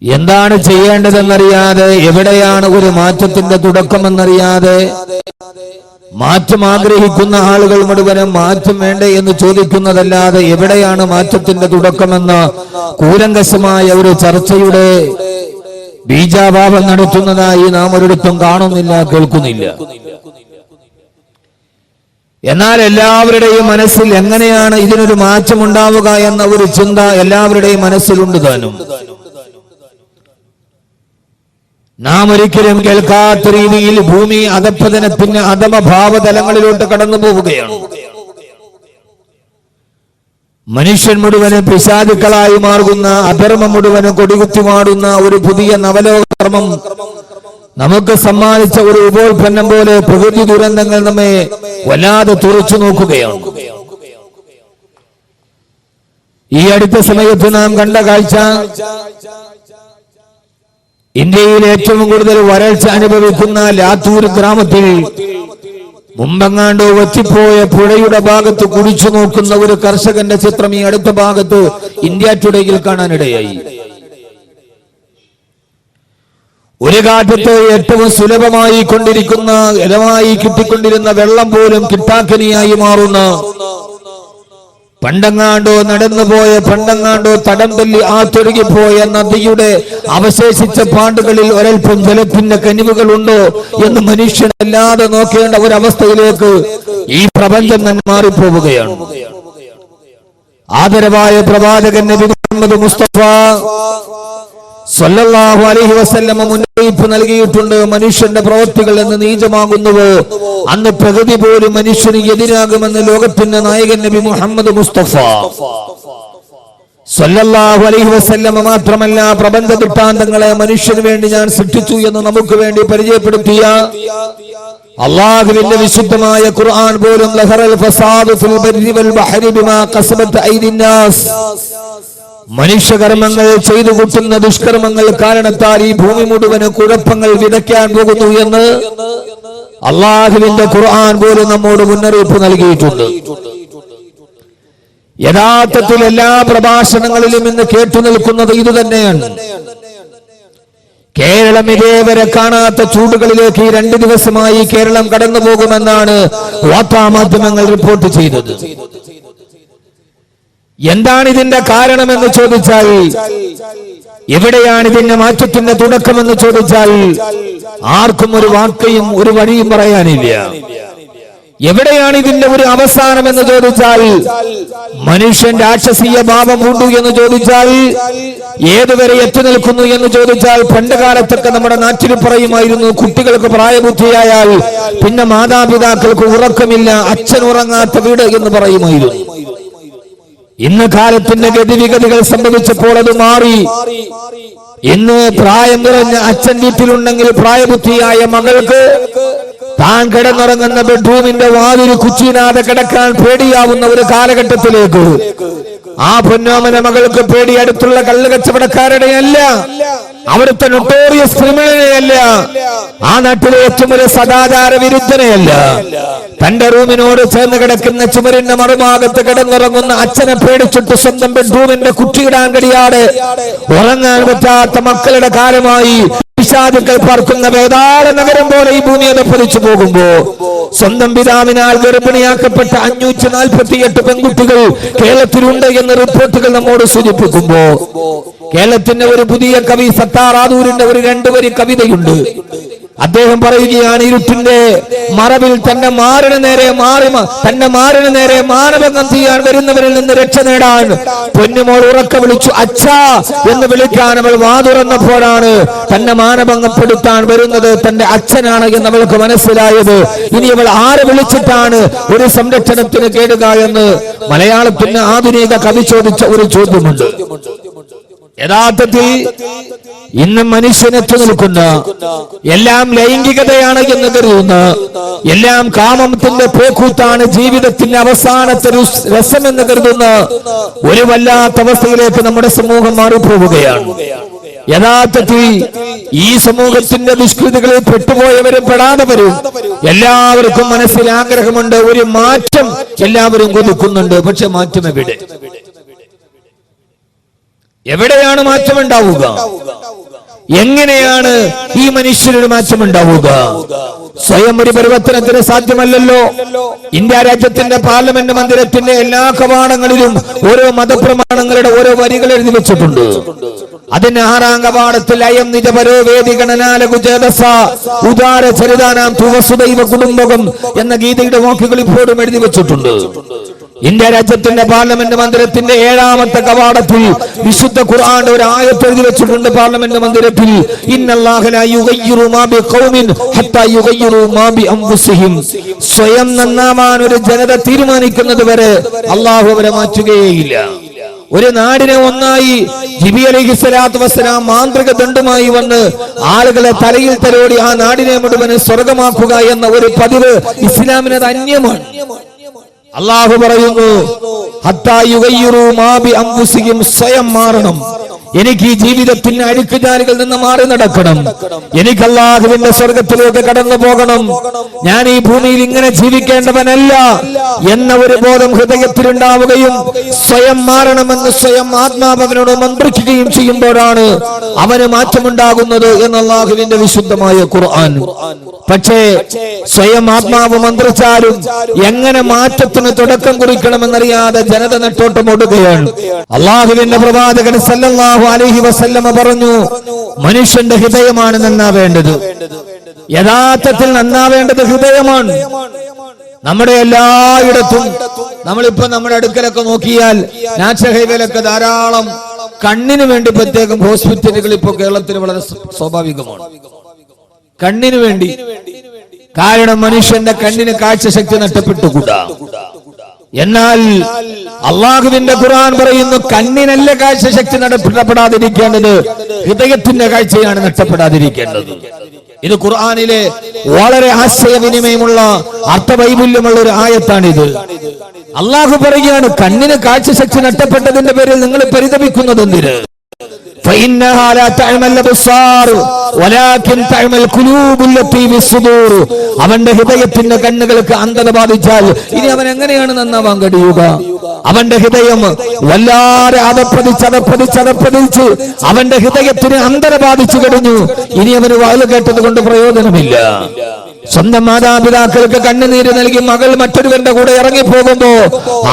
എന്താണ് ചെയ്യേണ്ടതെന്നറിയാതെ, എവിടെയാണ് ഒരു മാറ്റത്തിന്റെ തുടക്കമെന്നറിയാതെ, മാറ്റം ആഗ്രഹിക്കുന്ന ആളുകൾ മുഴുവനും മാറ്റം വേണ്ടേ എന്ന് ചോദിക്കുന്നതല്ലാതെ എവിടെയാണ് മാറ്റത്തിന്റെ തുടക്കമെന്ന കൂലങ്കശമായ ഒരു ചർച്ചയുടെ ബീജാഭാവം നടത്തുന്നതായി നാം ഒരിടത്തും കാണുന്നില്ല, കേൾക്കുന്നില്ല. എന്നാൽ എല്ലാവരുടെയും മനസ്സിൽ എങ്ങനെയാണ് ഇതിനൊരു മാറ്റം ഉണ്ടാവുക എന്ന ഒരു ചിന്ത എല്ലാവരുടെയും മനസ്സിലുണ്ട് താനും. നാം ഒരിക്കലും കേൾക്കാത്ത രീതിയിൽ ഭൂമി അധപ്പതനത്തിന് അധമഭാവതലങ്ങളിലോട്ട് കടന്നു പോവുകയാണ്. മനുഷ്യൻ മുഴുവനും പിശാചുക്കളായി മാറുന്ന, അധർമ്മം മുഴുവനും കൊടികുത്തിമാടുന്ന ഒരു പുതിയ നവലോകധർമ്മം നമുക്ക് സമ്മാനിച്ച ഒരു ഉപോൽപ്പന്നം പോലെ പ്രകൃതി ദുരന്തങ്ങൾ നമ്മെ വല്ലാതെ തുറച്ചു നോക്കുകയാണ്. ഈ അടുത്ത സമയത്ത് നാം കണ്ട കാഴ്ച, ഇന്ത്യയിൽ ഏറ്റവും കൂടുതൽ വരൾച്ച അനുഭവിക്കുന്ന ലാത്തൂർ ഗ്രാമത്തിൽ മുമ്പെങ്ങാണ്ടോ വറ്റിപ്പോയ പുഴയുടെ ഭാഗത്ത് കുടിച്ചു നോക്കുന്ന ഒരു കർഷകന്റെ ചിത്രം ഈ അടുത്ത ഭാഗത്ത് ഇന്ത്യ ടുഡേയിൽ കാണാനിടയായി. ഒരു കാലത്ത് ഏറ്റവും സുലഭമായി കിട്ടിക്കൊണ്ടിരുന്ന വെള്ളം പോലും കിട്ടാക്കനിയായി മാറുന്ന, പണ്ടങ്ങാണ്ടോ നടന്നുപോയ, പണ്ടങ്ങാണ്ടോ തടം തല്ലി ആത്തൊഴുകിപ്പോയ നദിയുടെ അവശേഷിച്ച പാണ്ടുകളിൽ ഒരൽപ്പം ജലത്തിന്റെ കനിവുകളുണ്ടോ എന്ന് മനുഷ്യനല്ലാതെ നോക്കേണ്ട ഒരവസ്ഥയിലേക്ക് ഈ പ്രപഞ്ചം തന്നെ മാറിപ്പോവുകയാണ്. ആദരവായ പ്രവാചകൻ നബി മുഹമ്മദ് മുസ്തഫ സല്ലല്ലാഹു അലൈഹി വസല്ലം മുന്നറിയിപ്പ് നൽകിയിട്ടുണ്ട്. മനുഷ്യന്റെ പ്രവൃത്തികൾ എന്ന് നീചമാകുന്നുവോ അന്ന് പ്രകൃതി പോലും മനുഷ്യന് എതിരാകുമെന്ന് ലോകത്തിന്റെ നായകൻ നബി മുഹമ്മദ് മുസ്തഫ സല്ലല്ലാഹു അലൈഹി വസല്ലം മാത്രമല്ല, പ്രപഞ്ച ദൃഷ്ടാന്തങ്ങളെ മനുഷ്യന് വേണ്ടി ഞാൻ സൃഷ്ടിച്ചു എന്ന് നമുക്ക് വേണ്ടി പരിചയപ്പെടുത്തിയ അല്ലാഹുവിന്റെ വിശുദ്ധമായ ഖുർആൻ പോലും ലഹറൽ ഫസാദു ഫിൽ ബർരി വൽ ബഹരി ബിമാ ഖസബത് ഐദിന്നാസ്, മനുഷ്യകർമ്മങ്ങൾ ചെയ്തു കൂട്ടുന്ന ദുഷ്കർമ്മങ്ങൾ കാരണത്താൽ ഈ ഭൂമി മുഴുവന് കുഴപ്പങ്ങൾ വിതയ്ക്കാൻ പോകുന്നു എന്ന് അല്ലാഹുവിന്റെ ഖുർആൻ പോലും നമ്മോട് മുന്നറിയിപ്പ് നൽകിയിട്ടുണ്ട്. യഥാർത്ഥത്തിൽ എല്ലാ പ്രഭാഷണങ്ങളിലും ഇന്ന് കേട്ടു നിൽക്കുന്നത് ഇതുതന്നെയാണ്. കേരളം ഇതേവരെ കാണാത്ത ചൂടുകളിലേക്ക് ഈ 2 ദിവസമായി കേരളം കടന്നു പോകുമെന്നാണ് വാർത്താമാധ്യമങ്ങൾ റിപ്പോർട്ട് ചെയ്തത്. എന്താണ് ഇതിന്റെ കാരണമെന്ന് ചോദിച്ചാൽ, എവിടെയാണ് ഇതിന്റെ മാറ്റത്തിന്റെ തുടക്കമെന്ന് ചോദിച്ചാൽ ആർക്കും ഒരു വാക്കയും ഒരു വഴിയും പറയാനില്ല. എവിടെയാണ് ഇതിന്റെ ഒരു അവസാനം എന്ന് ചോദിച്ചാൽ, മനുഷ്യൻ രാക്ഷസീയ ഭാവം കൊണ്ടു എന്ന് ചോദിച്ചാൽ ഏതുവരെ എത്തി നിൽക്കുന്നു എന്ന് ചോദിച്ചാൽ, പണ്ട് കാലത്തൊക്കെ നമ്മുടെ നാട്ടിൽ പറയുമായിരുന്നു, കുട്ടികൾക്ക് പ്രായബുദ്ധിയായാൽ പിന്നെ മാതാപിതാക്കൾക്ക് ഉറക്കമില്ല, അച്ഛൻ ഉറങ്ങാത്ത വീട് എന്ന് പറയുമായിരുന്നു. ഇന്ന് കാലത്തിന്റെ ഗതിവിഗതികൾ സംഭവിച്ചപ്പോൾ അത് മാറി. ഇന്ന് പ്രായം നിറഞ്ഞ അച്ഛൻ വീട്ടിലുണ്ടെങ്കിൽ പ്രായബുദ്ധിയായ മകൾക്ക് താൻ കിടന്നുറങ്ങുന്ന ബെഡ്റൂമിന്റെ വാതിൽ കുച്ചിനാതെ കിടക്കാൻ പേടിയാവുന്ന ഒരു കാലഘട്ടത്തിലേക്ക് ആ പൊന്നോമന മകൾക്ക് പേടി അടുത്തുള്ള കള്ളുകച്ചവടക്കാരുടെയല്ല, അവിടുത്തെ നൊട്ടോറിയസ് ക്രിമിനലെയല്ല, ആ നാട്ടിലെ ഏറ്റവും ഒരു സദാചാര വിരുദ്ധനെയല്ല, തന്റെ റൂമിനോട് ചേർന്ന് കിടക്കുന്ന ചുമരിന്റെ മറുഭാഗത്ത് കിടന്നുറങ്ങുന്ന അച്ഛനെ പേടിച്ചിട്ട് സ്വന്തം ബെഡ്റൂമിന്റെ കുറ്റിയിടാൻ കഴിയാതെ ഉറങ്ങാൻ പറ്റാത്ത മക്കളുടെ കാലമായി പിശാചുക്കൾ പാർക്കുന്ന വേദാള നഗരം പോലെ ഈ ഭൂമി അധപ്പതിച്ചു പോകുമ്പോ, സ്വന്തം പിതാവിനാൽ ഗർഭിണിയാക്കപ്പെട്ട 548 പെൺകുട്ടികൾ കേരളത്തിലുണ്ട് എന്ന് റിപ്പോർട്ടുകൾ നമ്മോട് സൂചിപ്പിക്കുമ്പോ, കേരളത്തിന്റെ ഒരു പുതിയ കവി സത്താർ ആദൂരിന്റെ ഒരു 2 വരി കവിതയുണ്ട്. അദ്ദേഹം പറയുകയാണ്, ഇരുട്ടിന്റെ മറവിൽ തന്നെ മാറിന് നേരെ മാനഭംഗം ചെയ്യാൻ വരുന്നവരിൽ നിന്ന് രക്ഷ നേടാൻ പൊന്നുമോൾ ഉറക്ക വിളിച്ചു അച്ഛാ എന്ന് വിളിക്കാൻ അവൾ വാതുറന്നപ്പോഴാണ് തന്നെ മാനഭംഗപ്പെടുത്താൻ വരുന്നത് തന്റെ അച്ഛനാണ് എന്ന് അവൾക്ക് മനസ്സിലായത്. ഇനി അവൾ ആരെ വിളിച്ചിട്ടാണ് ഒരു സംരക്ഷണത്തിന് കേടുക എന്ന് മലയാളത്തിന് ആധുനിക കവി ചോദിച്ച ഒരു ചോദ്യമുണ്ട്. യഥാർത്ഥത്തിൽ ഇന്ന് മനുഷ്യനെത്തി നിൽക്കുന്ന, എല്ലാം ലൈംഗികതയാണ് എന്ന് കരുതുന്ന, എല്ലാം കാമത്തിന്റെ പോക്കൂത്താണ്, ജീവിതത്തിന്റെ അവസാനത്തെ രസമെന്ന് കരുതുന്ന ഒരു വല്ലാത്ത അവസ്ഥയിലേക്ക് നമ്മുടെ സമൂഹം മാറിപ്പോവുകയാണ്. യഥാർത്ഥത്തിൽ ഈ സമൂഹത്തിന്റെ ദുഷ്കൃതികളിൽ പെട്ടുപോയവരും പെടാത്തവരും എല്ലാവർക്കും മനസ്സിൽ ആഗ്രഹമുണ്ട്, ഒരു മാറ്റം എല്ലാവരും കൊതിക്കുന്നുണ്ട്. പക്ഷെ മാറ്റം എവിടെയാണ് മാറ്റമുണ്ടാവുക? എങ്ങനെയാണ് ഈ മനുഷ്യനൊരു മാറ്റമുണ്ടാവുക? സ്വയം ഒരു പരിവർത്തനത്തിന് സാധ്യമല്ലല്ലോ. ഇന്ത്യ രാജ്യത്തിന്റെ പാർലമെന്റ് മന്ദിരത്തിന്റെ എല്ലാ കവാടങ്ങളിലും ഓരോ മതപ്രമാണങ്ങളുടെ ഓരോ വരികൾ എഴുതി വെച്ചിട്ടുണ്ട്. അതിന് 6-ാം കവാടത്തിൽ അയം നിജപരോ വേദിഗണനാലകുചേതസ ഉദാര ചരിതാനാം തുവസുദൈവ കുടുംബകം എന്ന ഗീതയുടെ വാക്കുകൾ ഇപ്പോഴും എഴുതി വെച്ചിട്ടുണ്ട്. ഇന്ത്യ രാജ്യത്തിന്റെ പാർലമെന്റ് മന്ദിരത്തിന്റെ 7-ാമത്തെ കവാടത്തിൽ വിശുദ്ധ ഖുർആന്റെ ഒരു ആയത്ത് എഴുതി വെച്ചിട്ടുണ്ട്. പാർലമെന്റ് മന്ദിരത്തിൽ ഇന്നല്ലാഹ ലാ യുഗയ്യിറു മാ ബിഖൗമിൻ ഹത്താ യുഗയ്യിറു മാ ബിഅൻഫുസിഹിം. സ്വയം നന്നാവാൻ ഒരു ജനത തീരുമാനിക്കുന്നത് വരെ അല്ലാഹു അവരെ മാറ്റുകയില്ല. ഒരു നാടിനെ ഒന്നായി ജിബി അലൈഹിസ്സലാത്തു വസ്സലാം മാന്ത്രിക ദണ്ഡുമായി വന്ന് ആളുകളെ തലയിൽ തലോടി ആ നാടിനെ മുഴുവൻ സ്വർഗമാക്കുക എന്ന ഒരു പതിവ് ഇസ്ലാമിനത് അന്യമാണ്. അല്ലാഹു പറയുന്നു ഹത്താ യുഗയ്യിറു മാ ബിഅൻഫുസിഹിം, സ്വയം മാറണം. എനിക്ക് ഈ ജീവിതത്തിന്റെ അഴുക്കുചാലുകളിൽ നിന്ന് മാറി നടക്കണം. എനിക്ക് അല്ലാഹുവിന്റെ സ്വർഗത്തിലേക്ക് കടന്നു പോകണം. ഞാൻ ഈ ഭൂമിയിൽ ഇങ്ങനെ ജീവിക്കേണ്ടവനല്ല എന്ന ഒരു ബോധം ഹൃദയത്തിലുണ്ടാവുകയും സ്വയം മാറണമെന്ന് സ്വയം ആത്മാവനോട് മന്ത്രിക്കുകയും ചെയ്യുമ്പോഴാണ് അവന് മാറ്റമുണ്ടാകുന്നത് എന്ന് അല്ലാഹുവിന്റെ വിശുദ്ധമായ ഖുർആൻ. പക്ഷേ സ്വയം ആത്മാവ് മന്ത്രിച്ചാലും എങ്ങനെ മാറ്റത്തിന് തുടക്കം കുറിക്കണമെന്നറിയാതെ ജനത നെട്ടോട്ടമോടുകയാണ്. അല്ലാഹുവിന്റെ പ്രവാചകൻ സല്ലല്ലാഹു അലൈഹി വസല്ലമ പറഞ്ഞു, മനുഷ്യന്റെ ഹൃദയമാണ് നന്നാവേണ്ടത്. യഥാർത്ഥത്തിൽ നന്നാവേണ്ടത് ഹൃദയമാണ്. നമ്മുടെ എല്ലായിടത്തും നമ്മളിപ്പോ നമ്മുടെ അടുക്കലൊക്കെ നോക്കിയാൽ നാഷണൽ ഹൈവേയിലൊക്കെ ധാരാളം കണ്ണിന് വേണ്ടി പ്രത്യേകം ഹോസ്പിറ്റലുകൾ ഇപ്പോ കേരളത്തിൽ വളരെ സ്വാഭാവികമാണ്. കണ്ണിന് വേണ്ടി. കാരണം മനുഷ്യന്റെ കണ്ണിന് കാഴ്ചശക്തി നഷ്ടപ്പെട്ടുകൂടാ. എന്നാൽ അള്ളാഹുവിന്റെ ഖുർആൻ പറയുന്നു കണ്ണിനല്ല കാഴ്ചശക്തി നഷ്ടപ്പെടാതിരിക്കേണ്ടത്, ഹൃദയത്തിന്റെ കാഴ്ചയാണ് നഷ്ടപ്പെടാതിരിക്കേണ്ടത്. ഇത് ഖുർആനിലെ വളരെ ആശയവിനിമയമുള്ള അർത്ഥവൈപുല്യമുള്ള ഒരു ആയത്താണിത്. അള്ളാഹു പറയുകയാണ്, കണ്ണിന് കാഴ്ചശക്തി നഷ്ടപ്പെട്ടതിന്റെ പേരിൽ നിങ്ങൾ പരിതപിക്കുന്നത് എന്തിന്? فإنها لا تعمل الأبصار ولكن تعمل القلوب التي في الصدور. അവന്റെ ഹൃദയത്തിന്റെ കണ്ണുകൾക്ക് അന്ധത ബാധിച്ചാൽ ഇനി അവൻ എങ്ങനെയാണ് നന്നാവാൻ കഴിയുക? അവന്റെ ഹൃദയം വല്ലാതെ അതപ്പതിച്ച് അവന്റെ ഹൃദയത്തിന് അന്ധത ബാധിച്ചു കഴിഞ്ഞു. ഇനി അവന് വാല് കേട്ടത് കൊണ്ട് പ്രയോജനമില്ല. സ്വന്തം മാതാപിതാക്കൾക്ക് കണ്ണുനീര് നൽകി മകൾ മറ്റൊരുവന്റെ കൂടെ ഇറങ്ങിപ്പോകുമ്പോ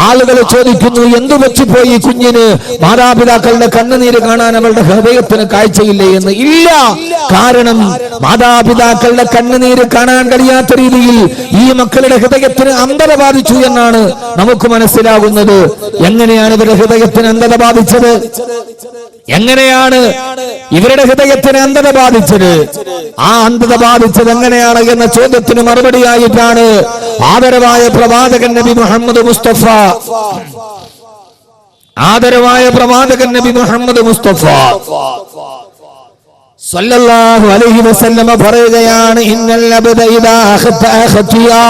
ആളുകൾ ചോദിക്കുന്നു, എന്തു വെച്ചുപോയി കുഞ്ഞിന്? മാതാപിതാക്കളുടെ കണ്ണുനീര് കാണാൻ അവളുടെ ഹൃദയത്തിന് കാഴ്ചയില്ലേ എന്ന്. ഇല്ല, കാരണം മാതാപിതാക്കളുടെ കണ്ണുനീര് കാണാൻ കഴിയാത്ത രീതിയിൽ ഈ മക്കളുടെ ഹൃദയത്തിന് അന്ധത ബാധിച്ചു എന്നാണ് നമുക്ക് മനസ്സിലാകുന്നത്. എങ്ങനെയാണ് ഇവരുടെ ഹൃദയത്തിന് അന്ധത ബാധിച്ചത്? എങ്ങനെയാണ് ഇവരുടെ ഹൃദയത്തിന് അന്ധത ബാധിച്ചത്? ആ അന്ധത ബാധിച്ചത് എങ്ങനെയാണ് എന്ന ചോദ്യത്തിന് മറുപടിയായിട്ടാണ് ആദരവായ പ്രവാചകൻ നബി മുഹമ്മദ് മുസ്തഫ സല്ലല്ലാഹു അലൈഹി വസല്ലമ പറയുകയാണ്, ഇന്നൽ അബ്ദ ഇദാ ഖതിയാ,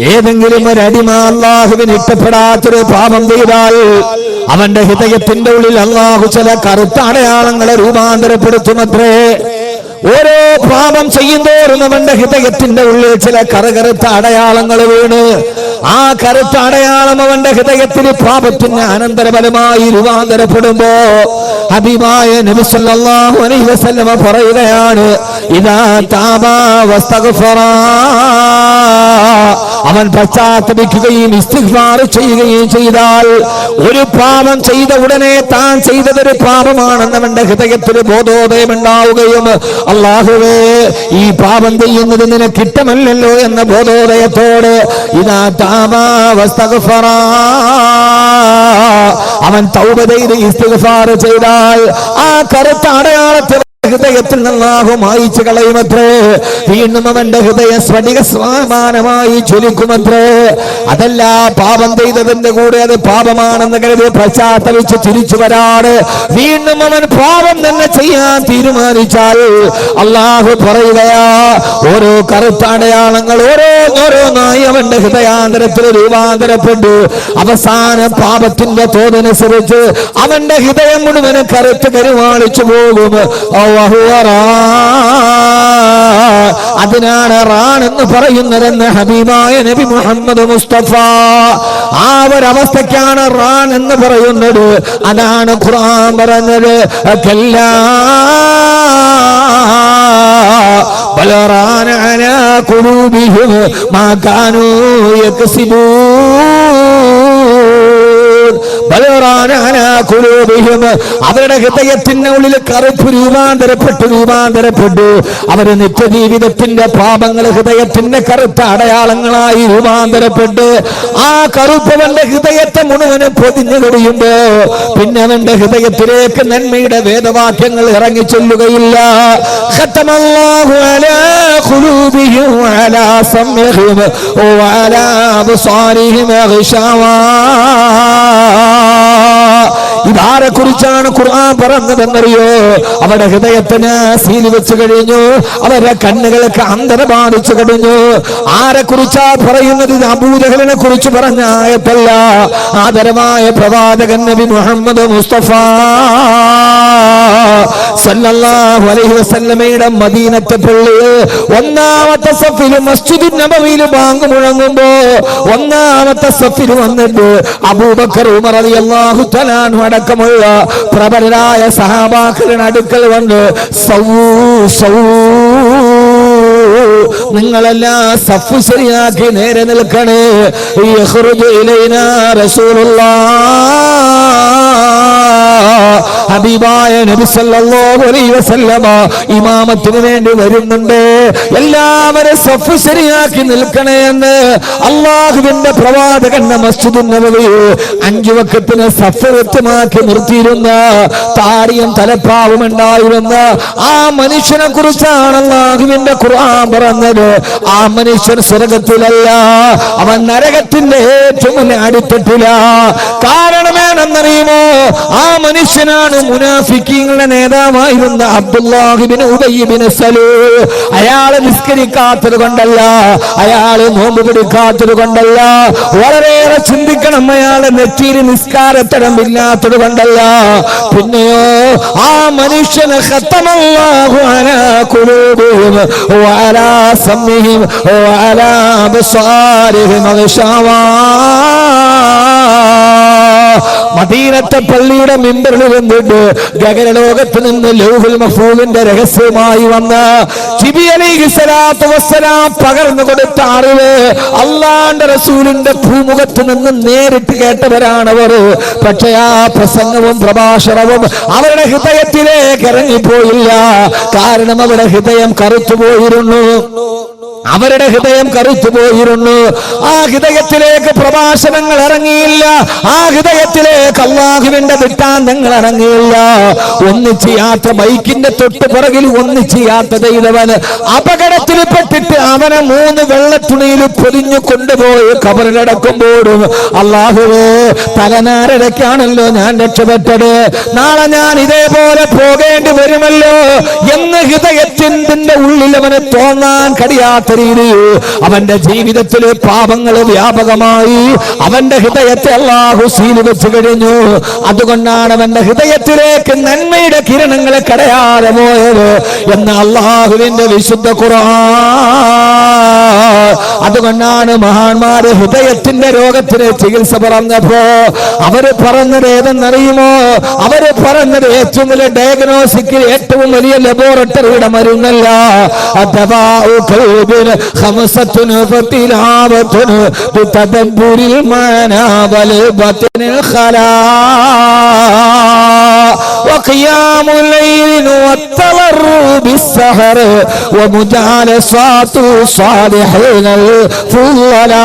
ഏതെങ്കിലും ഒരു അടിമ അല്ലാഹുവിന് ഇഷ്ടപ്പെടാത്തൊരു പാപം ചെയ്താൽ അവന്റെ ഹൃദയത്തിന്റെ ഉള്ളിൽ അല്ലാഹു ചില കറുത്ത അടയാളങ്ങളെ രൂപാന്തരപ്പെടുത്തുമത്രേ. ഓരോ പാപം ചെയ്യുന്തോറും അവന്റെ ഹൃദയത്തിന്റെ ഉള്ളിൽ ചില കറുകറുത്ത അടയാളങ്ങൾ വീണ് ആ കറുത്ത അടയാളം അവന്റെ ഹൃദയത്തിൽ പാപത്തിന് അനന്തരഫലമായി രൂപാന്തരപ്പെടുമ്പോ ഹബീബായ നബി സല്ലല്ലാഹു അലൈഹി വസല്ലമ പറയുകയാണ്, ഇദാ താബാ വസ്തഗ്ഫറാ, അവൻ പശ്ചാത്തപിക്കുകയും ഇസ്തിഗ്ഫാർ ചെയ്യുകയും ചെയ്താൽ, ഒരു പാപം ചെയ്ത ഉടനെ താൻ ചെയ്തതൊരു പാപമാണെന്ന് അവന്റെ ഹൃദയത്തിൽ ബോധോദയം ഉണ്ടാവുകയും അല്ലാഹുവേ ഈ പാപം ചെയ്യുന്നത് നിനക്ക് ഇഷ്ടമല്ലല്ലോ എന്ന ബോധോദയത്തോടെ ഇദാ താബാ വസ്തഗ്ഫറാ, അവൻ തൗബ ചെയ്ത് ഇസ്തിഗ്ഫാർ ചെയ്താൽ ആ കറുത്ത അടയാളത്തെ ഹൃദയത്തിൽ നിന്നാഹു മായിച്ചു കളയുമത്രേ. വീണ്ടും അവന്റെ ഹൃദയം സ്ഫടിക സമാനമായി ജ്വലിക്കുമത്രേ. അതല്ല, പാപം ചെയ്തതിന്റെ കൂടെ അത് പാപമാണെന്ന് കരുതി പശ്ചാത്തലിച്ച് തിരിച്ചു വരാറ് വീണ്ടും അവൻ പാപം തന്നെ ചെയ്യാൻ തീരുമാനിച്ചാൽ അല്ലാഹു പറയുകയാ, ഓരോ കറുത്ത അടയാളങ്ങൾ ഓരോന്നായി അവന്റെ ഹൃദയാന്തരത്തിൽ രൂപാന്തരപ്പെട്ടു അവസാന പാപത്തിന്റെ തോതനുസരിച്ച് അവന്റെ ഹൃദയം മുഴുവൻ കറുത്ത് കരുവാളിച്ചു പോകും. അതിനാണ് റാൻ എന്ന് പറയുന്നതെന്ന് ഹബീബായ നബി മുഹമ്മദ് മുസ്തഫ. ആ ഒരവസ്ഥയ്ക്കാണ് റാൻ എന്ന് പറയുന്നത്. അതാണ് ഖുർആൻ പറഞ്ഞത്, കല്ലാ ബലറാന അലാ ഖുലൂബിഹിം മാ കാനൂ യക്സിബൂൻ. അവരുടെ ഹൃദയത്തിന്റെ ഉള്ളിൽ കറുപ്പ് രൂപാന്തരപ്പെട്ടു. അവര് നിത്യജീവിതത്തിന്റെ പാപങ്ങൾ ഹൃദയത്തിന്റെ കറുത്ത അടയാളങ്ങളായി രൂപാന്തരപ്പെട്ട് ആ കറുപ്പവന്റെ ഹൃദയത്തെ മുഴുവനും പൊതിഞ്ഞു കഴിയുമ്പോ പിന്നെ അവന്റെ ഹൃദയത്തിലേക്ക് നന്മയുടെ വേദവാക്യങ്ങൾ ഇറങ്ങി ചെല്ലുകയില്ല. ഖതമല്ലാഹു അലാ ഖുലൂബിഹിം വഅലാ സമഇഹിം വഅലാ അബ്സാരിഹിം ഗിശാവാ. ഇതാരെ കുറിച്ചാണ് ഖുർആൻ പറഞ്ഞതെന്നറിയോ? അവരുടെ ഹൃദയത്തിന് സീല് വെച്ച് കഴിഞ്ഞു, അവരുടെ കണ്ണുകൾക്ക് അന്ധത ബാധിച്ചു കഴിഞ്ഞു. ആരെ കുറിച്ചാ പറയുന്നത്? ഇത് അബൂജഹലിനെ കുറിച്ച് പറഞ്ഞ ആയത്തല്ല. ആദരവായ പ്രവാചകൻ നബി മുഹമ്മദ് മുസ്തഫ സല്ലല്ലാഹു അലൈഹി വസല്ലമയുടെ മദീനത്തെ പള്ളിയിൽ ഒന്നാമത്തെ സഫിൽ മസ്ജിദുൻ നബവിയിൽ ബാങ്ക് മുഴങ്ങുമ്പോ ഒന്നാമത്തെ സഫിൽ വന്നിട്ട് അബൂബക്കർ ഉമർ റളിയല്ലാഹു തആല അൻഹു അടക്കമുള്ള പ്രബലരായ സഹാബാക്കളുടെ അടുക്കൽ വന്ന് നിങ്ങളെല്ലാം സഫ് ശരിയാക്കി നേരെ നിൽക്കണേ. യഖ്റുജു ഇലൈനാ റസൂലുള്ളാഹ്, ഹബീബായ നബി സല്ലല്ലാഹു അലൈഹി വസല്ലമ ഇമാമത്തിന് വേണ്ടി വരുന്നുണ്ട്. എല്ലാവരും സഫ് ശരിയാക്കി നിൽക്കണേ എന്ന് അല്ലാഹുവിന്റെ പ്രവാചകന്റെ മസ്ജിദുൻ നബവി 5 വഖത്തിന് സഫ് വ്യക്തമാക്കി നിർത്തിയിരുന്ന താടിയും തലപ്പാവും ഉണ്ടായിരുന്ന ആ മനുഷ്യനെ കുറിച്ചാണ് അല്ലാഹുവിന്റെ ഖുർആൻ പറഞ്ഞത്. ആ മനുഷ്യൻ സ്വർഗത്തിലല്ല, അവൻ നരകത്തിന്റെ ഏറ്റവും അടിത്തട്ടില. കാരണമെന്നറിയുമോ? ആ മനുഷ്യനാണ് മുനാഫിക്കീങ്ങളുടെ നേതാവായിരുന്ന അബ്ദുല്ലാഹി ഇബ്നു ഉബയ്യ് ഇബ്നു സലൂൽ. അയാള് നിസ്കരിക്കാത്തത് കൊണ്ടല്ല, അയാള് നോമ്പ് പിടിക്കാത്തത് കൊണ്ടല്ല, വളരെയേറെ ചിന്തിക്കണം. അയാളെ നെറ്റിയിൽ നിസ്കാരത്തടമില്ലാത്തത് കൊണ്ടല്ല. പിന്നെയോ ആ മനുഷ്യന് ഖതമല്ലാഹു അലാ ഖുലൂബിഹിം വഅലാ സമഇഹിം വഅലാ അബ്സാരിഹിം ഗിശാവാ. മദീനത്തെ പള്ളിയുടെ മിമ്പറിൽ വന്നിട്ട് ഗഗനലോകത്ത് നിന്ന് ലൗഹുൽ മഹ്ഫൂദിന്റെ രഹസ്യമായി വന്ന ജിബ്രീൽ അലൈഹിസ്സലാത്തു വസ്സലാം പകർന്നു കൊടുത്ത അറിവ് അല്ലാഹുവിന്റെ റസൂലിന്റെ ഭൂമുഖത്ത് നിന്ന് നേരിട്ട് കേട്ടവരാണവർ. പക്ഷേ ആ പ്രസംഗവും പ്രഭാഷണവും അവരുടെ ഹൃദയത്തിലേക്ക് ഇറങ്ങിപ്പോയില്ല. കാരണം അവരുടെ ഹൃദയം കറുത്തുപോയിരുന്നു. അവരുടെ ഹൃദയം കറുത്തുപോയിരുന്നു. ആ ഹൃദയത്തിലേക്ക് പ്രഭാഷണങ്ങൾ ഇറങ്ങിയില്ല. ആ ഹൃദയത്തിലേക്ക് അല്ലാഹുവിന്റെ വൃത്താന്തങ്ങൾ ഇറങ്ങിയില്ല. ഒന്നിച്ച് യാത്ര, ബൈക്കിന്റെ തൊട്ട് പുറകിൽ ഒന്നിച്ച് യാത്ര ചെയ്തവന് അപകടത്തിൽപ്പെട്ടിട്ട് അവനെ 3 വെള്ളത്തുണിയിൽ പൊതിഞ്ഞു കൊണ്ടുപോയി കബറിലടക്കുമ്പോഴും അല്ലാഹുവേ, തലനാരടയ്ക്കാണല്ലോ ഞാൻ രക്ഷപ്പെട്ടത്, നാളെ ഞാൻ ഇതേപോലെ പോകേണ്ടി വരുമല്ലോ എന്ന് ഹൃദയത്തിന്റെ ഉള്ളിൽ അവന് തോന്നാൻ കഴിയാത്ത രീതിയിൽ അവന്റെ ജീവിതത്തിലെ പാപങ്ങൾ വ്യാപകമായി അവന്റെ ഹൃദയത്തെ അല്ലാഹു സീല് വെച്ച് കഴിഞ്ഞു. അതുകൊണ്ടാണ് അവന്റെ ഹൃദയത്തിലേക്ക് നന്മയുടെ കിരണങ്ങളെ കടയാതെ പോയത് എന്ന് അല്ലാഹുവിന്റെ വിശുദ്ധ ഖുർആൻ. അതുകൊണ്ടാണ് മഹാന്മാര് ഹൃദയത്തിന്റെ രോഗത്തിന് ചികിത്സ പറഞ്ഞപ്പോ അവര് പറഞ്ഞത് ഏതെന്നറിയുമോ? അവര് പറഞ്ഞത് ഏറ്റവും വലിയ ഡയഗ്നോസിക്കിൽ ഏറ്റവും വലിയ ലബോറട്ടറിയുടെ മരുന്നല്ല. خمسة فتلاوة بتدبر المعنى والبطن الخلاء وقيام الليل والتضرع بالسهر ومجالسات الصالحين الفضلاء.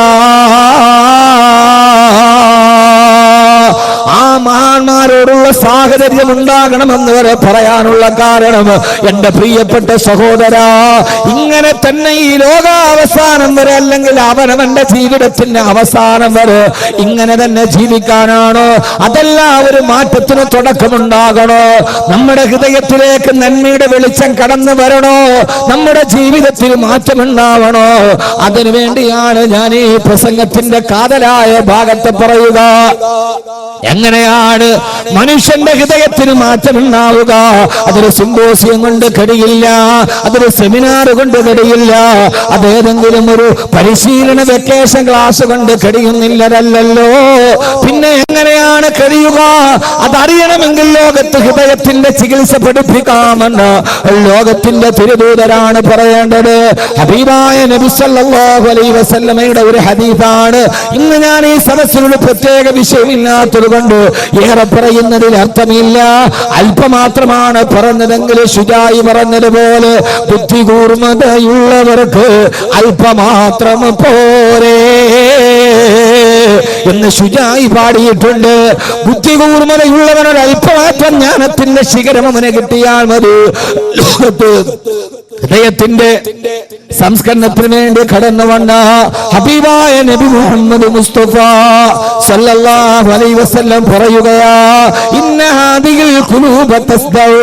ആ മഹാന്മാരോടുള്ള സാഹചര്യം ഉണ്ടാകണമെന്ന് വരെ പറയാനുള്ള കാരണം, എന്റെ പ്രിയപ്പെട്ട സഹോദരാ, ഇങ്ങനെ തന്നെ ഈ ലോകാവസാനം വരെ, അല്ലെങ്കിൽ അവനവന്റെ ജീവിതത്തിന്റെ അവസാനം വരെ ഇങ്ങനെ തന്നെ ജീവിക്കാനാണോ? അതല്ല ഒരു മാറ്റത്തിന് തുടക്കമുണ്ടാകണോ? നമ്മുടെ ഹൃദയത്തിലേക്ക് നന്മയുടെ വെളിച്ചം കടന്നു വരണോ? നമ്മുടെ ജീവിതത്തിൽ മാറ്റമുണ്ടാവണോ? അതിനുവേണ്ടിയാണ് ഞാൻ ഈ പ്രസംഗത്തിന്റെ കാതലായ ഭാഗത്തെ പറയുക. എങ്ങനെയാണ് എപ്പോഴാണ് മനുഷ്യന്റെ ഹൃദയത്തിന് മാറ്റമുണ്ടാവുക? അതൊരു സിംബോസിയം കൊണ്ട് കഴിയില്ല, അതൊരു സെമിനാർ കൊണ്ട് കഴിയില്ല, അതേതെങ്കിലും ഒരു പരിശീലന വെക്കേഷൻ ക്ലാസ് കൊണ്ട് കഴിയുന്നില്ലല്ലോ. പിന്നെ എങ്ങനെയാണ് കഴിയുക? അതറിയണമെങ്കിൽ ലോകത്ത് ഹൃദയത്തിന്റെ ചികിത്സ പഠിപ്പിക്കാമെന്ന് ലോകത്തിന്റെ തിരുദൂതരാണ് പറയേണ്ടത്. ഹബീബായ നബി സല്ലല്ലാഹു അലൈഹി വസല്ലമയുടെ ഒരു ഹദീസാണ്. ഇന്ന് ഞാൻ ഈ സദസ്സിലൊരു പ്രത്യേക വിഷയമില്ലാത്തത് കൊണ്ട് ഏറെ പറയുന്നതിൽ അർത്ഥമില്ല, അല്പമാത്രമാണ് പറഞ്ഞതെങ്കിൽ ശുജായി പറഞ്ഞതുപോലെ ബുദ്ധി കൂർമ്മതയുള്ളവർക്ക് അല്പമാത്രം പോരേ എന്ന് ശുജായി പാടിയിട്ടുണ്ട്. ബുദ്ധി കൂർമ്മതയുള്ളവനൊരു അല്പമാത്രം ജ്ഞാനത്തിന്റെ ശിഖരം അവന് കിട്ടിയാൽ മതി. ഹൃദയത്തിന്റെ സംസ്കരണത്തിന് വേണ്ടി കടന്നു വന്ന ഹബീബായ നബി മുഹമ്മദ് മുസ്തഫ സല്ലല്ലാഹു അലൈഹി വസല്ലം പറയുകയാ, ഇന്ന ഹാദിഹിൽ ഖുലൂബ തസ്ദഉ,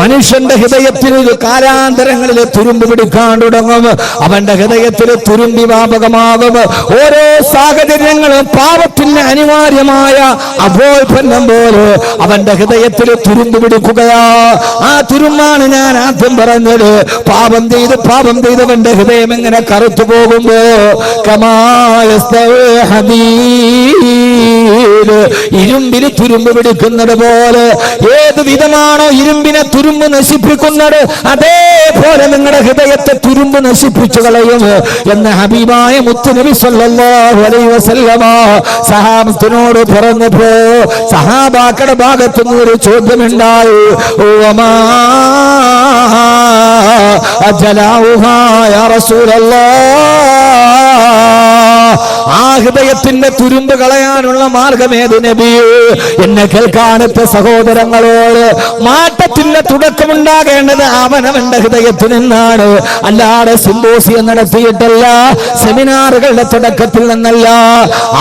മനുഷ്യന്റെ ഹൃദയത്തിൽ കാലാന്തരങ്ങളിൽ തുരുമ്പ് പിടിക്കാൻ തുടങ്ങും. അവന്റെ ഹൃദയത്തിൽ തുരുമ്പി വ്യാപകമാകും. ഓരോ സാഹചര്യങ്ങളും പാപത്തിന് അനിവാര്യമായ അഭോൽപ്പന്നം പോലെ അവന്റെ ഹൃദയത്തിൽ തുരുമ്പ് പിടിക്കുകയാ. ആ തുരുമ്പാണ് ഞാൻ ആദ്യം പറഞ്ഞത്. പാപം ചെയ്തവന്റെ ഹൃദയം എങ്ങനെ കറുത്തു പോകുമ്പോ ഇരുമ്പിന് തുരുമ്പ് പിടിക്കുന്നത് പോലെ, ഏത് വിധമാണോ ഇരുമ്പിനെ തുരുമ്പ് നശിപ്പിക്കുന്നത് അതേപോലെ നിങ്ങളുടെ ഹൃദയത്തെ തുരുമ്പ് നശിപ്പിച്ചു കളയും എന്ന് ഹബീബായ മുത്തുനബി സല്ലല്ലാഹു അലൈഹി വസല്ലമ സഹാബത്തിനോട് പറഞ്ഞപ്പോ സഹാബാക്കളുടെ ഭാഗത്തുനിന്ന് ഒരു ചോദ്യമുണ്ടായി, ആ ഹൃദയത്തിന്റെ തുരുമ്പ് കളയാനുള്ള മാർഗമേത് നബിയേ? എന്നെ കേൾക്കാനത്തെ സഹോദരങ്ങളോട്, മാറ്റത്തിന്റെ തുടക്കമുണ്ടാകേണ്ടത് അവനവന്റെ ഹൃദയത്തിൽ നിന്നാണ്, അല്ലാതെ സിംബോസിയം നടത്തിയിട്ടല്ല, സെമിനാറുകളുടെ തുടക്കത്തിൽ നിന്നല്ല.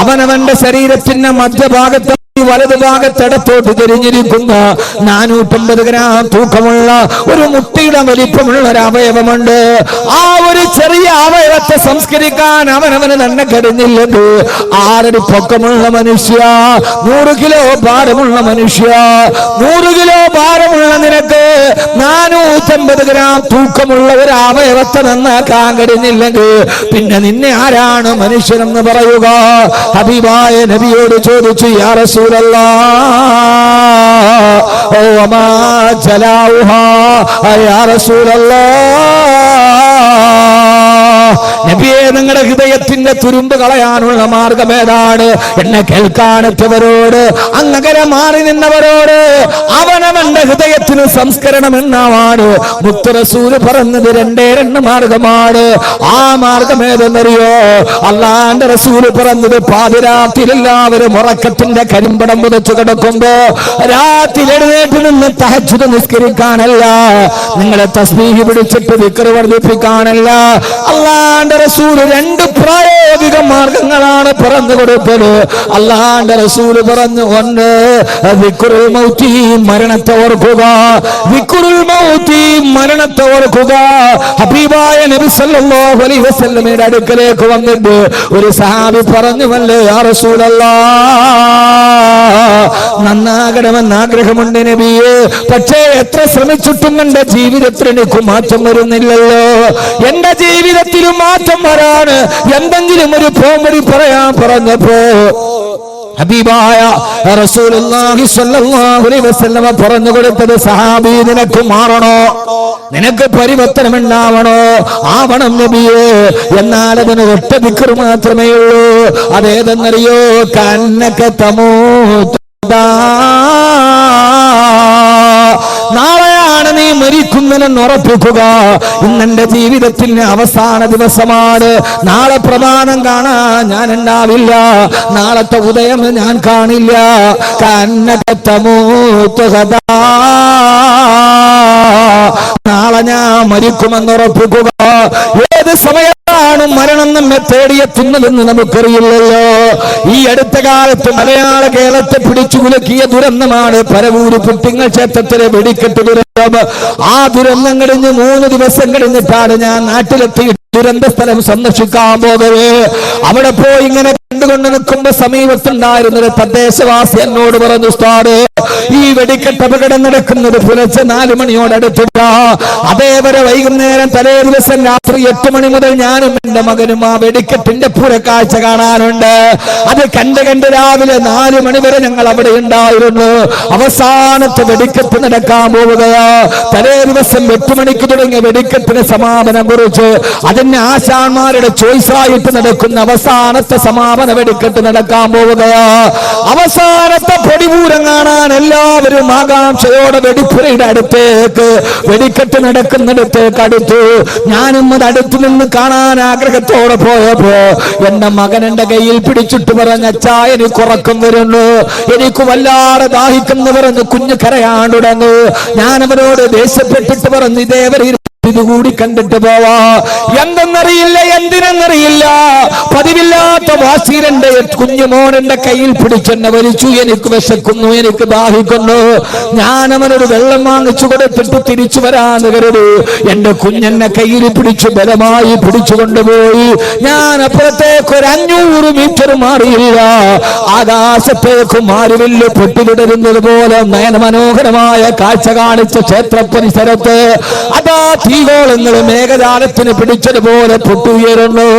അവനവന്റെ ശരീരത്തിന്റെ മധ്യഭാഗത്ത് വലതു ഭാഗത്തിടത്തോട്ട് തിരിഞ്ഞിരിക്കുന്ന 450 ഗ്രാം തൂക്കമുള്ള ഒരു മുട്ടിയുടെ വലിപ്പമുള്ള ഒരു അവയവമുണ്ട്. ആ ഒരു ചെറിയ അവയവത്തെ സംസ്കരിക്കാൻ അവനവന് തന്നെ കഴിഞ്ഞില്ലെങ്കിൽ ആറടി പൊക്കമുള്ള മനുഷ്യ, 100 കിലോ ഭാരമുള്ള മനുഷ്യ, 100 കിലോ ഭാരമുള്ള നിനക്ക് 450 ഗ്രാം തൂക്കമുള്ള ഒരു അവയവത്തെ നന്നാക്കാൻ കഴിഞ്ഞില്ലെങ്കിൽ പിന്നെ നിന്നെ ആരാണ് മനുഷ്യനെന്ന് പറയുക? ഹബീബായ നബിയോട് ചോദിച്ചു, യാ റസൂലല്ലാഹ്, ഓ വമാ ജലാഉഹാ യാ റസൂലല്ലാഹ്, നബിയെ നിങ്ങളുടെ ഹൃദയത്തിന്റെ തുരുമ്പ് കളയാനുള്ള മാർഗം ഏതാണ്? എന്നെ കേൾക്കാനെത്തിയവരോട്, അങ്ങകരെ മാറി നിന്നവരോട് അവനവന്റെ ഹൃദയത്തിന് സംസ്കരണം എന്നാണ് മുത്ത് റസൂല് പറഞ്ഞത്. 2 മാർഗമാണ്. ആ മാർഗം ഏതെന്നറിയോ? അള്ളാന്റെ റസൂല് പറഞ്ഞത് പാതിരാത്രിയിൽ എല്ലാവരും ഉറക്കത്തിന്റെ കരിമ്പടം പുതച്ചു കിടക്കുമ്പോ രാത്രി എഴുന്നേറ്റ് നിന്ന് തഹജ്ജുദ് നിസ്കരിക്കാനല്ല, നിങ്ങളെ തസ്ബീഹ് പിടിച്ചിട്ട് ദിക്ർ വർദ്ധിപ്പിക്കാനല്ല. അള്ളാന്റെ റസൂല് 2 പ്രായോഗിക മാർഗങ്ങളാണ് പറഞ്ഞു കൊടുത്തത്. അള്ളാന്റെ റസൂല് പറഞ്ഞു, ഒന്ന് ദിക്റുൽ മൗതി, മരണത്തെ ഓർക്കുക. ദിക്റുൽ മൗതി, മരണത്തെ ഓർക്കുക. ഹബീബായ നബി സല്ലല്ലാഹു അലൈഹി വസല്ലമയുടെ അടുക്കലേക്ക് വന്നിട്ട് ഒരു സഹാബി പറഞ്ഞുവല്ലേ, യാ റസൂലല്ലാഹ്, നന്നാകണമെന്ന് ആഗ്രഹമുണ്ട് നബിയെ, പക്ഷേ എത്ര ശ്രമിച്ചിട്ടും എന്റെ ജീവിതത്തിൽ എനിക്ക് മാറ്റം വരുന്നില്ലല്ലോ. എന്റെ ജീവിതത്തിലും മാറ്റം വരാണ് എന്തെങ്കിലും ഒരു പോംവഴി പറയാൻ പറഞ്ഞപ്പോ ഹബീബായ റസൂലുള്ളാഹി സ്വല്ലല്ലാഹു അലൈഹി വസല്ലമ പറഞ്ഞു കൊടുത്തത്, സഹാബി, നിനക്ക് മാറണോ? നിനക്ക് പരിവർത്തനം ഉണ്ടാവണോ? ആവണം നബിയേ. എന്നാൽ അതിന് ഒറ്റ ദിക്ർ മാത്രമേ ഉള്ളൂ. അതേതെന്നറിയോ? കന്നക തമൂത, നാളെയാണ് നീ മരിക്കുന്നതെന്ന് ഉറപ്പിക്കുക. ഇന്നെന്റെ ജീവിതത്തിന്റെ അവസാന ദിവസമാണ്. നാളെ പ്രമാണം കാണാൻ ഞാൻ ഉണ്ടാവില്ല, നാളത്തെ ഉദയം ഞാൻ കാണില്ല. നാളെ ഞാൻ മരിക്കുമെന്ന് ഉറപ്പിക്കുക. ഏത് സമയത്താണ് മരണം നമ്മെ തേടിയെത്തുന്നതെന്ന് നമുക്കറിയില്ലല്ലോ. ഈ അടുത്ത കാലത്ത് മലയാള കേരളത്തെ പിടിച്ചു കുലുക്കിയ ദുരന്തമാണ് പരവൂര് പുട്ടിങ്ങൽ ക്ഷേത്രത്തിലെ വെടിക്കെട്ട് ദുരന്തം. ആ ദുരന്തം കഴിഞ്ഞ് 3 ദിവസം കഴിഞ്ഞിട്ടാണ് ഞാൻ നാട്ടിലെത്തി. ദുരന്ത സ്ഥലം സന്ദർശിക്കാൻ പോകവേ അവിടെ പോയി ഇങ്ങനെ കണ്ടുകൊണ്ട് നിൽക്കുമ്പോ സമീപത്തുണ്ടായിരുന്നൊരു തദ്ദേശവാസി എന്നോട് പറഞ്ഞു, ഉസ്താദ്, ഈ വെടിക്കെട്ട് അപകടം നടക്കുന്നത് പുലർച്ചെ 4 മണിയോടടുത്തില്ല. അതേവരെ വൈകുന്നേരം തലേ ദിവസം രാത്രി 8 മണി മുതൽ ഞാനും എന്റെ മകനും ആ വെടിക്കെട്ടിന്റെ പുറക്കാഴ്ച കാണാനുണ്ട്. അത് കണ്ട് രാവിലെ 4 മണി വരെ ഞങ്ങൾ അവിടെ ഉണ്ടായിരുന്നു. അവസാനത്തെ വെടിക്കെട്ട് നടക്കാൻ പോവുകയാ. തലേ ദിവസം 8 മണിക്ക് തുടങ്ങിയ വെടിക്കെട്ടിന് സമാപനം കുറിച്ച് അതിന് ആശാന്മാരുടെ ചോയ്സായിട്ട് നടക്കുന്ന അവസാനത്തെ സമാപന വെടിക്കെട്ട് നടക്കാൻ പോവുകയാ. അവസാനത്തെ പൊടിപൂരം കാണാൻ എല്ലാവരും ആകാംക്ഷയോടെ വെടിപ്പുരയുടെ അടുത്തേക്ക്, വെടിക്കെട്ട് നടക്കുന്നിടത്തേക്ക് അടുത്തു. ഞാനും അത് അടുത്തു നിന്ന് കാണാൻ ആഗ്രഹത്തോടെ പോയപ്പോ എന്റെ മകൻ എന്റെ കയ്യിൽ പിടിച്ചിട്ട് പറഞ്ഞ, അച്ഛാ, എനിക്ക് ഉറക്കം വരുന്നു, എനിക്ക് വല്ലാതെ ദാഹിക്കുന്നു പറഞ്ഞ് കുഞ്ഞു കരയാൻ തുടങ്ങി. ഞാൻ അവരോട് ദേഷ്യപ്പെട്ടിട്ട് പറഞ്ഞു, ഇതേവരെ ഇതുകൂടി കണ്ടിട്ട് പോവാ. എന്തെന്നറിയില്ല, എന്തിനെന്നറിയില്ല, പതിവില്ലാത്ത വാശിയിൽ എന്റെ കുഞ്ഞുമോൻ എന്റെ കയ്യിൽ പിടിച്ചെന്നെ വലിച്ചു. എനിക്ക് വിശക്കുന്നു, എനിക്ക് ദാഹിക്കുന്നു. ഞാൻ അവനൊരു വെള്ളം വാങ്ങിച്ചു കൊടുത്തിട്ട് തിരിച്ചു വരാന്ന് കരുതി എന്റെ കുഞ്ഞെന്നെ കയ്യിൽ പിടിച്ചു ബലമായി പിടിച്ചു കൊണ്ടുപോയി. ഞാൻ അപ്പുറത്തേക്ക് ഒരു 500 മീറ്റർ മാറിയില്ല. ആകാശത്തേക്ക് മാരുവില്ല് പൊട്ടിവിടരുന്നത് പോലെ നയനമനോഹരമായ കാഴ്ച കാണിച്ച ക്ഷേത്ര പരിസരത്ത് അതാ തീഗോളങ്ങൾ മേഘജാലത്തിന് പിടിച്ചതുപോലെ പൊട്ടുയരുന്നു.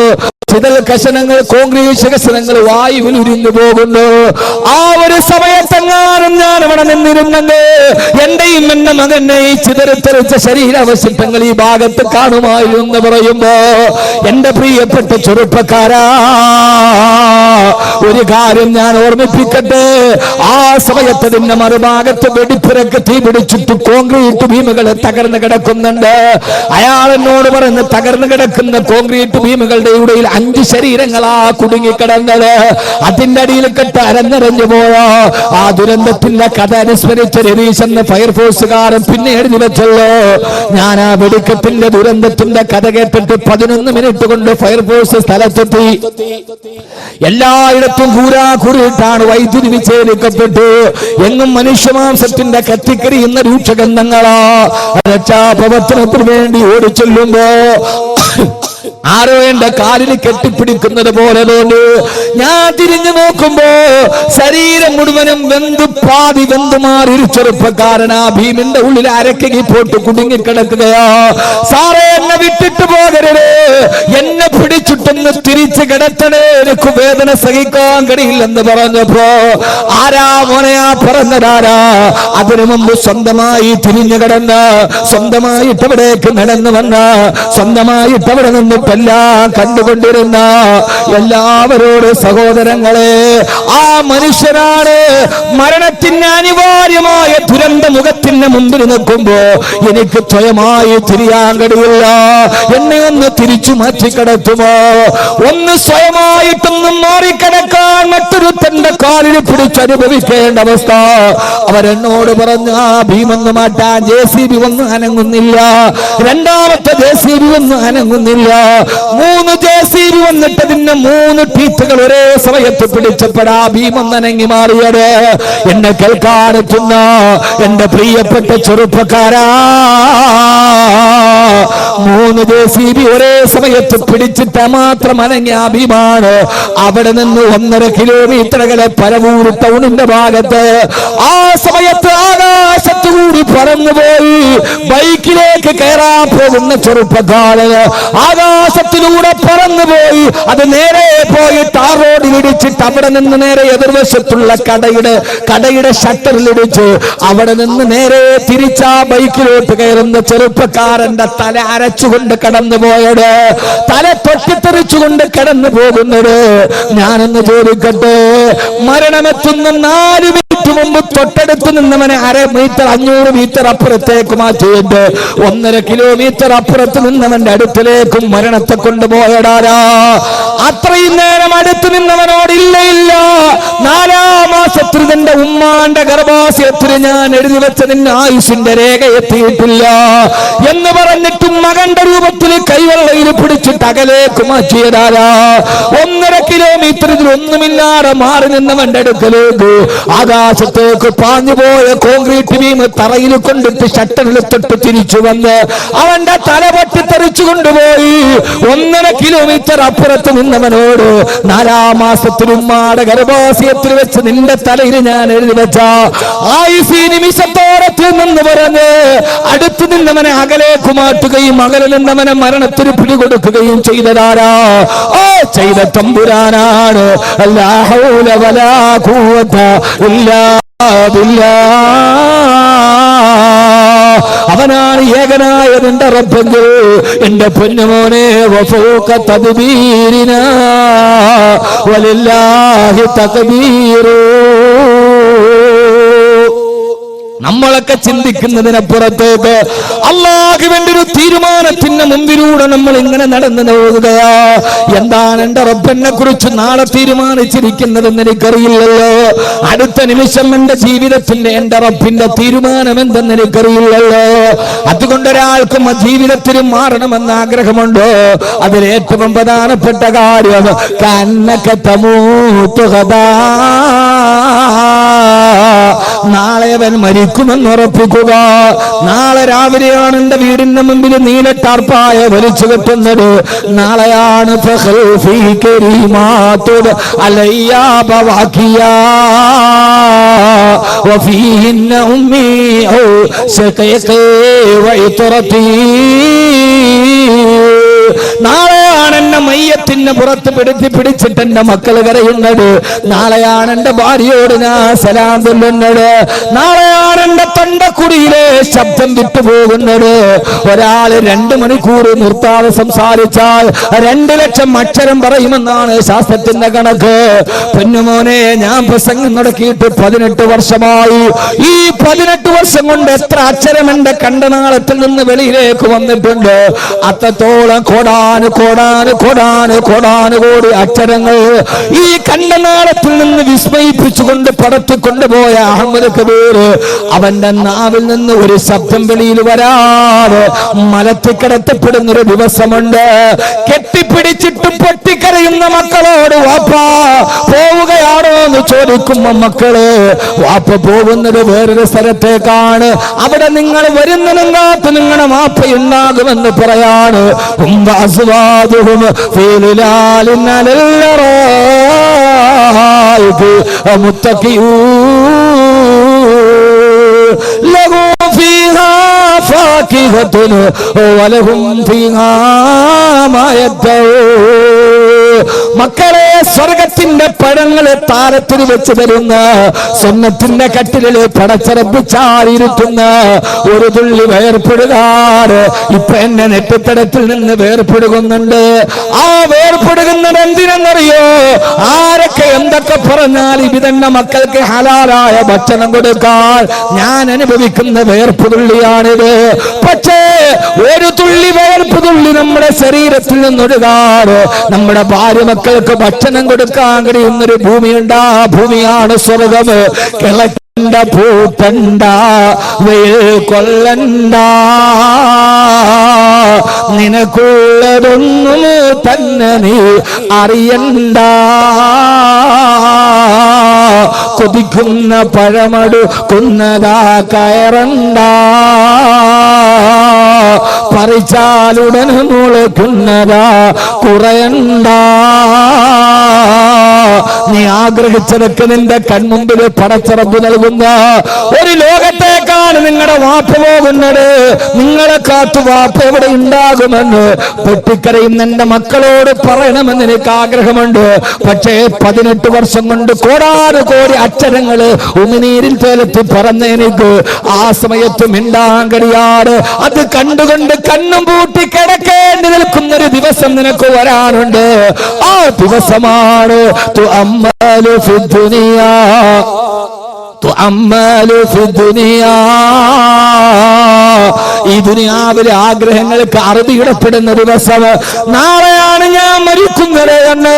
ചിതൽ കഷണങ്ങൾ, കോൺക്രീറ്റ് കഷണങ്ങൾ വായുവിൽ ഉരിഞ്ഞു പോകുന്നു. ആ ഒരു സമയത്തെങ്ങാനും ഞാൻ അവിടെ നിന്നിരുന്നെങ്കിൽ എന്റെയും എന്റെ മകനെ ഈ ചിതറിത്തെറിച്ച ശരീരാവശിഷ്ടങ്ങൾ ഈ ഭാഗത്ത് കാണുമായിരുന്നു പറയുമ്പോ എന്റെ പ്രിയപ്പെട്ട ചെറുപ്പക്കാരാ, ഒരു കാര്യം ഞാൻ ഓർമ്മിപ്പിക്കട്ടെ. ആ സമയത്ത് ഇതിന്റെ മറുഭാഗത്ത് വെടിപ്പുരക്ക് തീ പിടിച്ചിട്ട് കോൺക്രീറ്റ് ബീമുകൾ തകർന്നു കിടക്കുന്നുണ്ട്. അയാൾ എന്നോട് പറഞ്ഞ്, തകർന്നു കിടക്കുന്ന കോൺക്രീറ്റ് ബീമുകളുടെ ഇടയിൽ 5 ശരീരങ്ങളാ കുടുങ്ങിക്കിടന്നത്. അതിന്റെ അടിയിൽ കെട്ട് അരഞ്ഞറിഞ്ഞു പോയോ. ആ ദുരന്തത്തിന്റെ കഥ അനുസ്മരിച്ച രവീശ് എന്ന ഫയർഫോഴ്സുകാരൻ പിന്നെ എഴുതി വെച്ചല്ലോ. ഞാൻ ആ വെടിക്കെട്ടിന്റെ ദുരന്തത്തിന്റെ കഥ കേട്ടിട്ട് 11 മിനിറ്റ് കൊണ്ട് ഫയർഫോഴ്സ് സ്ഥലത്തെത്തി. എല്ലായിടത്തും കൂരാകൂറിയിട്ടാണ് വൈദ്യുതി വിച്ഛേദിക്കപ്പെട്ടു. എങ്ങും മനുഷ്യമാംസത്തിന്റെ കത്തിക്കരിയുന്ന രൂക്ഷഗന്ധങ്ങളാ. രക്ഷാപ്രവർത്തനത്തിന് വേണ്ടി ഓടിച്ചെല്ലുമ്പോ ആരോ എന്റെ കാലിന് കെട്ടിപ്പിടിക്കുന്നത് പോലെ തോന്നി. ഞാൻ തിരിഞ്ഞു നോക്കുമ്പോ ശരീരം മുഴുവനും പാതി വെന്തുമാറി ഒരു ചെറുപ്പക്കാരനാ ഭീമിന്റെ ഉള്ളിൽ അരക്കകി പോട്ട് കുടുങ്ങിക്കിടക്കുകയോ. സാറേ, എന്നെ വിട്ടിട്ട് പോകരുത്, എന്നെ പിടിച്ചിട്ടൊന്ന് തിരിച്ചു കിടത്തണേ, എനിക്ക് വേദന സഹിക്കാൻ കഴിയില്ലെന്ന് പറഞ്ഞപ്പോ ആരാ മോനെയാ പറഞ്ഞതാരാ? അതിനു മുമ്പ് സ്വന്തമായി തിരിഞ്ഞു കിടന്ന്, സ്വന്തമായിട്ട് അവിടേക്ക് നടന്നു വന്ന, സ്വന്തമായിട്ട് അവിടെ നിന്നിട്ട് എല്ലാം കണ്ടുകൊണ്ടിരുന്ന എല്ലാവരോട് സഹോദരങ്ങളെ, ആ മനുഷ്യനാണ് മരണത്തിന് അനിവാര്യമായ ദുരന്ത മുഖത്തിന് മുമ്പിൽ നിൽക്കുമ്പോ എനിക്ക് സ്വയമായി തിരിയാൻ കഴിയില്ല. എന്നെ ഒന്ന് തിരിച്ചു മാറ്റിക്കിടത്തുമോ? ഒന്ന് സ്വയമായിട്ടൊന്നും മാറിക്കിടക്കാൻ മറ്റൊരു തന്റെ കാലിൽ പിടിച്ചനുഭവിക്കേണ്ട അവസ്ഥ. അവരെന്നോട് പറഞ്ഞു, ആ ഭീമൊന്ന് മാറ്റാൻ JCB ഒന്നും അനങ്ങുന്നില്ല, രണ്ടാമത്തെ JCB ഒന്നും അനങ്ങുന്നില്ല. 3 JCB വന്നിട്ട് അതിന്റെ 3 ടീത്തുകൾ ഒരേ സമയത്ത് പിടിച്ചപ്പെടാ ഭീമൊന്നനങ്ങി മാറിയത്. എന്നെ കേൾക്കാനെത്തുന്ന എന്റെ പ്രിയപ്പെട്ട ചെറുപ്പക്കാരാ, 3 JCB ഒരേ സമയത്ത് പിടിച്ചിട്ട് മാത്രം അനങ്ങിയ ഭീമാണ് അവിടെ നിന്ന് 1.5 കിലോമീറ്റർ അകലെ പരവൂർ ടൗണിന്റെ ഭാഗത്ത് ആ സമയത്ത് ആകാശത്തുകൂടി പറന്നുപോയി ബൈക്കിലേക്ക് കയറാൻ പോകുന്ന ചെറുപ്പക്കാരന് ആകാശത്തിലൂടെ പറന്നുപോയി. അത് നേരെ പോയി ടാർ റോഡിൽ ഇടിച്ചിട്ട് അവിടെ നിന്ന് നേരെ എതിർവശത്തുള്ള കടയുടെ ഷട്ടറിലിടിച്ച് അവിടെ നിന്ന് നേരെ തിരിച്ചാ ബൈക്കിലോട്ട് കയറുന്ന ചെറുപ്പക്കാരന്റെ തല അരച്ചുകൊണ്ട് കടന്നുപോയത്, തല തൊട്ടിത്തെറിച്ചുകൊണ്ട് കടന്നു പോകുന്നത്. ഞാനൊന്ന് ചോദിക്കട്ടെ, മരണമെത്തുന്ന 4 മിനിറ്റ് മുമ്പ് തൊട്ടടുത്ത് നിന്നവനെ 1/2 മീറ്റർ 500 മീറ്റർ അപ്പുറത്തേക്ക് മാറ്റിയിട്ട് 1.5 കിലോമീറ്റർ അപ്പുറത്ത് നിന്നവന്റെ അടുത്തിലേക്കും മരണത്തെ കൊണ്ടുപോയടാരാ. അത്രയും നേരം അടുത്ത് നിന്നവനോട് ഇല്ല 4-ാം മാസത്തിൽ നിന്റെ ഉമ്മാന്റെ ഗർഭാശയത്തിന് ഞാൻ എഴുതി വെച്ച നിന്റെ ആയുസിന്റെ രേഖ എത്തിയിട്ടില്ല എന്ന് പറഞ്ഞിട്ടും മകന്റെ രൂപത്തിൽ കൈവെള്ളയിൽ പിടിച്ചിട്ട് അകലേക്ക് മാറ്റിയതാരാ. 1.5 കിലോമീറ്റർ ഇതിൽ ഒന്നുമില്ലാതെ മാറി നിന്നവന്റെ അടുക്കലേക്ക് ആകാശ ആകാശത്തേക്ക് പാഞ്ഞുപോയ കോൺക്രീറ്റ് ബീം തറയിൽ കൊണ്ടിട്ട് ഷട്ടറിലെത്തിട്ട് തിരിച്ചു വന്ന് അവന്റെ തല പൊട്ടിത്തെറിച്ചു കൊണ്ടുപോയി. 1.5 കിലോമീറ്റർ അപ്പുറത്ത് നിന്നവനോട് 4-ാം മാസത്തിൽ ഉമ്മാടെ ഗർഭാശയത്തിൽ വെച്ച് നിന്റെ തലയിൽ ഞാൻ എഴുതി വെച്ച ആയുസി നിമിഷത്തോടെ നിന്ന് പറഞ്ഞ് അടുത്തു നിന്നവനെ അകലേക്ക് മാറ്റുകയും അകലെ നിന്നവനെ മരണത്തിന് പിടികൊടുക്കുകയും ചെയ്തതാരാ? ചെയ്ത തമ്പുരാനാണ്. ലാ ഹൗല വലാ ഖുവത ഇല്ലാ ബില്ലാഹ്. അവനാണ് ഏകനായ നിന്റെ റബ്ബെങ്കിൽ എന്റെ പൊന്നുമോനെ വഫൂക തദ്ബീരിനാ വലില്ലാഹി തഖ്ബീറു. നമ്മളൊക്കെ ചിന്തിക്കുന്നതിനപ്പുറത്തേക്ക് അല്ലാഹുവിന്റെ ഒരു തീരുമാനത്തിന്റെ മുമ്പിലൂടെ നമ്മൾ ഇങ്ങനെ നടന്നു പോകുകയാ. എന്താണ് എന്റെ റബ്ബിനെ കുറിച്ച് നാളെ തീരുമാനിച്ചിരിക്കുന്നതെന്ന് എനിക്കറിയില്ലല്ലോ. അടുത്ത നിമിഷം എന്റെ ജീവിതത്തിന്റെ എന്റെ റബ്ബിന്റെ തീരുമാനം എന്തെന്ന് എനിക്കറിയില്ലല്ലോ. അതുകൊണ്ട് ഒരാൾക്കും ജീവിതത്തിൽ മാറണമെന്ന് ആഗ്രഹമുണ്ടോ? അതിലേറ്റവും പ്രധാനപ്പെട്ട കാര്യം കന്നക തമൂതു ഗദാ, നാളെ അവൻ മരിക്കുമെന്ന് ഉറപ്പിക്കുക. നാളെ രാവിലെയാണ് എന്റെ വീടിന്റെ മുമ്പിൽ നീല ടാർപ്പായ വലിച്ചു കെട്ടുന്നത്. നാളെയാണ് നാളെയാണ് എന്നെ മയ്യത്തിന് പുറത്ത് പിടിച്ചിട്ട് എന്റെ മക്കൾ കരയുന്നത്. നാളെയാണ് എന്റെ ഭാര്യയോട് ഞാൻ സലാം ചൊല്ലുന്നത്. നാളെയാണ് എന്റെ തൊണ്ടക്കുടിയിലെ ശബ്ദം വിട്ടുപോകുന്നത്. ഒരാള് 2 മണിക്കൂർ നിർത്താതെ സംസാരിച്ചാൽ 2 ലക്ഷം അക്ഷരം പറയുമെന്നാണ് ശാസ്ത്രത്തിന്റെ കണക്ക്. പൊന്നുമോനെ, ഞാൻ പ്രസംഗം നടക്കിയിട്ട് 18 വർഷമായി. ഈ 18 വർഷം കൊണ്ട് എത്ര അക്ഷരം എന്റെ കണ്ടനാളത്തിൽ നിന്ന് വെളിയിലേക്ക് വന്നിട്ടുണ്ട്. അത്രത്തോളം കോടാനുകോടി അക്ഷരങ്ങൾ ഈ കണ്ടനാളത്തിൽ നിന്ന് വിസ്മയിപ്പിച്ചുകൊണ്ട് പടത്തിക്കൊണ്ടുപോയ അഹമ്മദ് കബീർ അവന്റെ നാവിൽ നിന്ന് ഒരു ശബ്ദം വെളിയിൽ വരാതെ മലത്തിക്കിടത്തപ്പെടുന്ന ഒരു ദിവസമുണ്ട്. കെട്ടിപ്പിടിച്ചിട്ട് പൊട്ടിക്കരയുന്ന മക്കളോട് വാപ്പാ പോവുകയാണോ എന്ന് ചോദിക്കുമ്പോ മക്കള് വാപ്പ പോകുന്നത് വേറൊരു സ്ഥലത്തേക്കാണ്. അവിടെ നിങ്ങൾ വരുന്നതിനകത്ത് നിങ്ങളുടെ വാപ്പയുണ്ടാകുമെന്ന് പറയാണ്. لهم فيها فاكهة ولهم فيها ما يدعون. മക്കളെ, സ്വർഗത്തിന്റെ പഴങ്ങളെ താരത്തിൽ വെച്ച് തരുന്ന സുന്നത്തിന്റെ കട്ടിലിൽ പടച്ചറപ്പിച്ചായിരിക്കുന്ന ഒരു തുള്ളി വേർപ്പെടുകാറ് ഇപ്പൊ എന്നെ നെറ്റിത്തടത്തിൽ നിന്ന് വേർപ്പെടുകുന്നുണ്ട്. ആ വേർപ്പെടുകുന്നത് എന്തിനെന്നറിയോ? ആരൊക്കെ എന്തൊക്കെ പറഞ്ഞാൽ ഇതിന്റെ മക്കൾക്ക് ഹലാലായ ഭക്ഷണം കൊടുക്കാൻ ഞാൻ അനുഭവിക്കുന്ന വേർപ്പുതുള്ളിയാണിത്. പക്ഷേ ഒരു തുള്ളി വേർപ്പുതുള്ളി നമ്മുടെ ശരീരത്തിൽ നിന്നൊഴുകാറ് നമ്മുടെ ഭാര്യ മക്കൾക്ക് ഭക്ഷണം കൊടുക്കാൻ കഴിയുന്നൊരു ഭൂമിയുണ്ട്. ആ ഭൂമിയാണ് സ്വർഗം. കിളക്കണ്ട പൂത്തണ്ട വെയിൽ കൊള്ളണ്ട, നിനക്കുള്ളതൊന്നും തന്നെ നീ അറിയണ്ട. കൊതിക്കുന്ന പഴമടുക്കുന്നതാ കയറണ്ട, പറിച്ചാലുടനെ മുളയ്ക്കുന്നതാ കുറയണ്ട. നീ ആഗ്രഹിച്ചതൊക്കെ നിന്റെ കൺമുമ്പിൽ പടച്ചറപ്പ് നൽകുന്ന ഒരു ലോകത്തേക്കാണ് നിങ്ങളുടെ വാപ്പ പോകുന്നത്. നിങ്ങളെ കാത്തു വാപ്പ എവിടെ ഉണ്ടാകുമെന്ന് പൊട്ടിക്കരയുന്ന എന്റെ മക്കളോട് പറയണമെന്ന് എനിക്ക് ആഗ്രഹമുണ്ട്. പക്ഷേ 18 വർഷം കൊണ്ട് കോടാനുകോടി അക്ഷരങ്ങള് ഉമിനീരിൽ ചേലത്ത് പറഞ്ഞ എനിക്ക് ആ സമയത്ത് മിണ്ടാൻ കഴിയാറ്. അത് കണ്ടുകൊണ്ട് കണ്ണും പൂട്ടി കിടക്കേണ്ടി നിൽക്കുന്നൊരു ദിവസം നിനക്ക് വരാനുണ്ട്. ആ ദിവസമാണ് തുഅമ്മലു ഫിദ്ദുനിയാ, തുഅമ്മലു ഫിദ്ദുനിയാ. ഈ ദുനിയാവിലെ ആഗ്രഹങ്ങൾക്ക് അറുതിയിടപ്പെടുന്ന ദിവസം നാളെയാണ് ഞാൻ മരിക്കുന്നത് എന്ന്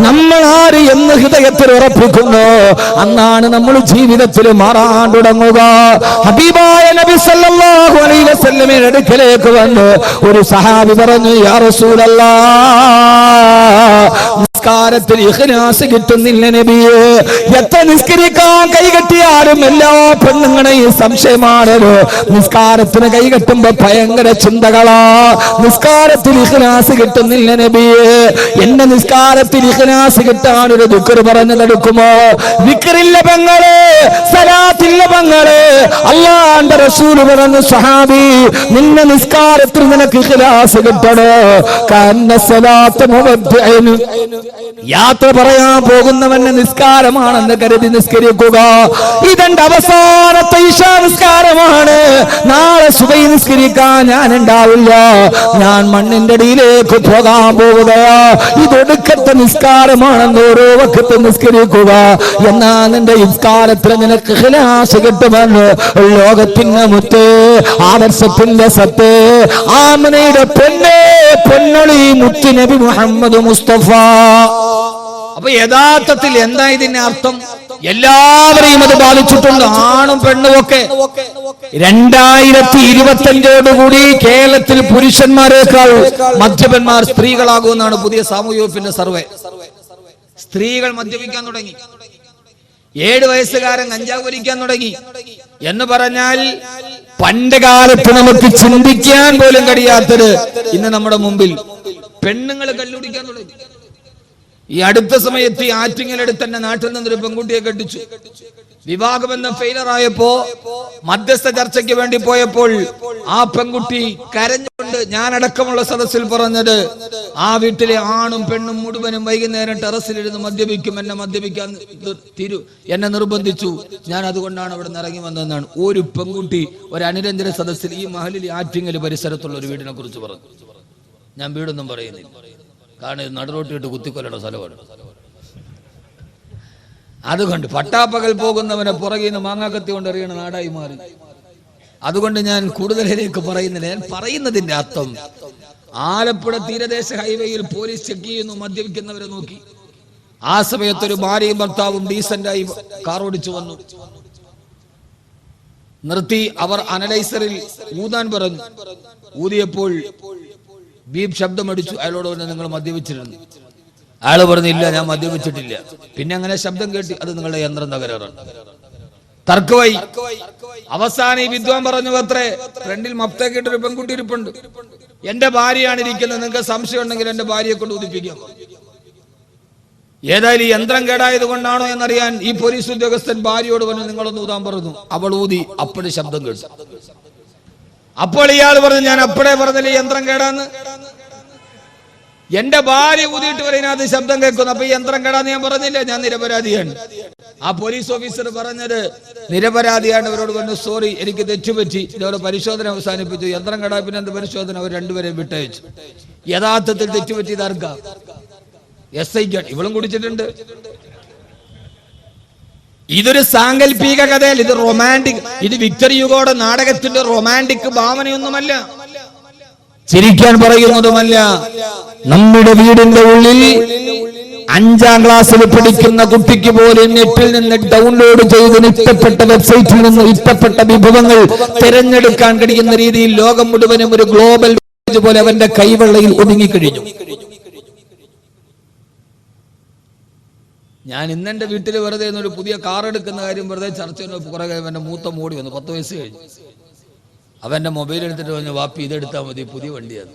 നമ്മൾ ആര് എന്ന് ഹൃദയത്തിൽ ഉറപ്പിക്കുന്നു. അന്നാണ് നമ്മൾ ജീവിതത്തിൽ മാറാൻ തുടങ്ങുക. ഹബീബായ നബി സല്ലല്ലാഹു അലൈഹി വസല്ലമയുടെ അടുക്കലേക്ക് വന്ന് ഒരു സഹാബി പറഞ്ഞു, യാ റസൂലല്ലാഹ്, നിസ്കാരത്തിൽ ഇഖ്ലാസ് കിട്ടുന്നില്ല നബിയേ. എത്ര നിസ്കരിക്കാൻ കൈകെട്ടിയ കിട്ടിയാലും എല്ലാ പെണ്ണുങ്ങളെയും സംശയമാണല്ലോ. നിസ്കാരത്തിന് കൈകെട്ടുമ്പോ ഭയങ്കര ചിന്തകളാ. നിസ്കാരത്തിൽ ഇഖ്ലാസ് കിട്ടുന്നില്ല നബിയെ, എന്റെ നിസ്കാരത്തിൽ ഇഖ്ലാസ് കിട്ടാൻ ഒരു ദിക്ർ പറഞ്ഞു നടക്കുമോ? ദിക്റില്ല പെങ്ങളെ, സലാത്തില്ല പെങ്ങളെ. അല്ലാഹുവിന്റെ റസൂൽ പറഞ്ഞു, സ്വഹാബി നിന്റെ നിസ്കാരത്തിൽ നിനക്ക് ഇഖ്ലാസ് കിട്ടണോ? കന്ന സലാത്ത് മുവദ്ദിഅൻ, യാത്ര പറയാൻ പോകുന്നവന്റെ നിസ്കാരമാണെന്ന് കരുതി നിസ്കരിക്കുക. ഇതെന്റെ അവസാനത്തെ ഇശാ നിസ്കാരമാണ്. നാളെ സുബഹി നിസ്കരിക്കാൻ ഞാൻ ഉണ്ടാവില്ല, ഞാൻ മണ്ണിന്റെ അടിയിലേക്ക് പോകാൻ പോവുകയാ. ഇതൊടുക്കത്തെ നിസ്കാരമാണെന്ന് ഓരോ വക്കത്ത് നിസ്കരിക്കുക. എന്നാ നിന്റെ നിസ്കാരത്തിൽ നിനക്ക് ഇഖ്ലാസ് കിട്ടുമെന്ന് ലോകത്തിന്റെ മുത്ത്, ആദർശത്തിന്റെ സത്ത്, ആമനയുടെ പൊന്നൊളി മുത്ത് നബി മുഹമ്മദ് മുസ്തഫ. അപ്പൊ യഥാർത്ഥത്തിൽ എന്താ ഇതിന്റെ അർത്ഥം? എല്ലാവരെയും അത് ബാധിച്ചിട്ടുണ്ട്, ആണും പെണ്ണും ഒക്കെ. 2025 കേരളത്തിൽ പുരുഷന്മാരെക്കാൾ മദ്യപന്മാർ സ്ത്രീകളാകുമെന്നാണ് പുതിയ സാമൂഹ്യ വകുപ്പിന്റെ സർവേ. സ്ത്രീകൾ മദ്യപിക്കാൻ തുടങ്ങി, 7 വയസ്സുകാരൻ കഞ്ചാവ് വലിക്കാൻ തുടങ്ങി എന്ന് പറഞ്ഞാൽ പണ്ട് കാലത്ത് നമുക്ക് ചിന്തിക്കാൻ പോലും കഴിയാത്തത് ഇന്ന് നമ്മുടെ മുമ്പിൽ. പെണ്ണുങ്ങൾ കല്ലുടിക്കാൻ തുടങ്ങി. ഈ അടുത്ത സമയത്ത് ഈ ആറ്റിങ്ങലടുത്ത് തന്നെ നാട്ടിൽ നിന്നൊരു പെൺകുട്ടിയെ കെട്ടിച്ചു. വിവാഹബന്ധം ഫെയിലർ ആയപ്പോ മധ്യസ്ഥ ചർച്ചയ്ക്ക് വേണ്ടി പോയപ്പോൾ ആ പെൺകുട്ടി കരഞ്ഞുകൊണ്ട് ഞാനടക്കമുള്ള സദസ്സിൽ പറഞ്ഞത്, ആ വീട്ടിലെ ആണും പെണ്ണും മുഴുവനും വൈകുന്നേരം ടെറസിലിരുന്ന് മദ്യപിക്കും, എന്നെ മദ്യപിക്കാൻ എന്നെ നിർബന്ധിച്ചു, ഞാൻ അതുകൊണ്ടാണ് അവിടെ നിന്ന് ഇറങ്ങി വന്നതെന്നാണ് ഒരു പെൺകുട്ടി ഒരു അനുരഞ്ജന സദസ്സിൽ ഈ മഹലിൽ ആറ്റിങ്ങൽ പരിസരത്തുള്ള ഒരു വീടിനെ കുറിച്ച് പറഞ്ഞു. ഞാൻ വീടൊന്നും പറയുന്നില്ല, കാരണം ഇത് നടുറോട്ടിട്ട് കുത്തിക്കൊല്ലേണ്ട സ്ഥലമാണ്. അതുകൊണ്ട് പട്ടാപ്പകൽ പോകുന്നവനെ പുറകിൽ നിന്ന് മാങ്ങാക്കത്തി കൊണ്ട് എറിയണ നാടായി മാറി. അതുകൊണ്ട് ഞാൻ കൂടുതലേക്ക് പറയുന്നില്ല. ഞാൻ പറയുന്നതിന്റെ അർത്ഥം, ആലപ്പുഴ തീരദേശ ഹൈവേയിൽ പോലീസ് ചെക്ക് ചെയ്യുന്നു മദ്യപിക്കുന്നവരെ നോക്കി. ആ സമയത്ത് ഒരു ഭാര്യയും ഭർത്താവും ഡീസന്റായി കാർ ഓടിച്ചു വന്നു. നിർത്തി അവർ അനലൈസറിൽ ഊതാൻ പറഞ്ഞു. ഊതിയപ്പോൾ ബീപ് ശബ്ദമടിച്ചു. അയാളോട് പറഞ്ഞു, നിങ്ങൾ മദ്യപിച്ചിരുന്നു. അയാൾ പറഞ്ഞില്ല, ഞാൻ മദ്യപിച്ചിട്ടില്ല. പിന്നെ അങ്ങനെ ശബ്ദം കേട്ടി, അത് നിങ്ങളുടെ യന്ത്രം തകരാറാണ്. തർക്കമായി. അവസാനം ഈ വിദ്വാൻ പറഞ്ഞു, അത്രേ ഫ്രണ്ടിൽ മപ്തേക്കിട്ടൊരു പെൺകുട്ടി ഇരിപ്പുണ്ട്, എന്റെ ഭാര്യയാണ് ഇരിക്കുന്നത്, നിങ്ങൾക്ക് സംശയം ഉണ്ടെങ്കിൽ എന്റെ ഭാര്യയെ കൊണ്ട് ഊതിപ്പിക്കാം. ഏതായാലും ഈ യന്ത്രം കേടായത് കൊണ്ടാണോ എന്നറിയാൻ ഈ പോലീസ് ഉദ്യോഗസ്ഥൻ ഭാര്യയോട് പറഞ്ഞു, നിങ്ങളൊന്ന് ഊതാൻ പറഞ്ഞു. അവൾ ഊതി. അപ്പോഴും ശബ്ദം കേട്ടു. അപ്പോൾ ഇയാൾ പറഞ്ഞു, ഞാൻ അപ്പോഴേ പറഞ്ഞില്ലേ യന്ത്രം കേടാന്ന്, എന്റെ ഭാര്യ ഊതിയിട്ട് പറയുന്നത് ശബ്ദം കേൾക്കുന്നു, അപ്പൊ ഈ യന്ത്രം കേടാന്ന് ഞാൻ പറഞ്ഞില്ല, ഞാൻ നിരപരാധിയാണ്. ആ പോലീസ് ഓഫീസർ പറഞ്ഞത് നിരപരാധിയാണ്. അവരോട് പറഞ്ഞു, സോറി എനിക്ക് തെറ്റുപറ്റി, ഇതോടെ പരിശോധന അവസാനിപ്പിച്ചു. യന്ത്രം കേടാ, പിന്നെ എന്ത് പരിശോധന? അവർ രണ്ടുപേരെയും വിട്ടയച്ചു. യഥാർത്ഥത്തിൽ തെറ്റുപറ്റിയത് ആർക്കാ? SI-ക്കാണ്. ഇവളും കുടിച്ചിട്ടുണ്ട്. ഇതൊരു സാങ്കല്പിക കഥയല്ല, ഇത് റൊമാൻറ്റിക്. ഇത് വിക്ടർ യുഗോയുടെ നാടകത്തിന്റെ റൊമാൻറ്റിക് ഭാവനയൊന്നുമല്ല, ചിരിക്കാൻ പറയുന്നതുമല്ല. നമ്മുടെ വീടിന്റെ ഉള്ളിൽ 5ാം ക്ലാസ്സിൽ പഠിക്കുന്ന കുട്ടിക്ക് പോലും നെറ്റിൽ നിന്ന് ഡൗൺലോഡ് ചെയ്ത് ഇഷ്ടപ്പെട്ട വെബ്സൈറ്റിൽ നിന്ന് ഇഷ്ടപ്പെട്ട വിഭവങ്ങൾ തിരഞ്ഞെടുക്കാൻ കഴിയുന്ന രീതിയിൽ ലോകം മുഴുവനും ഒരു ഗ്ലോബൽ പോലെ അവന്റെ കൈവെള്ളയിൽ ഒതുങ്ങിക്കഴിഞ്ഞു. ഞാൻ ഇന്നെന്റെ വീട്ടിൽ വെറുതെ ഒരു പുതിയ കാർ എടുക്കുന്ന കാര്യം വെറുതെ ചർച്ച ചെയ്യുന്ന കുറെ അവന്റെ മൂത്ത മോടി വന്നു, 10 വയസ്സ് കഴിഞ്ഞു. അവന്റെ മൊബൈൽ എടുത്തിട്ട് പറഞ്ഞു, വാപ്പി ഇതെടുത്താൽ മതി, പുതിയ വണ്ടിയാണ്.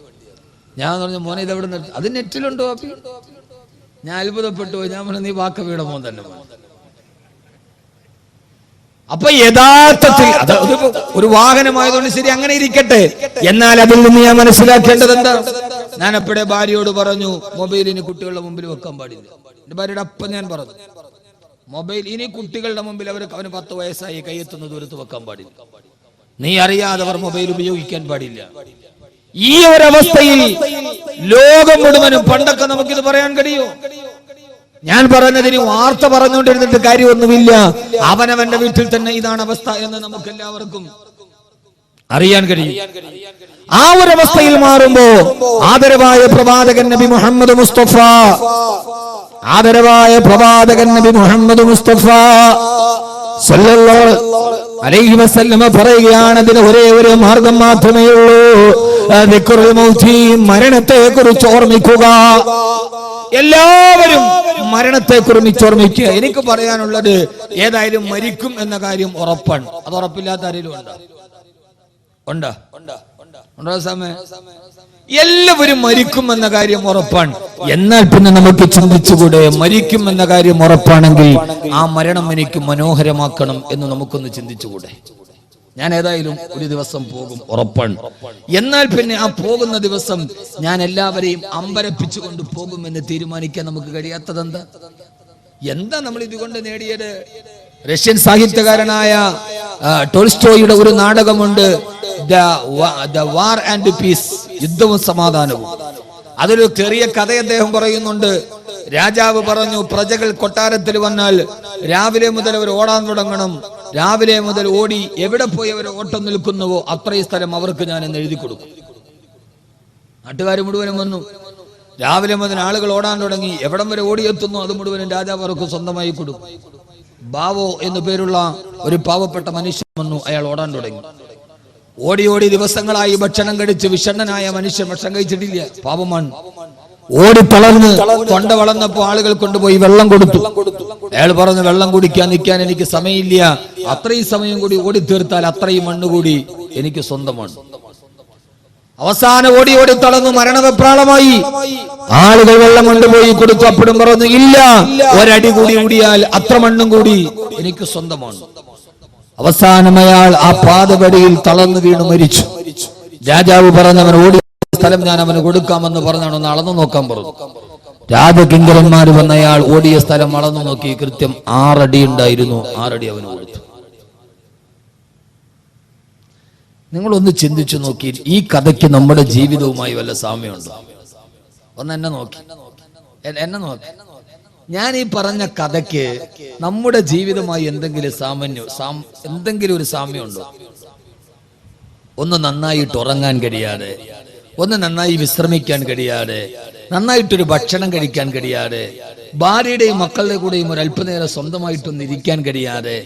ഞാൻ പറഞ്ഞു, മോനെ ഇതെവിടെ നിർത്തി? അത് നെറ്റിലുണ്ടോ വാപ്പി? ഞാൻ അത്ഭുതപ്പെട്ടു പോയി. ഞാൻ പറഞ്ഞു, നീ വാക്കവിയുടെ മോൻ തന്നെ. അപ്പൊ യഥാർത്ഥത്തിൽ അത് ഒരു വാഹനമായതുകൊണ്ട് ശരി, അങ്ങനെ ഇരിക്കട്ടെ. എന്നാൽ അതിൽ നിന്ന് ഞാൻ മനസ്സിലാക്കേണ്ടത് എന്താ? ഞാൻ അപ്പോഴേ ഭാര്യയോട് പറഞ്ഞു, മൊബൈൽ ഇനി കുട്ടികളുടെ മുമ്പിൽ വെക്കാൻ പാടില്ല. എന്റെ ഭാര്യയുടെ അപ്പം ഞാൻ പറഞ്ഞു, മൊബൈൽ ഇനി കുട്ടികളുടെ മുമ്പിൽ അവന് 10 വയസ്സായി, കൈയെത്തുന്ന ദൂരത്ത് വെക്കാൻ പാടില്ല. നീ അറിയാതെ അവർ മൊബൈൽ ഉപയോഗിക്കാൻ പാടില്ല. ഈ ഒരവസ്ഥയിൽ ലോകം മുഴുവനും, പണ്ടൊക്കെ നമുക്കിത് പറയാൻ കഴിയോ? ഞാൻ പറഞ്ഞതിന് വാർത്ത പറഞ്ഞുകൊണ്ടിരുന്നിട്ട് കാര്യമൊന്നുമില്ല. അവനവന്റെ വീട്ടിൽ തന്നെ ഇതാണ് അവസ്ഥ എന്ന് നമുക്ക് എല്ലാവർക്കും അറിയാൻ കഴിയും. ആ ഒരവസ്ഥയിൽ മാറുമ്പോ ആദരവായ പ്രവാചകൻ നബി മുഹമ്മദ് മുസ്തഫ, ആദരവായ പ്രവാചകൻ നബി മുഹമ്മദ് മുസ്തഫ സല്ലല്ലാഹു അലൈഹി വസല്ലമ പറയുകയാണ്, അതിന് ഒരേ ഒരു മാർഗം മാത്രമേ ഉള്ളൂ, ദിക്റുൽ മൗതി, മരണത്തെ കുറിച്ച് ഓർമ്മിക്കുക. എല്ലാവരും മരണത്തെ കുറിച്ച് ഓർമ്മിക്കുക. എനിക്ക് പറയാനുള്ളത് ഏതായാലും മരിക്കും എന്ന കാര്യം ഉറപ്പാണ്. അത് ഉറപ്പില്ലാത്ത ആരെങ്കിലും ഉണ്ടോ? സമയം എല്ലാവരും മരിക്കും എന്ന കാര്യം ഉറപ്പാണ്. എന്നാൽ പിന്നെ നമുക്ക് ചിന്തിച്ചുകൂടെ, മരിക്കും എന്ന കാര്യം ഉറപ്പാണെങ്കിൽ ആ മരണം എനിക്ക് മനോഹരമാക്കണം എന്ന് നമുക്കൊന്ന് ചിന്തിച്ചുകൂടെ? ഞാൻ ഏതായാലും ഒരു ദിവസം പോകും, ഉറപ്പാണ്. എന്നാൽ പിന്നെ ആ പോകുന്ന ദിവസം ഞാൻ എല്ലാവരെയും അമ്പരപ്പിച്ചുകൊണ്ട് പോകുമെന്ന് തീരുമാനിക്കാൻ നമുക്ക് കഴിയാത്തത് എന്താ നമ്മൾ ഇതുകൊണ്ട് നേടിയത്? റഷ്യൻ സാഹിത്യകാരനായ ടോൾസ്റ്റോയുടെ ഒരു നാടകമുണ്ട്, ദ വാർ ആൻഡ് പീസ്, യുദ്ധവും സമാധാനവും. അതൊരു ചെറിയ കഥ അദ്ദേഹം പറയുന്നുണ്ട്. രാജാവ് പറഞ്ഞു, പ്രജകൾ കൊട്ടാരത്തിൽ വന്നാൽ രാവിലെ മുതൽ അവർ ഓടാൻ തുടങ്ങണം. രാവിലെ മുതൽ ഓടി എവിടെ പോയി അവർ ഓട്ടം നിൽക്കുന്നുവോ അത്രയും സ്ഥലം അവർക്ക് ഞാൻ എന്ന് എഴുതി കൊടുക്കും. നാട്ടുകാർ മുഴുവനും വന്നു. രാവിലെ മുതൽ ആളുകൾ ഓടാൻ തുടങ്ങി. എവിടം വരെ ഓടിയെത്തുന്നു അത് മുഴുവനും രാജാവ് അവർക്ക് സ്വന്തമായി കൊടുക്കും. ബാവോ എന്നു പേരുള്ള ഒരു പാവപ്പെട്ട മനുഷ്യൻ വന്നു. അയാൾ ഓടാൻ തുടങ്ങി. ഓടി ഓടി ദിവസങ്ങളായി ഭക്ഷണം കഴിച്ച് വിഷണ്ണനായ മനുഷ്യൻ ഭക്ഷണം കഴിച്ചിട്ടില്ല, പാപമാണ്. ഓടി തളർന്ന് തൊണ്ട വളർന്നപ്പോ ആളുകൾ കൊണ്ടുപോയി വെള്ളം കൊടുത്തു. അയാൾ പറഞ്ഞു, വെള്ളം കുടിക്കാൻ നിൽക്കാൻ എനിക്ക് സമയമില്ല, അത്രയും സമയം കൂടി ഓടി തീർത്താൽ അത്രയും മണ്ണ് കൂടി എനിക്ക് സ്വന്തമാണ്. അവസാനം ഓടി ഓടി തളർന്നു മരണവെപ്രാളമായി. ആളുകൾ വെള്ളം കൊണ്ടുപോയി കൊടുത്തു. അപ്പോഴും പറഞ്ഞു, ഇല്ല, ഒരടി കൂടി ഓടിയാൽ അത്ര മണ്ണും കൂടി എനിക്ക് സ്വന്തമാണ്. അവസാനം അയാൾ ആ പാതപടിയിൽ തളർന്നു വീണു മരിച്ചു. രാജാവ് പറഞ്ഞവൻ ഓടിയ സ്ഥലം ഞാൻ അവന് കൊടുക്കാമെന്ന് പറഞ്ഞാണ് ഒന്ന് അളന്നു നോക്കാൻ പറഞ്ഞു. രാജകിങ്കരന്മാർ വന്ന അയാൾ ഓടിയ സ്ഥലം അളന്നു നോക്കി. കൃത്യം 6 അടി ഉണ്ടായിരുന്നു. 6 അടി അവന് കൊടുത്തു. നിങ്ങളൊന്ന് ചിന്തിച്ചു നോക്കി, ഈ കഥയ്ക്ക് നമ്മുടെ ജീവിതവുമായി വല്ല സാമ്യമുണ്ടോ? ഒന്ന് എന്നെ നോക്കി. ഞാൻ ഈ പറഞ്ഞ കഥയ്ക്ക് നമ്മുടെ ജീവിതമായി എന്തെങ്കിലും ഒരു സാമ്യമുണ്ടോ? ഒന്ന് നന്നായിട്ട് ഉറങ്ങാൻ കഴിയാതെ, ഒന്ന് നന്നായി വിശ്രമിക്കാൻ കഴിയാതെ, നന്നായിട്ടൊരു ഭക്ഷണം കഴിക്കാൻ കഴിയാതെ, ഭാര്യയുടെയും മക്കളുടെ കൂടെയും ഒരു അല്പനേരം സ്വന്തമായിട്ടൊന്ന് ഇരിക്കാൻ കഴിയാതെ,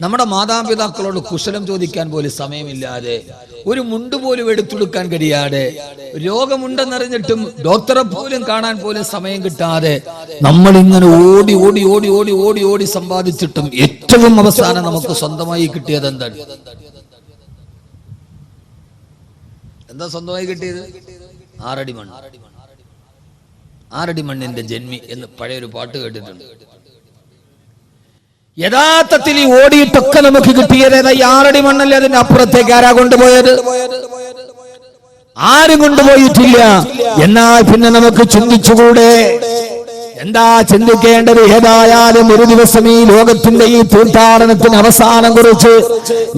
നമ്മുടെ മാതാപിതാക്കളോട് കുശലം ചോദിക്കാൻ പോലും സമയമില്ലാതെ, ഒരു മുണ്ട് പോലും എടുത്തെടുക്കാൻ കഴിയാതെ, രോഗമുണ്ടെന്നറിഞ്ഞിട്ടും ഡോക്ടറെ പോലും കാണാൻ പോലും സമയം കിട്ടാതെ നമ്മൾ ഇങ്ങനെ ഓടി ഓടി ഓടി ഓടി ഓടി ഓടി സമ്പാദിച്ചിട്ടും ഏറ്റവും അവസാനം നമുക്ക് സ്വന്തമായി കിട്ടിയത് എന്താ സ്വന്തമായി കിട്ടിയത്? 6 അടി മണ്ണ്. 6 അടി മണ്ണിന്റെ ജന്മി എന്ന് പഴയൊരു പാട്ട് കേട്ടിട്ടുണ്ട്. യഥാർത്ഥത്തിൽ ഈ ഓടിയിട്ടൊക്കെ നമുക്ക് കിട്ടിയത് 6 അടി മണ്ണല്ലേ? അതിന്റെ അപ്പുറത്തേക്ക് ആരാ കൊണ്ടുപോയത്? ആരും കൊണ്ടുപോയിട്ടില്ല. എന്നാൽ പിന്നെ നമുക്ക് ചിന്തിച്ചുകൂടെ? എന്താ ചിന്തിക്കേണ്ടത്? ഏതായാലും ഒരു ദിവസം ഈ ലോകത്തിന്റെ ഈ തീർത്ഥാടനത്തിന് അവസാനം കുറിച്ച്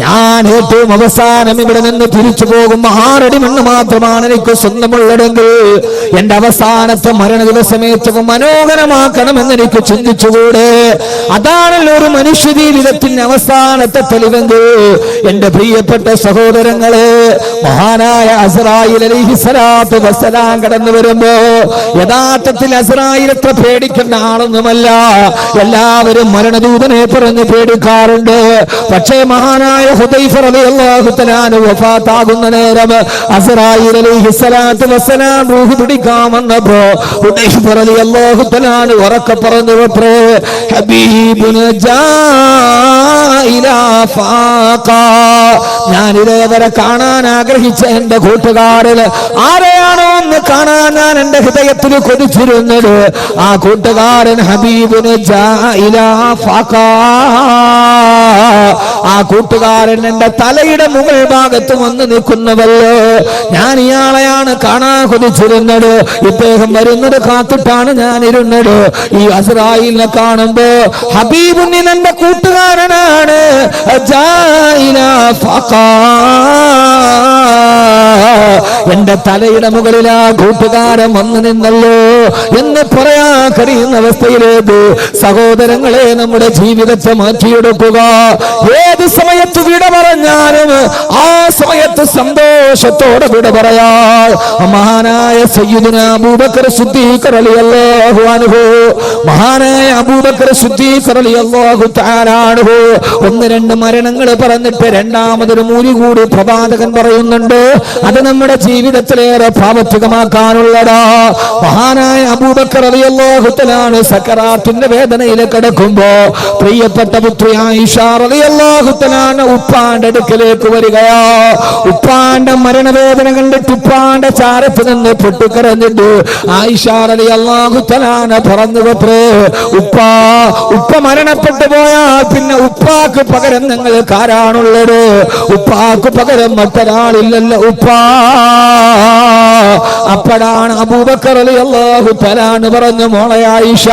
ഞാൻ ഏറ്റവും അവസാനം ഇവിടെ നിന്ന് തിരിച്ചു പോകും 6 അടി മണ്ണ് മാത്രമാണ് എനിക്ക് സ്വന്തമുള്ളതെങ്കിൽ എന്റെ അവസാനത്തെ മരണ ദിവസം ഏറ്റവും മനോഹരമാക്കണമെന്ന് എനിക്ക് ചിന്തിച്ചുകൂടെ? അതാണല്ലോ ഒരു മനുഷ്യ ജീവിതത്തിന്റെ അവസാനത്തെ തെളിവെങ്കിൽ. എന്റെ പ്രിയപ്പെട്ട സഹോദരങ്ങളെ, മഹാനായ അസ്റായീൽ അലൈഹിസ്സലാത്തു വസ്സലാം കടന്നു വരുമ്പോ യഥാർത്ഥത്തിൽ അസ്റായീൽ എത്ര പേടിക്കേണ്ട ആളൊന്നുമല്ല. എല്ലാവരും മരണദൂതനെ പറഞ്ഞ് പേടിക്കാറുണ്ട്. പക്ഷേ മഹാനായ ഹുദൈഫ റളിയല്ലാഹു തആല വഫാത്താകുന്ന നേരം അസ്റായീൽ അലൈഹിസ്സലാത്തു വസ്സലാം റൂഹ് പിടിക്കാൻ വന്നപ്പോ ഹുദൈഫ റളിയല്ലാഹു തആല ഉറക്കെ പറഞ്ഞു, ഹബീബുന ജാഇലാ ഫാഖാ, ഞാൻ ഇതേവരെ കാണാൻ ആഗ്രഹിച്ച എന്റെ കൂട്ടുകാരിൽ ആരെയാണോ ഒന്ന് കാണാൻ ഞാൻ എന്റെ ഹൃദയത്തിൽ കൊതിച്ചിരുന്നത്, ആ കൂട്ടുകാരൻ ഹബീബുന് ജാഇലാ ഫാഖാ. ആ കൂട്ടുകാരൻ എന്റെ തലയുടെ മുകൾ ഭാഗത്ത് വന്ന് നിൽക്കുന്നവല്ലോ. ഞാൻ ഇയാളെയാണ് കാണാൻ കൊതിച്ചിരുന്നത്. ഇദ്ദേഹം വരുന്നത് കാത്തിട്ടാണ് ഞാൻ ഇരുന്നത്. ഈ അസ്റായീലിനെ കാണുമ്പോ ഹബീബുന് എന്റെ കൂട്ടുകാരനാണ് ജാഇലാ ഫാഖാ, എന്റെ തലയുടെ മുകളിൽ ആ കൂട്ടുകാരൻ വന്നു നിന്നല്ലോ എന്ന് പറയാൻ കഴിയുന്ന അവസ്ഥയിലേക്ക് സഹോദരങ്ങളെ നമ്മുടെ ജീവിതത്തെ മാറ്റിയെടുക്കുക. ഏത് സമയത്ത് വിട പറഞ്ഞാലും ആ സമയത്ത് സന്തോഷത്തോടെ വിട പറയാൻ മഹാനായ സയ്യിദുനാ അബൂബക്കർ സിദ്ദീഖ് റളിയല്ലാഹു അൻഹു, മഹാനായ അബൂബക്കർ സിദ്ദീഖ് റളിയല്ലാഹു തആല അൻഹു 1-2 മരണങ്ങൾ പറഞ്ഞിട്ട് രണ്ടാമതൊരു മൂലി കൂടി പ്രവാചകൻ പറയുന്നുണ്ട്. അത് നമ്മുടെ നമ്മുടെ ജീവിതത്തിലേറെ പ്രാവർത്തികമാക്കാനുള്ളതാ. മഹാനായ അബൂബക്കർ റളിയല്ലാഹു തആല സക്കറാത്തിന്റെ വേദനയിൽ കിടക്കുമ്പോ പ്രിയപ്പെട്ട പുത്രി ആയിഷ റളിയല്ലാഹു തആല ഉപ്പാന്റെ അടുക്കലേക്ക് വരികയാ. ഉപ്പാന്റെ മരണവേദന കണ്ടിട്ട് ഉപ്പാന്റെ ചാരത്ത് നിന്ന് പൊട്ടിക്കരഞ്ഞിട്ട് ആയിഷ റളിയല്ലാഹു തആല പറഞ്ഞു, ഉപ്പ മരണപ്പെട്ടു പോയാൽ പിന്നെ ഉപ്പാക്ക് പകരം നിങ്ങൾക്ക് ആരാണുള്ളത്? ഉപ്പാക്ക് പകരം മറ്റൊരാളില്ലല്ലോ ഉപ്പാ. അപ്പോഴാണ് അബൂബക്കർ റളിയല്ലാഹു തആല പറഞ്ഞു, മോളെ ആയിഷ,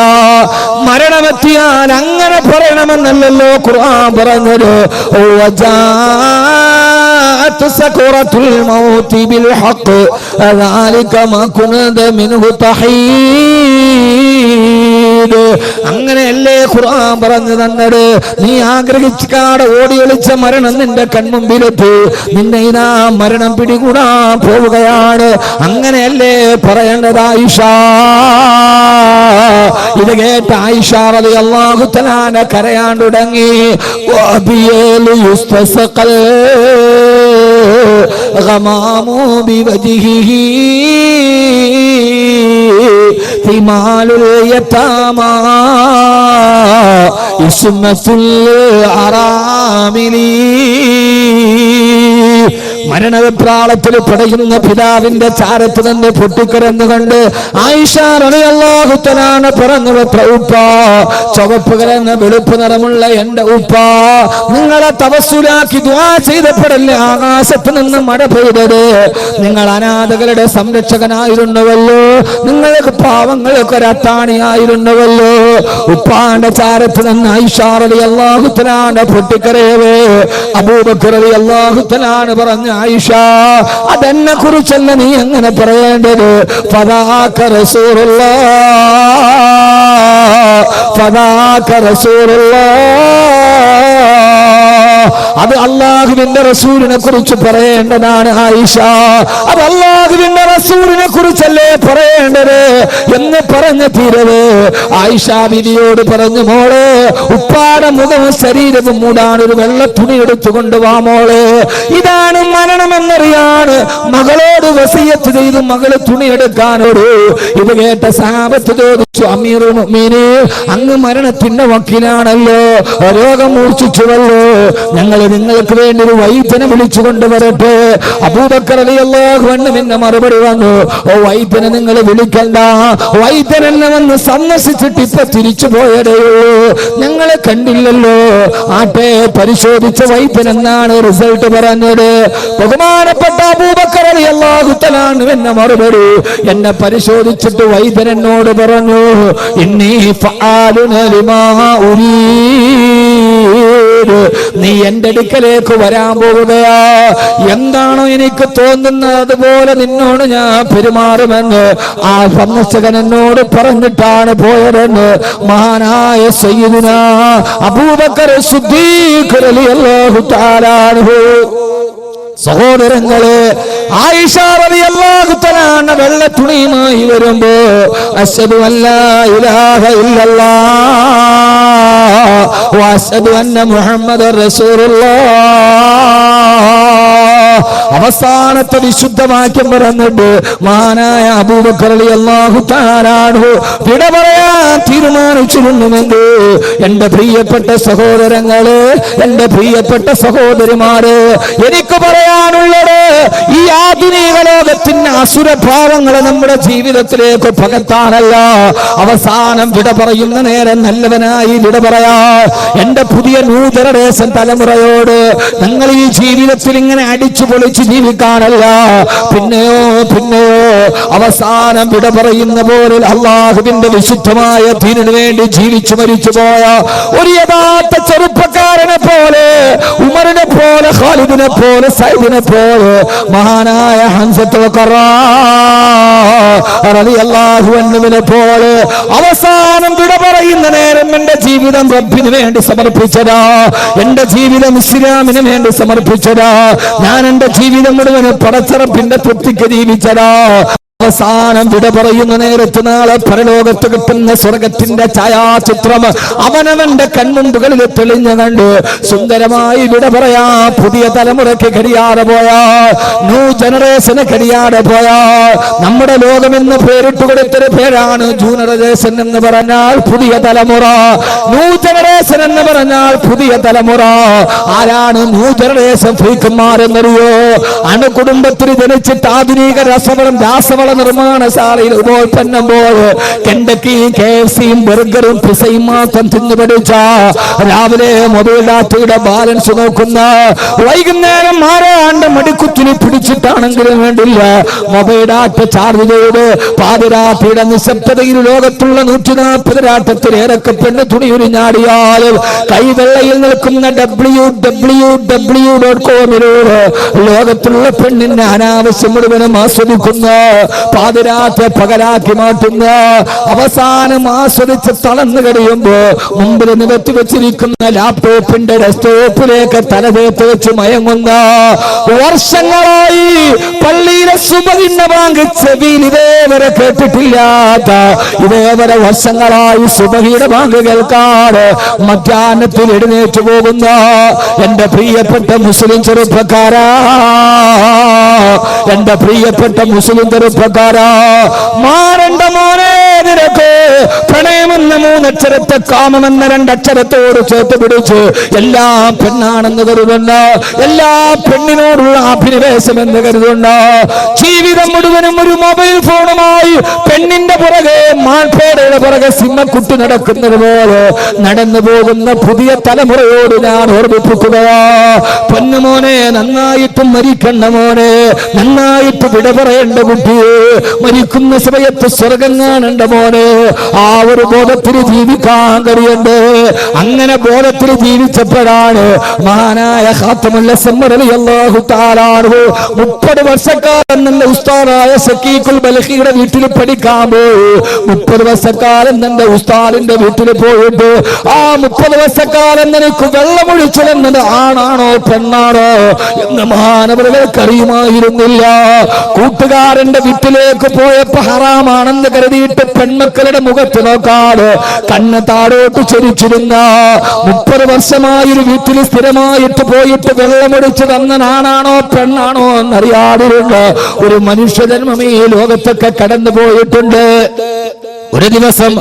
മരണമെത്തിയാൽ അങ്ങനെ പറയണമെന്നല്ലല്ലോ ഖുർആൻ പറഞ്ഞത്. സക്കറത്തുൽ മൗതി ബിൽ ഹഖ് ദാലിക മാ കുൻത മിൻഹു തഹീദ്. അങ്ങനെയല്ലേ ഖുർആൻ പറഞ്ഞു തന്നത്? നീ ആഗ്രഹിച്ചാടെ ഓടി ഒളിച്ച മരണം നിന്റെ കൺമുമ്പിലെത്തി, നിന്നെ ഇതാ മരണം പിടികൂടാൻ പോവുകയാണ്. അങ്ങനെയല്ലേ പറയേണ്ടത് ആയിഷ? ഇത് കേട്ട ആയിഷ റളിയല്ലാഹു തആല കരയാൻ തുടങ്ങി. വബിയലു യുസ്തസഖൽ ഗമാമു ബിവജ്ഹിഹി ഹിമാലുൽ യതാമാ ഇസ്മത്തുൽ അറാമിലി. മരണവിപ്രാളത്തിൽ പടയുന്ന പിതാവിന്റെ ചാരത്ത് തന്നെ പൊട്ടിക്കരന്നുകൊണ്ട് ആയിഷ റളിയല്ലാഹു തആല പറഞ്ഞു, ഉപ്പ, ചുവപ്പ് കലർന്ന വെളുപ്പ് നിറമുള്ള എന്റെ ഉപ്പ, നിങ്ങളെ തവസ്സുലാക്കി ദുആ ചെയ്തപ്പോഴല്ലേ ആകാശത്ത് നിന്ന് മഴ പെയ്തത്? നിങ്ങൾ അനാഥകളുടെ സംരക്ഷകനായിരുന്നുവല്ലോ, നിങ്ങൾക്ക് പാവങ്ങൾക്ക് ഒരത്താണിയായിരുന്നുവല്ലോ. ഉപ്പാന്റെ ചാരത്ത് നിന്ന് ആയിഷ റളിയല്ലാഹു തആല പൊട്ടിക്കരയവേ അബൂബക്കർ റളിയല്ലാഹു തആല പറഞ്ഞു, ആയിഷ, അതെന്നെ കുറിച്ചല്ല നീ എങ്ങനെ പറയേണ്ടത്. ഫദാക റസൂലുള്ളാഹ്, ഫദാക റസൂലുള്ളാഹ്. അത് അല്ലാഹുവിന്റെ റസൂലിനെ കുറിച്ച് പറയേണ്ടതാണ് ആയിഷ. അത് അല്ലാഹുവിന്റെ റസൂലിനെ കുറിച്ചല്ലേ പറയേണ്ടത് എന്ന് പറഞ്ഞ തീരവേ ആയിഷ ബിവിയോട് പറഞ്ഞു, മോളെ, ഉപ്പാടെ മുഖവും ശരീരവും മൂടാൻ ഒരു വെള്ള തുണി എടുത്തു കൊണ്ടുവാ മോളെ. ഇതാണ് മരണമെന്നറിയാണ് മകളോട് വസിയത്ത് ചെയ്തു മകള് തുണിയെടുക്കാനോട്. ഇത് കേട്ട സഹാബത്ത് ചോദിച്ചു, അമീറുൽ മുഅ്മിനീൻ, അങ്ങ് മരണത്തിന്റെ വക്കീലാണല്ലോ, രോഗം മൂർച്ഛിച്ചുവല്ലോ, ഞങ്ങൾ നിങ്ങൾക്ക് വേണ്ടി ഒരു വൈദ്യനെ വിളിച്ചു കൊണ്ടുവരട്ടെ? അബൂബക്കർ റളിയല്ലാഹു അൻഹു പിന്നെ മറുപടി വന്നു, ഓ വൈദ്യനെ നിങ്ങൾ വിളിക്കണ്ട, വൈദ്യൻ എന്നെ വന്ന് സന്ദർശിച്ചിട്ട് ഇപ്പൊ തിരിച്ചു പോയതേയുള്ളൂ, ഞങ്ങളെ കണ്ടില്ലല്ലോ. ആട്ടെ, പരിശോധിച്ച വൈദ്യൻ എന്നാണ് റിസൾട്ട് പറഞ്ഞത്? ബഹുമാനപ്പെട്ട അബൂബക്കർ റളിയല്ലാഹു തആല എന്നെ മറുപടി, എന്നെ പരിശോധിച്ചിട്ട് വൈദ്യൻ എന്നോട് പറഞ്ഞു, ഇന്നി ഫആലുന ലിമാ ഉരീദ്, നീ എന്റെ അടുക്കലേക്ക് വരാൻ പോവുകയാ, എന്താണോ എനിക്ക് തോന്നുന്നത് അതുപോലെ നിന്നോട് ഞാൻ പെരുമാറുമെന്ന് ആ സന്ദർശകൻ എന്നോട് പറഞ്ഞിട്ടാണ് പോയതെന്ന് മഹാനായ സയ്യിദുനാ അബൂബക്കർ സിദ്ദീഖ് റളിയല്ലാഹു തആല അൻഹു. സഹോദരങ്ങളെ, ആയിഷ റളിയല്ലാഹു തആല വെള്ള തുണിയുമായി വരുമ്പോ അശ്ഹദു അല്ലാ ഇലാഹ ഇല്ലല്ലാഹ് വ അശ്ഹദു അന്ന മുഹമ്മദർ റസൂലുള്ളാഹ് അവസാനത്തെ വിശുദ്ധവാക്യം പറഞ്ഞിട്ട് മഹാനായ അബൂബക്കർ റളിയല്ലാഹു തആല അൻഹു വിട പറയാൻ തീരുമാനിച്ചിരുന്നുവെങ്കിൽ എന്റെ പ്രിയപ്പെട്ട സഹോദരങ്ങളെ, എന്റെ പ്രിയപ്പെട്ട സഹോദരിമാരെ, എനിക്ക് പറയാനുള്ളത് ഈ ആധുനിക ലോകത്തിന്റെ അസുരഭാവങ്ങളെ നമ്മുടെ ജീവിതത്തിലേക്ക് പകർത്താനല്ല, അവസാനം വിട പറയുന്ന നേരം നല്ലവനായി വിട പറയാ എന്റെ പുതിയ ന്യൂ ജനറേഷൻ തലമുറയോട് നിങ്ങൾ ഈ ജീവിതത്തിൽ ഇങ്ങനെ അടിച്ചു പൊളിച്ച് ജീവിക്കാനല്ല, പിന്നെയോ അവസാനം വിട പറയുന്ന പോലെ അള്ളാഹുവിന്റെ വിശുദ്ധമായ ദീനിനു വേണ്ടി ജീവിച്ചു മരിച്ചു പോയ ഒരു യഥാർത്ഥ ചെറുപ്പക്കാരനെ പോലെ, ഉമറിനെ പോലെ, ഖാലിദിനെ പോലെ, സൈദിനെ പോലെ, മഹാനായ ഹംസത്തുൽ ഖറാ റളിയല്ലാഹു അൻഹുവിനെ പോലെ അവസാനം വിട പറയുന്ന നേരം എന്റെ ജീവിതം റബ്ബിന് വേണ്ടി സമർപ്പിച്ചതാ, എന്റെ ജീവിതം ഇസ്ലാമിന് വേണ്ടി സമർപ്പിച്ചതാ, ഞാൻ എന്റെ ജീവിതം മുഴുവൻ പടച്ചറപ്പിന്റെ തൃപ്തിക്ക് ജീവിച്ചതാ. അവസാനം വിട പറയുന്ന നേരത്ത് നാളെ പരലോകത്ത് കിട്ടുന്ന സ്വർഗത്തിന്റെ ഛായാചിത്രം അവനവന്റെ കൺമുമ്പുകളിൽ തെളിഞ്ഞു കണ്ട് സുന്ദരമായി വിട പറയാ. പുതിയ തലമുറയ്ക്ക് കഴിയാതെ പോയാ, ന്യൂ ജനറേഷന് കഴിയാതെ പോയാ, നമ്മുടെ ലോകമെന്ന് പേരിട്ട് കൊടുത്തൊരു പേരാണ് ന്യൂ ജനറേഷൻ എന്ന് പറഞ്ഞാൽ പുതിയ തലമുറ. ന്യൂ ജനറേഷൻ എന്ന് പറഞ്ഞാൽ പുതിയ തലമുറ. ആരാണ് ന്യൂ ജനറേഷൻ ഫ്രീക്കന്മാരെന്നറിയോ? അണുകുടുംബത്തിൽ ജനിച്ചിട്ട് ആധുനിക രാസവള നിർമ്മാണശാലയിൽ ഉപോൽപ്പന്നം പോലെ കെൻഡക്കിയും KFCയും ബർഗറും പിസയും മാത്രം തിന്നു പഠിച്ച, രാവിലെ മൊബൈൽ ഡാറ്റയുടെ ബാലൻസ് നോക്കുന്ന, വൈകുന്നേരം ആരാണ്ട് മടിക്കുത്തിനി പിടിച്ചിട്ടാണെങ്കിലും വേണ്ടില്ല മൊബൈൽ ഡാറ്റ ചാർജ് ചെയ്ത് പാതിരാത്രിയുടെ നിശബ്ദതയിൽ ലോകത്തുള്ള 140 രാട്ടത്തിലേറൊക്കെ പെണ്ണ് തുണിയുരിഞ്ഞാടിയാൽ കൈവെള്ളയിൽ നിൽക്കുന്ന www.com ലോകത്തുള്ള പെണ്ണിന്റെ അനാവശ്യം മുഴുവനും ആസ്വദിക്കുന്ന, പാതിരാത്രി പകലാക്കി മാറ്റുന്ന, അവസാനം ആസ്വദിച്ച് തളർന്നു കഴിയുമ്പോ മുമ്പിൽ നികത്തി വെച്ചിരിക്കുന്ന ലാപ്ടോപ്പിന്റെ ഡെസ്ക്ടോപ്പിലേക്ക് തലതേത്ത് വെച്ച് മയങ്ങുന്ന, വർഷങ്ങളായി പള്ളിയിലെ സുബഹിന്റെ ബാങ്ക് ചെവിയിൽ ഇതേവരെ കേട്ടിട്ടില്ലാത്ത, ഇതേവരെ വർഷങ്ങളായി സുബഹിയുടെ ബാങ്ക് കേൾക്കാതെ മധ്യാഹ്നത്തിൽ എഴുന്നേറ്റ് പോകുന്ന എന്റെ പ്രിയപ്പെട്ട മുസ്ലിം ചെറുപ്പക്കാരാ, എന്റെ പ്രിയപ്പെട്ട മുസ്ലിം ചെറുപ്പക്കാരാ, മാറണ്ട മോനെ, നിനക്ക് പ്രണയമെന്ന 3 അക്ഷരത്തെ കാമമെന്ന 2 അക്ഷരത്തോട് ചേർത്ത് പിടിച്ച് എല്ലാം പെണ്ണാണെന്ന് കരുതുന്ന, എല്ലാ പെണ്ണിനോടുള്ള അഭിനിവേശം എന്ന് കരുതുന്ന, ജീവിതം മുഴുവനും ഒരു മൊബൈൽ ഫോണുമായി പെണ്ണിന്റെ പുറകെ മാൻപേടയുടെ പുറകെ സിംഹക്കുട്ടി നടക്കുന്നത് പോലെ നടന്നു പോകുന്ന പുതിയ തലമുറയോട് ഞാൻ ഓർമ്മിപ്പിക്കുകയാ. പൊന്നുമോനെ, നന്നായിട്ട് മരിക്കണ്ട മോനെ, നന്നായിട്ട് വിട പറയേണ്ട കുട്ടിയെ, മരിക്കുന്ന സമയത്ത് സ്വർഗം കാണേണ്ട മോനെ. ആ ഒരു ബോധത്തിൽ ജീവിക്കാൻ കഴിയണ്ടേ? അങ്ങനെ ബോധത്തിൽ ജീവിച്ചപ്പോഴാണ് മഹാനായ ഖാത്തമുൽ അസ്മർ റളിയല്ലാഹു തആല അൻഹു 30 വർഷക്കാലം തന്റെ ഉസ്താദായ സക്കീഖുൽ ബൽഖിയുടെ വീട്ടിൽ പഠിക്കാൻ പോയി. 30 വർഷക്കാലം തന്റെ ഉസ്താദിന്റെ വീട്ടിൽ പോയിട്ട് ആ 30 വർഷക്കാലം നിനക്ക് വെള്ളമൊഴിച്ചതെന്നത് ആണാണോ പെണ്ണാണോ എന്ന് മഹാനവറുകൾക്ക് അറിയുമായിരുന്നില്ല. കൂട്ടുകാരന്റെ വീട്ടിലേക്ക് പോയപ്പോ ഹറാമാണെന്ന് കരുതിയിട്ട് പെൺമക്കളുടെ മുഖത്ത് നോക്കാതെ കണ്ണ് താഴോട്ട് ചരിച്ചിരുന്ന, 30 വർഷമായൊരു വീട്ടിൽ സ്ഥിരമായിട്ട് പോയിട്ട് വെള്ളമൊഴിച്ച് തന്നനാണാണോ പെണ്ണാണോ എന്നറിയാതിരുന്ന ഒരു മനുഷ്യജന്മം ഈ ലോകത്തൊക്കെ കടന്നു പോയിട്ടുണ്ട്. ഒരു ദിവസം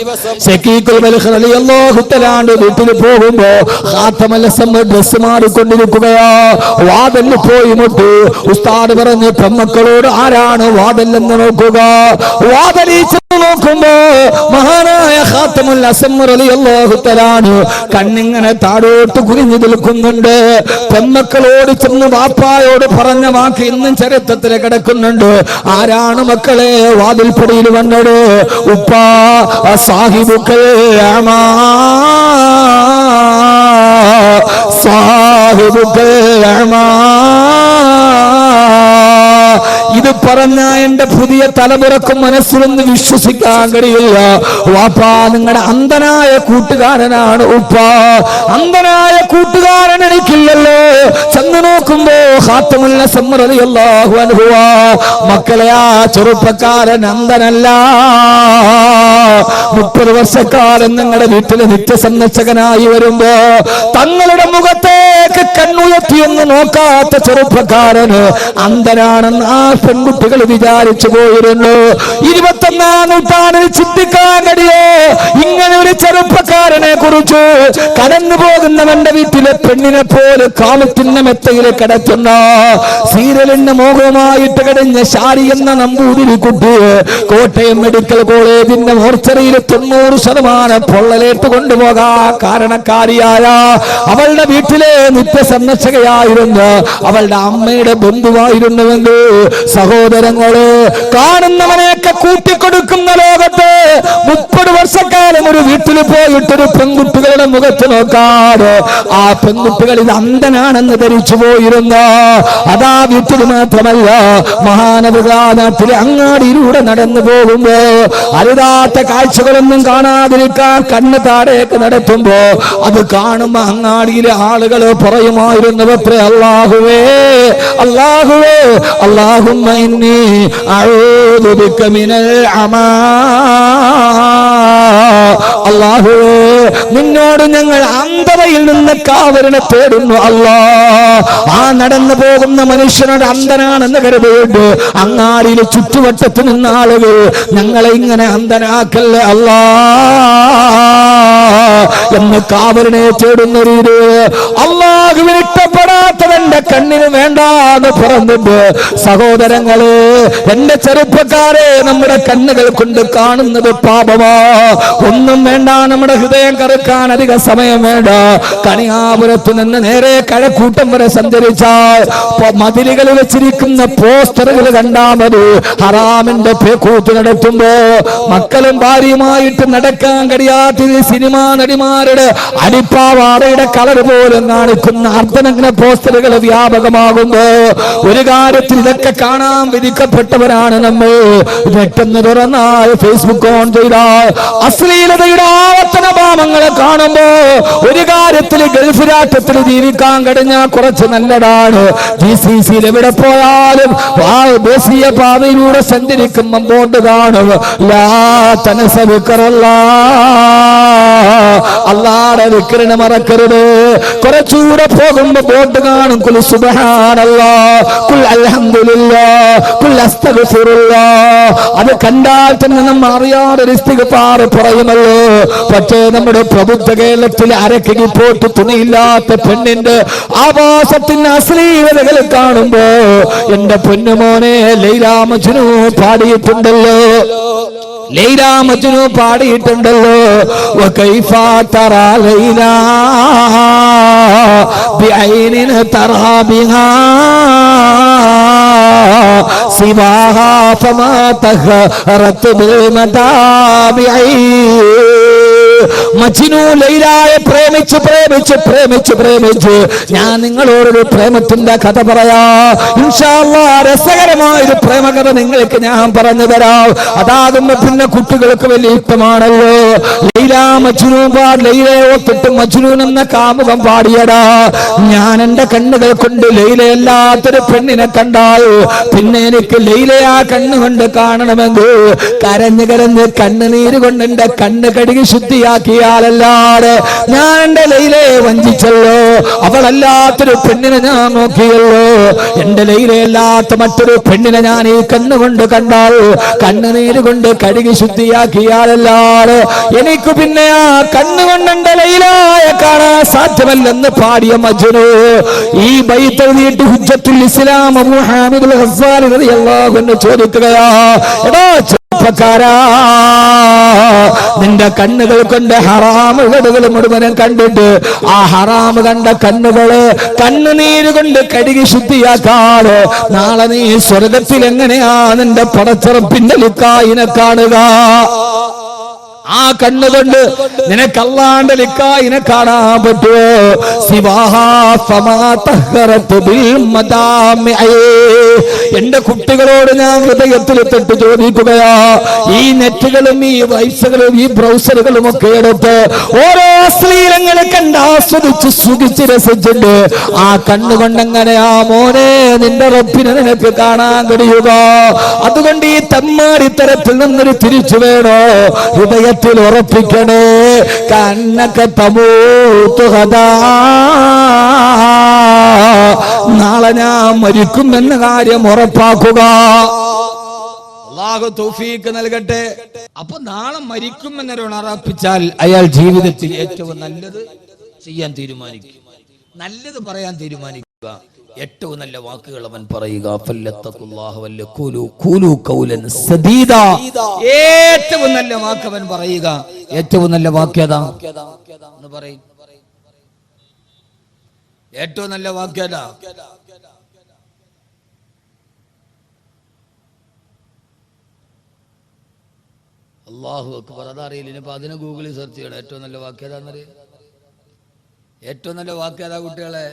സക്കീഖുൽ ബൽഖി റളിയല്ലാഹു തആല വീട്ടിൽ പോകുമ്പോ ഖാത്തമുൽ അസ്മർ ഡ്രസ് മാറിക്കൊണ്ടിരിക്കുകയാ. വാതിലിൽ പോയി മുട്ടി. ഉസ്താദ് പറഞ്ഞു, പെൺമക്കളോട് ആരാണ് വാതിലെന്ന് നോക്കുക. വാതിലിൽ നോക്കുമ്പോ മഹാനായ ഖാത്തമുൽ അസ്മർ റളിയല്ലാഹു തആല കണ്ണിങ്ങനെ താഴോട്ട് കുനിഞ്ഞു നിൽക്കുന്നുണ്ട്. പെൺമക്കളോട് ചെന്ന് വാപ്പായോട് പറഞ്ഞ വാക്ക് ഇന്നും ചരിത്രത്തിൽ കിടക്കുന്നുണ്ട്. ആരാണ് മക്കളെ വാതിൽപ്പടിയിൽ വന്നത്? ഉപ്പാ സാഹിബുക്കൽ അമാ, സാഹിബുക്കൽ അമാ. ഇത് പറഞ്ഞ എന്റെ പുതിയ തലമുറക്കും മനസ്സിലൊന്ന് വിശ്വസിക്കാൻ കഴിയില്ല. വാപ്പാ നിങ്ങളുടെ അന്ധനായ കൂട്ടുകാരനാണ് ഉപ്പ. അന്ധനായ കൂട്ടുകാരൻ എനിക്കില്ലല്ലോ. ചെന്ന് നോക്കുമ്പോ ഖാത്തമുൽ അസ്മർ റളിയല്ലാഹു അൻഹു, മക്കളെ ആ ചെറുപ്പക്കാരൻ അന്ധനല്ല. 30 വർഷക്കാലം നിങ്ങളുടെ വീട്ടിലെ നിത്യസന്ദർശകനായി വരുമ്പോ തങ്ങളുടെ മുഖത്തേക്ക് കണ്ണുയർത്തിയൊന്ന് നോക്കാത്ത ചെറുപ്പക്കാരന് അന്ധനാണെന്ന് ആ പെൺകുട്ടികൾ വിചാരിച്ചു പോയിരുന്നു. 21ാം നൂറ്റാണ്ടിൽ ചിന്തിക്കാൻ കഴിയോ ഇങ്ങനെ ഒരു ചെറുപ്പക്കാരനെ കുറിച്ച്? കടന്നു പോകുന്നവന്റെ വീട്ടിലെ പെണ്ണിനെ പോലെ കാമത്തിന്റെ മെത്തയിൽ കിടത്തുന്ന, സീരിയലിന്റെ മോഹമായിട്ട് കഴിഞ്ഞ ശാരി എന്ന നമ്പൂതിരി കുട്ടി കോട്ടയം മെഡിക്കൽ കോളേജിന്റെ മോർച്ചറിയിൽ 90% പൊള്ളലേറ്റ് കൊണ്ടുപോകാൻ കാരണക്കാരിയായ അവളുടെ വീട്ടിലെ നിത്യസന്ദർശകയായിരുന്നു അവളുടെ അമ്മയുടെ ബന്ധുവായിരുന്നുവെങ്കിൽ, സഹോദരങ്ങളെ, കാണുന്നവനെയൊക്കെ കൂട്ടിക്കൊടുക്കുന്ന ലോകത്ത് 30 വർഷക്കാലം ഒരു വീട്ടിൽ പോയിട്ടൊരു പെൺകുട്ടികളുടെ മുഖത്ത് നോക്കാതെ ആ പെൺകുട്ടികൾ ഇത് അന്ധനാണെന്ന് ധരിച്ചു പോയിരുന്ന അതാ വീട്ടിൽ മാത്രമല്ല മഹാനവകാ നാട്ടിലെ അങ്ങാടിയിലൂടെ നടന്നു പോകുമ്പോ അരുതാത്ത കാഴ്ചകളൊന്നും കാണാതിരിക്കാൻ കണ്ണ് താഴേക്ക് നടത്തുമ്പോ അത് കാണുമ്പോ അങ്ങാടിയിലെ ആളുകൾ പറയുമായിരുന്നവത്രേ, അല്ലാഹുവേ അല്ലാഹുവേ അല്ലാഹുമ്മ ഇന്നി അഊദു ബിക മിനൽ അമാ, അല്ലാഹുവേ നിന്നോട് ഞങ്ങൾ അന്ധതയിൽ നിന്ന് കാവലിനെ തേടുന്നു അല്ലാ. ആ നടന്നു പോകുന്ന മനുഷ്യനോട് അന്ധനാണെന്ന് കരുതിയിട്ട് അങ്ങാടിയിലെ ചുറ്റുവട്ടത്ത് നിന്ന ആളുകൾ ഞങ്ങളെ ഇങ്ങനെ അന്ധനാക്കല്ലേ അല്ലാ എന്ന് കാവലിനെ തേടുന്ന രീതി അല്ലാഹുവിന് ഇഷ്ടപ്പെടാത്തവന്റെ കണ്ണിന് വേണ്ടാന്ന് പറഞ്ഞിട്ട് സഹോദരങ്ങളെ, എന്റെ ചെറുപ്പക്കാരെ, നമ്മുടെ കണ്ണുകൾ കൊണ്ട് കാണുന്നത് പാപമാ. ഒന്നും വേണ്ട, നമ്മുടെ ഹൃദയം കറുക്കാൻ അധിക സമയം വേണ്ട. കണിയാപുരത്ത് നിന്ന് നേരെ കഴക്കൂട്ടം വരെ സഞ്ചരിച്ചാൽ മതിലുകൾ വെച്ചിരിക്കുന്ന പോസ്റ്ററുകൾ കണ്ടാൽ മതി. ഹറാമിന്റെ പേക്കൂത്ത് നടത്തുമ്പോ മക്കളും ഭാര്യയുമായിട്ട് നടക്കാൻ കഴിയാത്ത സിനിമാ നടിമാരുടെ അടിപ്പാവാടയുടെ കളർ പോലും കാണിക്കുന്ന അർദ്ധനഗ്ന പോസ്റ്ററുകൾ വ്യാപകമാകുമ്പോ ഒരു കാര്യത്തിൽ ഇതൊക്കെ കാണാൻ വിധിക്കപ്പെട്ടവരാണ് നമ്മൾ. പെട്ടെന്ന് തുറന്നാൽ ഫേസ്ബുക്ക് ഓൺ ചെയ്താൽ അശ്ലീലതയുടെ ആവർത്തന ഭാവങ്ങളെ കാണുമ്പോ ഒരു കാര്യത്തിൽ ഗൾഫ് രാഷ്ട്രത്തിൽ ജീവിക്കാൻ കഴിഞ്ഞാൽ കുറച്ച് നല്ലതാണ്. GCCയിൽ എവിടെ പോയാലും ദേശീയ പാതയിലൂടെ സഞ്ചരിക്കുമ്പോൾ ബോർഡ് കാണും, ലാ തനസ ദിക്റല്ലാ, അല്ലാഹുവിന്റെ ദിക്റിനെ മറക്കരുത്. കുറച്ചുകൂടെ പോകുമ്പോ ബോർഡ് കാണും, ഖുൽ സുബ്ഹാനല്ലാഹ്, ഖുൽ അൽഹംദുലില്ലാഹ്, ഖുൽ അസ്തഗ്ഫിറുല്ലാഹ്. അത് കണ്ടാൽ തന്നെ നമ്മൾ അറിയാതെ ഇസ്തിഗ്ഫാർ പറയുമല്ലോ. പക്ഷേ നമ്മുടെ പ്രബുദ്ധ കേരളത്തിൽ അരക്കിടി പോട്ട് തുണിയില്ലാത്ത പെണ്ണിന്റെ ആവാസത്തിന് അശ്ലീലതകൾ കാണുമ്പോ എന്റെ പൊന്നുമോനെ Laila Majnu പാടിയിട്ടുണ്ടല്ലോ, Laila Majnu പാടിയിട്ടുണ്ടല്ലോ. വകൈഫ തറാ Laila ബിഐനിൻ തറാ ബിഹാ സിവാഹാ ഫമാ തഹറത് ബിൽ മതാബിഇ. മജ്നു ലൈലായെ പ്രേമിച്ച് പ്രേമിച്ച് പ്രേമിച്ച് പ്രേമിച്ച് ഞാൻ നിങ്ങളോടൊരു പ്രേമത്തിന്റെ കഥ പറയാ. ഇൻഷാ അല്ലാഹ് രസകരമായൊരു പ്രേമകഥ നിങ്ങൾക്ക് ഞാൻ പറഞ്ഞു തരാം. അതാകുമ്പോ പിന്നെ കുട്ടികൾക്ക് വലിയ ഇഷ്ടമാണല്ലോ. ലൈലാ മജ്നു ലൈലയെ ഓർത്തിട്ട് മജ്നൂൻ എന്ന കാമുകം പാടിയടാ. ഞാൻ എന്റെ കണ്ണുകൾ കൊണ്ട് ലൈലയല്ലാത്തൊരു പെണ്ണിനെ കണ്ടാൽ പിന്നെ എനിക്ക് ലൈലയെ ആ കണ്ണുകൊണ്ട് കാണണമെങ്കിൽ കരഞ്ഞ് കരഞ്ഞ് കണ്ണുനീര് കൊണ്ട് എന്റെ കണ്ണ് കഴുകി ശുദ്ധിയാക്കിയാലല്ലാതെ ഞാൻ എന്റെ ലൈലയെ വഞ്ചിച്ചല്ലോ. അവളല്ലാത്തൊരു പെണ്ണിനെ ഞാൻ നോക്കിയല്ലോ. എന്റെ ലൈലയല്ലാത്ത മറ്റൊരു പെണ്ണിനെ ഞാൻ ഈ കണ്ണുകൊണ്ട് കണ്ടാൽ കണ്ണുനീര് കൊണ്ട് കഴുകി ശുദ്ധിയാക്കിയാലല്ലാതെ എനിക്ക് പിന്നെ ആ കണ്ണുകൊണ്ട് എന്റെ ലൈലയെ കാണാൻ സാധ്യമല്ലെന്ന് പാടിയ മജ്നു ഈ ബൈത്ത് എഴുതിയിട്ട് ഹുജ്ജത്തുൽ ഇസ്ലാം അബൂ ഹാമിദുൽ ഗസ്സാലി റളിയല്ലാഹു അൻഹു ചോദിക്കുകയാ, എടാ ചെറുപ്പക്കാരാ, നിന്റെ കണ്ണുകൾ കൊണ്ട് ഹറാമുകൾ മുഴുവനും കണ്ടിട്ട് ആ ഹറാമ് കണ്ട കണ്ണുകള് കണ്ണുനീര് കൊണ്ട് കഴുകി ശുദ്ധിയാക്കാറ് നാളെ നീ സ്വർഗത്തിൽ എങ്ങനെയാ നിന്റെ പടച്ചറപ്പിന്റെ ലിക്കായിനെ കാണുക? ആ കണ്ണുകൊണ്ട് നിനക്ക് അല്ലാഹുവിന്റെ ലിക്കായിനെ കാണാൻ പറ്റുമോ? സിവാഹാ ഫമാ തഹറത് ബിൽ മദാമിഇ. എന്റെ കുട്ടികളോട് ഞാൻ ഹൃദയത്തിൽ തൊട്ട് ചോദിക്കുകയാ, ഈ നെറ്റുകളും ഈ വൈബ്സുകളും ഈ ബ്രൗസറുകളും ഒക്കെ എടുത്ത് ഓരോ അശ്ലീലങ്ങളെ കണ്ട് ആസ്വദിച്ച് സുഖിച്ച് രസിച്ചിട്ട് ആ കണ്ണുകൊണ്ട് എങ്ങനെയാ മോനെ നിന്റെ റബ്ബിനെ നിനക്ക് കാണാൻ കഴിയുക? അതുകൊണ്ട് ഈ തമ്മാടിത്തരത്തിൽ നിന്നൊരു തിരിച്ചു വേണോ? ഹൃദയ ഉറപ്പിക്കണേ. കണ്ണൊക്കെ തമൂത്തുകഥാ, നാളെ ഞാൻ മരിക്കും എന്ന കാര്യം ഉറപ്പാക്കുക. അല്ലാഹു തൗഫീഖ് നൽകട്ടെ. അപ്പൊ നാളെ മരിക്കും എന്നൊരാൾ ഉറപ്പിച്ചാൽ അയാൾ ജീവിതത്തിൽ ഏറ്റവും നല്ലത് ചെയ്യാൻ തീരുമാനിക്കും, നല്ലത് പറയാൻ തീരുമാനിക്കുക. ഏറ്റവും നല്ല വാക്കുകൾ അവൻ പറയുക. ഏറ്റവും നല്ല വാക്ക് അവൻ പറയുക. ഏറ്റവും നല്ല വാക്യതാ എന്ന് പറയും. ഏറ്റവും നല്ല വാക്യതാ അല്ലാഹു അക്ബർ. അതറിയില്ല. ഇനിയിപ്പോൾ അതിനെ ഗൂഗിളിൽ സെർച്ച് ചെയ്യണം. ഏറ്റവും നല്ല വാക്ക് ഏതാണെന്നറിയാം? ഏറ്റവും നല്ല വാക്ക് ഏതാ കുട്ടികളെ?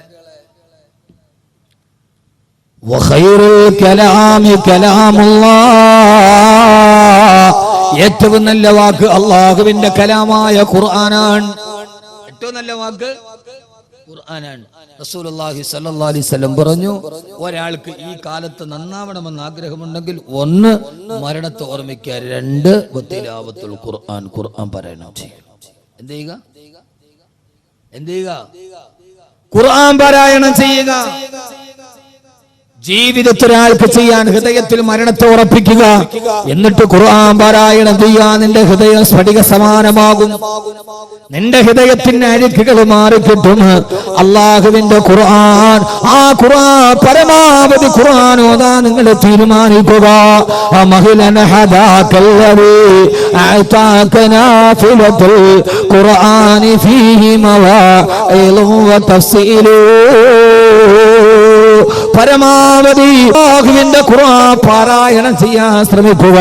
വഖൈറുൽ കലാമി കലാമുല്ലാഹ്. ഏറ്റവും നല്ല വാക്ക് അല്ലാഹുവിന്റെ കലാമായ ഖുർആനാണ്. ഏറ്റവും നല്ല വാക്ക് ഖുർആനാണ്. റസൂലുള്ളാഹി സ്വല്ലല്ലാഹു അലൈഹി വസല്ലം പറഞ്ഞു, ഒരാൾക്ക് ഈ കാലത്ത് നന്നാവണമെന്ന് ആഗ്രഹമുണ്ടെങ്കിൽ ഒന്ന് മരണത്തെ ഓർമ്മിക്കുക, രണ്ട് തിലാവത്തുൽ ഖുർആൻ, ഖുർആൻ പാരായണം ചെയ്യുക. എന്ത് ചെയ്യുക? ഖുർആൻ പാരായണം ചെയ്യുക. ജീവിതത്തിൽ ഒരാൾക്ക് ചെയ്യാൻ ഹൃദയത്തിൽ മരണത്തെ ഉറപ്പിക്കുക, എന്നിട്ട് ഖുർആൻ പാരായണം ചെയ്യാൻ നിന്റെ ഹൃദയം സ്ഫടിക സമാനമാകും. നിന്റെ ഹൃദയത്തിന്റെ അഴുക്കുകൾ മാറിക്കിട്ടും. അള്ളാഹുവിന്റെ ഖുർആൻ, ആ ഖുർആൻ പരമാവധി ഖുർആൻ ഓതാൻ നിങ്ങൾ തീരുമാനിക്കുക. മഹിലന ഹദാകല്ലദീ അഅതാകനാഫിലത്തുൽ ഖുർആനി ഫീഹി മവാഇദു വതഫ്സീലു. പരമാവധി അല്ലാഹുവിന്റെ ഖുർആൻ പാരായണം ചെയ്യാൻ ശ്രമിക്കുക.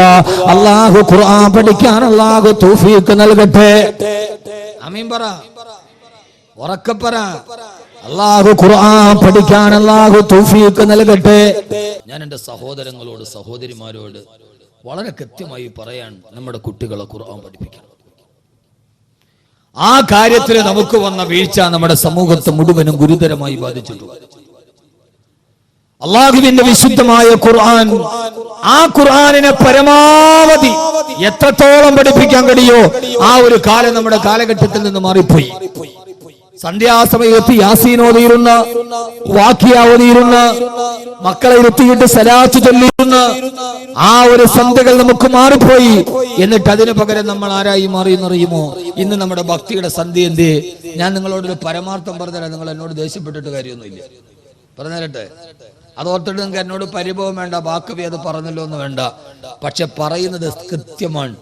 അല്ലാഹു ഖുർആൻ പഠിക്കാൻ അല്ലാഹു തൗഫീഖ് നൽകട്ടെ. ആമീൻ പറ, ഉറക്കെ പറ. അല്ലാഹു ഖുർആൻ പഠിക്കാൻ അല്ലാഹു തൗഫീഖ് നൽകട്ടെ. ഞാൻ എൻ്റെ സഹോദരങ്ങളോട് സഹോദരിമാരോട് വളരെ കൃത്യമായി പറയാൻ, നമ്മുടെ കുട്ടികളെ ഖുർആൻ പഠിപ്പിക്കണം. ആ കാര്യത്തിൽ നമുക്ക് വന്ന വീഴ്ച നമ്മുടെ സമൂഹത്തെ മുഴുവനും ഗുരുതരമായി ബാധിച്ചിട്ടുണ്ട്. അള്ളാഹുവിന്റെ വിശുദ്ധമായ ഖുർആൻ, ആ ഖുർആനിനെ പരമാവധി എത്രത്തോളം പഠിപ്പിക്കാൻ കഴിയോ ആ ഒരു കാലം നമ്മുടെ കാലഘട്ടത്തിൽ നിന്ന് മാറിപ്പോയി. സന്ധ്യാസമയത്ത് യാസീൻ ഓതിയിരുന്ന, വാഖിയ ഓതിയിരുന്ന, മക്കളെ ഇരുത്തിയിട്ട് സലാത്ത് ചൊല്ലിയിരുന്ന ആ ഒരു സന്ധ്യകൾ നമുക്ക് മാറിപ്പോയി. എന്നിട്ട് അതിനു പകരം നമ്മൾ ആരായി മാറിയെന്നറിയുമോ? ഇന്ന് നമ്മുടെ ഭക്തിയുടെ സന്ധ്യ എന്തേ? ഞാൻ നിങ്ങളോടൊരു പരമാർത്ഥം പറഞ്ഞുതരാം. നിങ്ങൾ എന്നോട് ദേഷ്യപ്പെട്ടിട്ട് കാര്യമൊന്നുമില്ല, പറഞ്ഞുതരട്ടെ. അതോർത്തിട്ട് നിങ്ങൾക്ക് എന്നോട് പരിഭവം വേണ്ട, വാക്കവി അത് പറഞ്ഞല്ലോ എന്ന് വേണ്ട. പക്ഷെ പറയുന്നത് കൃത്യമാണ്.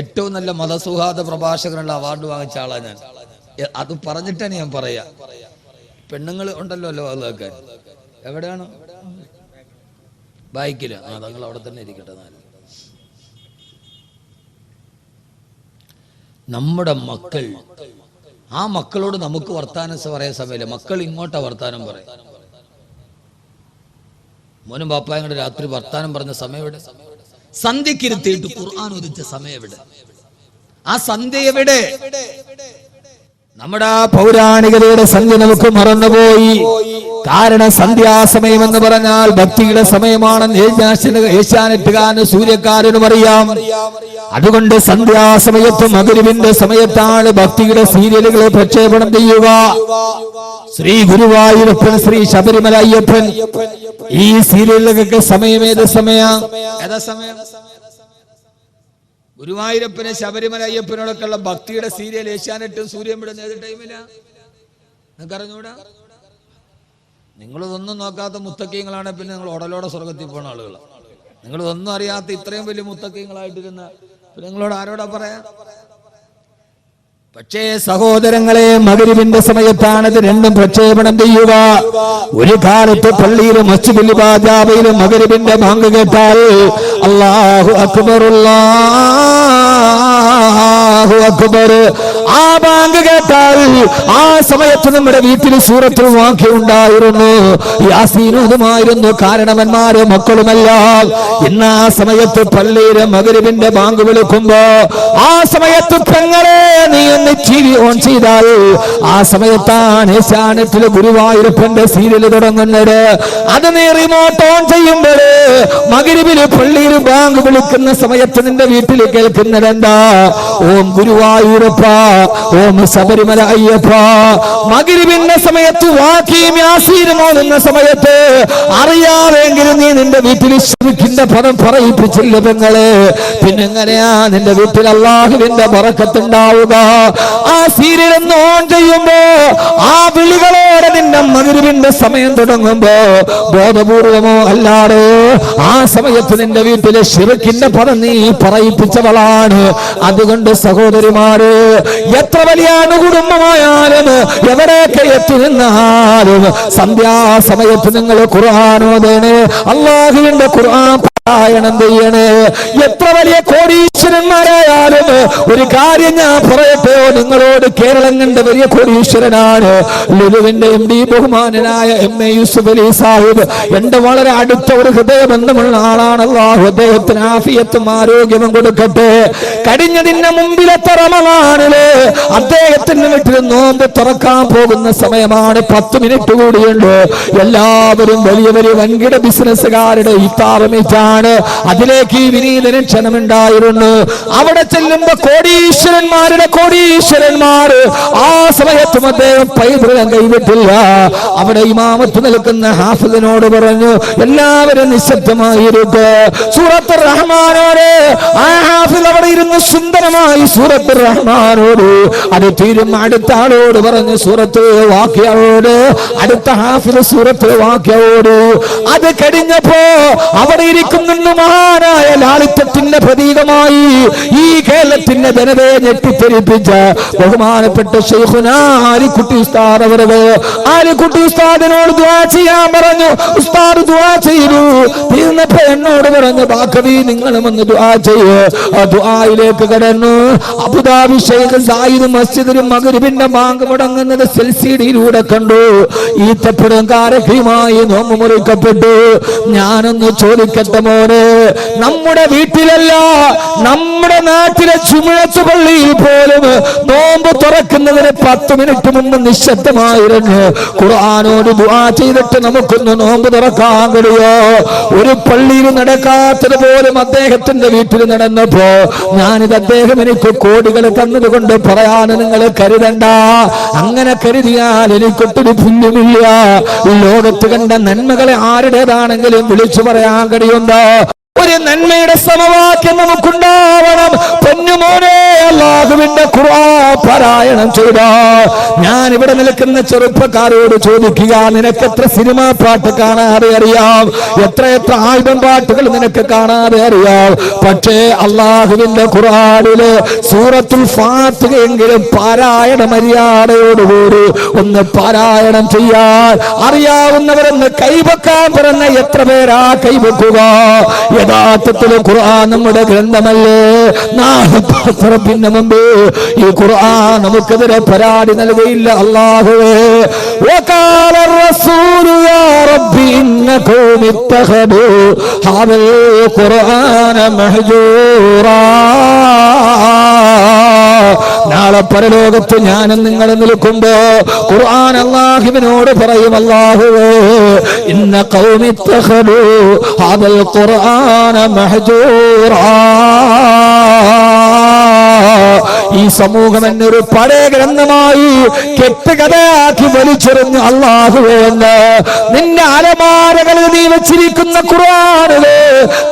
ഏറ്റവും നല്ല മതസൗഹാർദ്ദ പ്രഭാഷകനുള്ള അവാർഡ് വാങ്ങിച്ച ആളാണ് ഞാൻ. അത് പറഞ്ഞിട്ടാണ് ഞാൻ പറയാ. പെണ്ണുങ്ങൾ ഉണ്ടല്ലോ അതൊക്കെ എവിടെയാണ്? ബൈക്കില്. തങ്ങൾ അവിടെ തന്നെ ഇരിക്കട്ടെ. നമ്മുടെ മക്കൾ, ആ മക്കളോട് നമുക്ക് വർത്താനം പറയാൻ സമയമില്ല. മക്കൾ ഇങ്ങോട്ടാ വർത്താനം പറയും. മോനും ബാപ്പായും കൂടെ രാത്രി വർത്താനം പറഞ്ഞ സമയം എവിടെ? സന്ധ്യക്കിരുത്തിയിട്ട് ഖുർആൻ ഉദിച്ച സമയം എവിടെ? ആ സന്ധ്യ എവിടെ? നമ്മുടെ ആ പൗരാണികതയുടെ സന്ധ്യ നമുക്ക് മറന്നുപോയി. കാരണം സന്ധ്യാസമയം എന്ന് പറഞ്ഞാൽ ഭക്തിയുടെ സമയമാണെന്ന് ഏഷ്യാനെറ്റുകാരനും സൂര്യക്കാരനും അറിയാം. അതുകൊണ്ട് സന്ധ്യാസമയത്ത് മഗ്‌രിബിന്റെ സമയത്താണ് ഭക്തിയുടെ സീരിയലുകൾ പ്രക്ഷേപണം ചെയ്യുക. ശ്രീ ഗുരുവായൂരപ്പൻ, ശ്രീ ശബരിമല അയ്യപ്പൻ, ഈ സീരിയലുകൾക്ക് സമയം ഏത് സമയം? ഗുരുവായൂരപ്പന്, ശബരിമല അയ്യപ്പനോടൊക്കെ ഉള്ള ഭക്തിയുടെ സീരിയൽ ഏഷ്യാനെറ്റും സൂര്യൻ വിടുന്ന ഏത് ടൈമിലാ നിങ്ങൾക്ക് അറിഞ്ഞൂടാ? നിങ്ങളിതൊന്നും നോക്കാത്ത മുത്തക്കീങ്ങളാണ് പിന്നെ നിങ്ങൾ ഉടലോടെ സ്വർഗത്തിൽ പോണ ആളുകളാണ്. നിങ്ങളിതൊന്നും അറിയാത്ത ഇത്രയും വലിയ മുത്തക്കീങ്ങളായിട്ടിരുന്ന നിങ്ങളോട് ആരോടാ പറയാ? പക്ഷേ സഹോദരങ്ങളെ, മഗ്‌രിബിന്റെ സമയത്താണത് രണ്ടും പ്രക്ഷേപണം ചെയ്യുക. ഒരു കാലത്ത് പള്ളിയിലും മസ്ജിദുൽ ഇബാദയിലും മഗ്‌രിബിന്റെ ബാങ്ക് കേട്ടാൽ അല്ലാഹു അക്ബർ, അല്ലാഹു അക്ബർ, ആ ബാങ്ക് കേട്ടാൽ ആ സമയത്ത് നമ്മുടെ വീട്ടിൽ സൂറത്തുൽ വാഖിയ ഉണ്ടായിരുന്നു, യാസീനുമായിരുന്നു കാരണവന്മാരും മക്കളുമെല്ലാം. ഇന്ന് ആ സമയത്ത് പള്ളിയിലെ മഗ്‌രിബിന്റെ ബാങ്ക് വിളിക്കുമ്പോ ആ സമയത്ത് പെങ്ങളെ നീ ഒന്ന് TV ഓൺ ചെയ്താൽ ആ സമയത്താണ് ഏഷ്യാനെറ്റിലെ ഗുരുവായൂരപ്പന്റെ സീരിയൽ തുടങ്ങുന്നത്. അത് നീ റിമോട്ട് ഓൺ ചെയ്യുമ്പോൾ മഗ്‌രിബില് പള്ളിയിൽ ബാങ്ക് വിളിക്കുന്ന സമയത്ത് നിന്റെ വീട്ടിൽ കേൾക്കുന്നത് എന്താ? ഓം ഗുരുവായൂരപ്പ, ഓം ശബരിമല അയ്യപ്പ. മഗ്‌രിബിന്റെ സമയത്ത് വാഖിയും യാസീനും ഓതുന്ന സമയത്ത് അറിയാതെങ്കിലും നീ നിന്റെ വീട്ടിൽ ശിർക്കിന്റെ പദം പറയിപ്പിച്ചില്ല പെങ്ങളെ. പിന്നെ എങ്ങനെയാ നിന്റെ വീട്ടിൽ അല്ലാഹുവിന്റെ ബറക്കത്ത് ഉണ്ടാവുക? ആ സീരിയൽ ഒന്ന് ഓൺ ചെയ്യുമ്പോ ആ വിളികളോടെ നിന്റെ മഗ്‌രിബിന്റെ സമയം തുടങ്ങുമ്പോ ബോധപൂർവമോ അല്ലാതെ ആ സമയത്ത് നിന്റെ വീട്ടിലെ ശിർക്കിന്റെ പദം നീ പറയിപ്പിച്ചവളാണ്. അതുകൊണ്ട് സഹോദരിമാര്, എത്ര വലിയ അണുകുടുംബമായാലും എവിടെയൊക്കെ എത്തി നിന്നാലും സന്ധ്യാസമയത്ത് നിങ്ങൾ ഖുർആൻ ഓതണേ. അല്ലാഹുവിന്റെ ഖുർആൻ പാരായണം ചെയ്യണേ. എത്ര വലിയ കോടീശ്വരന്മാരായാലും ഒരു കാര്യം ഞാൻ പറയട്ടെ നിങ്ങളോട്, കേരളം കണ്ട വലിയ കോടീശ്വരനാണ് ലുലുവിന്റെ MD ബഹുമാനനായ MA യൂസുഫ് അലി സാഹിബ്. എന്റെ വളരെ അടുത്ത ഒരു ഹൃദയബന്ധമുള്ള ആളാണ്. അല്ലാഹു അദ്ദേഹത്തിന് ആഫിയത്തും ആരോഗ്യവും കൊടുക്കട്ടെ. കഴിഞ്ഞതിന് മുമ്പിലത്തെ റമളാനില് അദ്ദേഹത്തിന്റെ വീട്ടിൽ നോമ്പ് തുറക്കാൻ പോകുന്ന സമയമാണ്. 10 മിനിറ്റ് കൂടിയുണ്ട്. എല്ലാവരും വലിയ വലിയ വൻകിട ബിസിനസ്സുകാരുടെ ഇഫ്താറമിറ്റാണ്. അതിലേക്ക് ഈ വിനീതന് ക്ഷണമുണ്ടായിരുന്നു. അവിടെ ചെല്ലുമ്പോ കോടീശ്വരന്മാരുടെ കോടീശ്വരന്മാർ ആ സമയത്തും അദ്ദേഹം പൈതൃകം കൈവിട്ടില്ല. അവിടെ ഇമാമത്ത് നിൽക്കുന്ന ഹാഫിദിനോട് പറഞ്ഞു, എല്ലാവരും നിശബ്ദമായിരിക്കെ. സൂറത്ത് റഹ്മാനോട് ആ ഹാഫിദ് അവിടെ ഇരുന്ന് സുന്ദരമായി സൂറത്ത് റഹ്മാനോട് അത് തീരും അടുത്ത ആളോട് പറഞ്ഞു സൂറത്ത് വാക്യയോട്, അടുത്ത ഹാഫിദ് സൂറത്ത് വാക്യയോട്. അത് കഴിഞ്ഞപ്പോ അവിടെ ഇരിക്കുന്ന മഹാനായ ലാളിത്യത്തിന്റെ പ്രതീകമായി ഈ കേരളത്തിന്റെ ജനതയെ ഞെട്ടിത്തെരിപ്പിച്ച ബഹുമാനപ്പെട്ട ശൈഖുനാ ആലിക്കുട്ടി ഉസ്താദ് അവരുടെ ആലിക്കുട്ടി ഉസ്താദിനോട് ദുആ ചെയ്യാൻ പറഞ്ഞു. ഉസ്താദ് ദുആ ചെയ്തു. തീർന്നപ്പോ എന്നോട് പറഞ്ഞു, ബാക്കവി നിങ്ങളും ഒന്ന് ദുആ ചെയ്യ്. ആ ദുആയിലേക്ക് കടന്നു. അബുദാബി ശൈഖ് സായിദ് മസ്ജിദിൽ മഗ്രിബിന്റെ ബാങ്ക് മുടങ്ങുന്നത് സെൽസിഡിയിലൂടെ കണ്ടു. ഈത്തപ്പഴം കാരക്കയുമായി നോമ്പ് മുറിക്കപ്പെട്ടു. ഞാനൊന്ന് ചോദിക്കട്ടെ മോനെ, നമ്മുടെ വീട്ടിലല്ല നമ്മുടെ നാട്ടിലെ ചുമഴത്ത് പള്ളിയിൽ പോലും നോമ്പ് തുറക്കുന്നതിന് 10 മിനിറ്റ് മുമ്പ് നിശബ്ദമായിരുന്നു. ഖുർആനോട് ദുആ ചെയ്തിട്ട് നമുക്കൊന്ന് നോമ്പ് തുറക്കാൻ കഴിയോ? ഒരു പള്ളിയിൽ നടക്കാത്തത് പോലും അദ്ദേഹത്തിന്റെ വീട്ടിൽ നടന്നപ്പോ ഞാനിത് അദ്ദേഹം എനിക്ക് കോടികൾ തന്നതുകൊണ്ട് പറയാൻ നിങ്ങൾ കരുതണ്ട. അങ്ങനെ കരുതിയാൽ എനിക്കൊട്ടൊരു പുല്ലുമില്ല. ലോകത്ത് കണ്ട നന്മകളെ ആരുടേതാണെങ്കിലും വിളിച്ചു പറയാൻ കഴിയുണ്ടോ? ഒരു നന്മയുടെ സമവാക്യം നമുക്കുണ്ടാവണം. പൊന്നുമോനെ, അല്ലാഹുവിന്റെ ഖുർആൻ പാരായണം ചെയ്ത ഞാൻ ഇവിടെ നിൽക്കുന്ന ചെറുപ്പക്കാരോട് ചോദിക്കുക, നിനക്ക് എത്ര സിനിമാ പാട്ട് കാണാതെ അറിയാം? എത്ര ആൽബം പാട്ടുകൾ നിനക്ക് കാണാതെ അറിയാം? പക്ഷേ അല്ലാഹുവിന്റെ ഖുർആനിലെ സൂറത്തുൽ ഫാത്തിഹ എങ്കിലും പാരായണ മര്യാദയോടുകൂടി ഒന്ന് പാരായണം ചെയ്യാൻ അറിയാവുന്നവരെന്ന് കൈവക്കാൻ പറഞ്ഞ എത്ര പേരാ കൈവക്കുക? യഥാർത്ഥത്തിൽ ഖുർആൻ നമ്മുടെ ഗ്രന്ഥമല്ലേ? നാളെ മുമ്പ് ഈ ഖുർആൻ നമുക്കെതിരെ പരാതി നൽകയില്ല. അല്ലാഹുവേ, വഖാല റസൂലു യാ റബ്ബി ഇന്ന ഖൗമി ഇത്തഖദു ഹാദൽ ഖുർആന മഹ്ജൂറാ. നാളെ പരലോകത്ത് ഞാനും നിങ്ങളും നിൽക്കുമ്പോ ഖുർആൻ അല്ലാഹുവിനോട് പറയും, അല്ലാഹുവേ ഇന്ന ഖൗമി ഇത്തഖദു ഹാദൽ ഖുർആന മഹ്ജൂറാ. ഈ സമൂഹം എന്നൊരു പഴയ ഗ്രന്ഥമായി കെട്ടുകഥയാക്കി വലിച്ചെറിഞ്ഞു. അല്ലാഹുവേ, നിന്റെ അലമാരകളിൽ നീ വെച്ചിരിക്കുന്ന ഖുർആനിലെ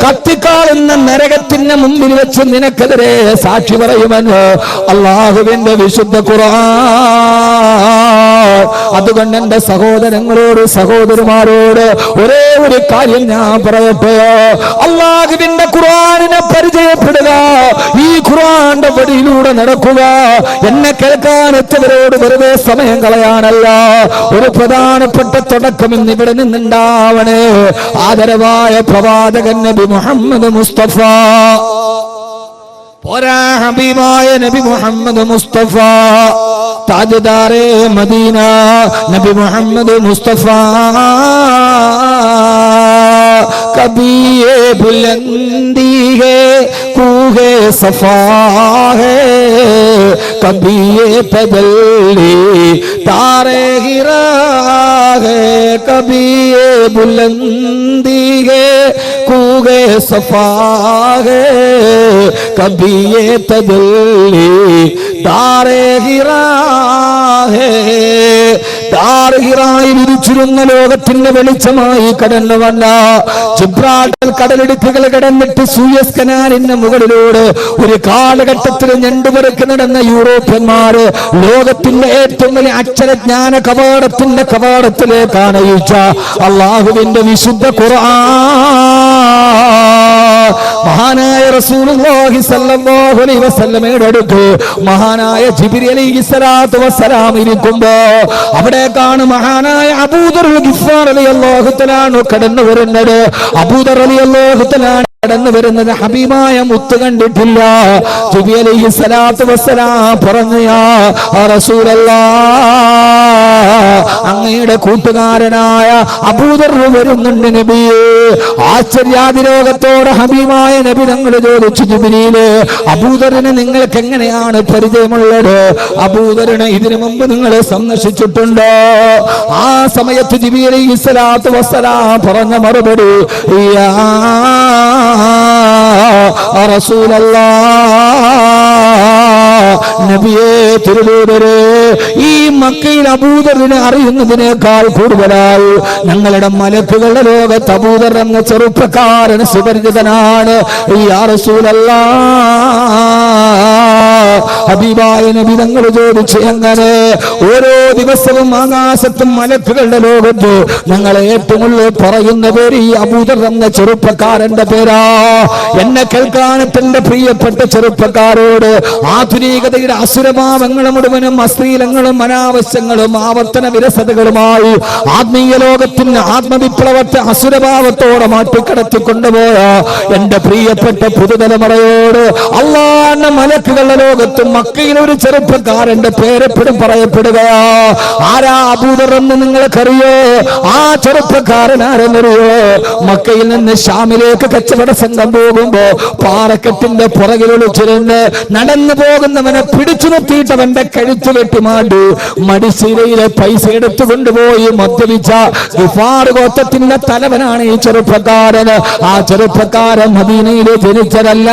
കത്തിക്കാളുന്ന നരകത്തിന്റെ മുമ്പിൽ വെച്ച് നിനക്കെതിരെ സാക്ഷി പറയുമെന്ന് അല്ലാഹുവിന്റെ വിശുദ്ധ ഖുർആൻ. അതുകൊണ്ട് എന്റെ സഹോദരങ്ങളോട് സഹോദരിമാരോട് ഒരേ ഒരു കാര്യം ഞാൻ പറയട്ടെ, അല്ലാഹുവിന്റെ ഖുർആനിനെ പരിചയപ്പെടുക, ഈ ഖുർആന്റെ വഴിയിലൂടെ നടക്കുക. എന്നെ കേൾക്കാൻ എത്തിയവരോട് വെറുതെ സമയം കളയാനല്ല, ഒരു പ്രധാനപ്പെട്ട തുടക്കം ഇന്ന് ഇവിടെ നിന്നുണ്ടാവണേ. ആദരവായ പ്രവാചകൻ നബി മുഹമ്മദ് മുസ്തഫ, പോരാ ഹബീബായ നബി മുഹമ്മദ് മുസ്തഫ, താജ്ദാരെ മദീന നബി മുഹമ്മദ് മുസ്തഫ. कभी ये बुलंदी है कूहे सफा है, कभी ये तजल्ली तारे गिरा है, कभी ये बुलंदी है कूहे सफा है, कभी ये तजल्ली तारे गिरा है. താരഹിറായി വിരിച്ചിരുന്ന ലോകത്തിന്റെ വെളിച്ചമായി കടന്നു വന്ന ജിബ്രാൾട്ടർ കടലിടുക്കുകൾ കടന്നിട്ട് സൂയസ് കനാലിന്റെ മുകളിലൂടെ ഒരു കാലഘട്ടത്തിൽ ഞണ്ടുപെറുക്കി നടന്ന യൂറോപ്യന്മാര് ലോകത്തിന്റെ ഏറ്റവും വലിയ അക്ഷരജ്ഞാന കവാടത്തിന്റെ കവാടത്തിലേക്കാണ് ഈച്ച അള്ളാഹുവിന്റെ വിശുദ്ധ ഖുർആൻ. മഹാനായ റസൂലുള്ളാഹി സ്വല്ലല്ലാഹു അലൈഹി വസല്ലമയുടെ അടുത്ത് മഹാനായ ജിബ്രീൽ അലൈഹിസ്സലാത്തു വസ്സലാം ഇരിക്കുമ്പോ അവിടേക്കാണ് മഹാനായ അബൂദർ ഗിഫാർ റളിയല്ലാഹു തആല കടന്നു വരുന്നത്. അബൂദർ റളിയല്ലാഹു തആല കടന്നു വരുന്നത് ഹബീബായ മുത്ത് കണ്ടിട്ടില്ല. ജിബ്രീൽ അലൈഹിസ്സലാത്തു വസ്സലാം പറഞ്ഞു, യാ റസൂലല്ലാഹ്, അങ്ങയുടെ കൂട്ടുകാരനായ അബൂദർ വരുന്നുണ്ട് നബിയേ. ആശ്ചര്യാതിരോഗത്തോടെ ഹബീബായ നബി തങ്ങൾ ചോദിച്ചു, ജിബ്രീൽ, അബൂദറിനെ നിങ്ങൾക്ക് എങ്ങനെയാണ് പരിചയമുള്ളത്? അബൂദറിനെ ഇതിനു മുമ്പ് നിങ്ങൾ സന്ദർശിച്ചിട്ടുണ്ടോ? ആ സമയത്ത് ജിബ്രീൽ അലൈഹിസ്സലാത്തു വസ്സലാം പറഞ്ഞ മറുപടി, യാ റസൂലല്ലാഹ്, നബിയേ തിരുദൂതരേ, ഈ മക്കയിൽ അബൂദറിനെ അറിയുന്നതിനേക്കാൾ കൂടുതലായി ഞങ്ങളുടെ മലക്കുകളുടെ ലോകത്ത് അബൂദർ എന്ന ചെറുപ്പക്കാരൻ സുപരിചിതനാണ്. യാ റസൂലല്ലാഹ്, ഹബീബായ നബി തങ്ങൾ ചോദിച്ചു, എങ്ങനെ? ഓരോ ദിവസവും ആകാശത്തും മലക്കുകളുടെ ലോകത്ത് ഞങ്ങളെ ഏറ്റവും കൂടുതൽ പറയുന്ന പേര് ഈ അബൂദർ എന്ന ചെറുപ്പക്കാരന്റെ പേരാ. എന്നെ കേൾക്കാനത്തിന്റെ പ്രിയപ്പെട്ട ചെറുപ്പക്കാരോട് ആധുനികതയുടെ അസുരഭാവങ്ങളും മുഴുവനും അശ്ലീലങ്ങളും അനാവശ്യങ്ങളും ആവർത്തന വിരസതകളുമായി ആത്മീയ ലോകത്തിന് ആത്മവിപ്ലവത്തെ അസുരഭാവത്തോടെ മാറ്റിക്കടത്തിക്കൊണ്ടുപോയ എന്റെ പ്രിയപ്പെട്ട പുതുതലമുറയോട് അല്ലാഹുവിന്റെ മലക്കുകളുടെ ലോകത്തും മക്കയിൽ ഒരു ചെറുപ്പക്കാരന്റെ പേരെപ്പോഴും പറയപ്പെടുകയാ. ആരാ അബൂദർ എന്ന് നിങ്ങൾക്കറിയോ? ആ ചെറുപ്പക്കാരൻ ആരെന്നറിയോ? മക്കയിൽ നിന്ന് ഷാമിലേക്ക് കച്ചവട സംഘം പോകുമ്പോ പാറക്കെട്ടിന്റെ പുറകിൽ ഒളിച്ചിരുന്ന് നടന്നു പോകുന്നവനെ പിടിച്ചു നിർത്തിയിട്ടവന്റെ കഴുത്ത് വെട്ടിമാണ്ടി മടിശീലയിലെ പൈസ എടുത്തു കൊണ്ടുപോയി മദ്യപിച്ച ഗിഫാർ ഗോത്രത്തിന്റെ തലവനാണ് ഈ ചെറുപ്പക്കാരൻ. ആ ചെറുപ്പക്കാരൻ മദീനയിൽ ജനിച്ചതല്ല.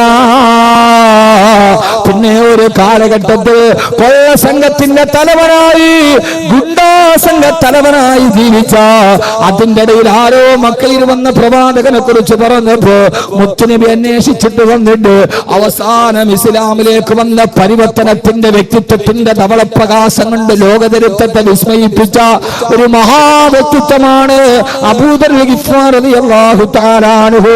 പിന്നെ ഒരു കാലഘട്ടത്തിൽ കൊള്ള സംഘത്തിന്റെ തലവനായി, ഗുണ്ടാ സംഘ തലവനായി ജീവിച്ച, അതിന്റെ ഇടയിൽ ആരോ മക്കയിൽ വന്ന പ്രവാചകനെ കുറിച്ച് പറഞ്ഞപ്പോ മുത്തുനബി അന്വേഷിച്ചിട്ട് വന്നിട്ട് അവസാനം ഇസ്ലാമിലേക്ക് വന്ന പരിവർത്തനത്തിന്റെ വ്യക്തിത്വത്തിന്റെ ധവളപ്രകാശം കൊണ്ട് ലോകചരിത്രത്തെ വിസ്മയിപ്പിച്ച ഒരു മഹാവ്യക്തിത്വമാണ് അബൂദർ ഗിഫാർ റളിയല്ലാഹു തആല അൻഹു.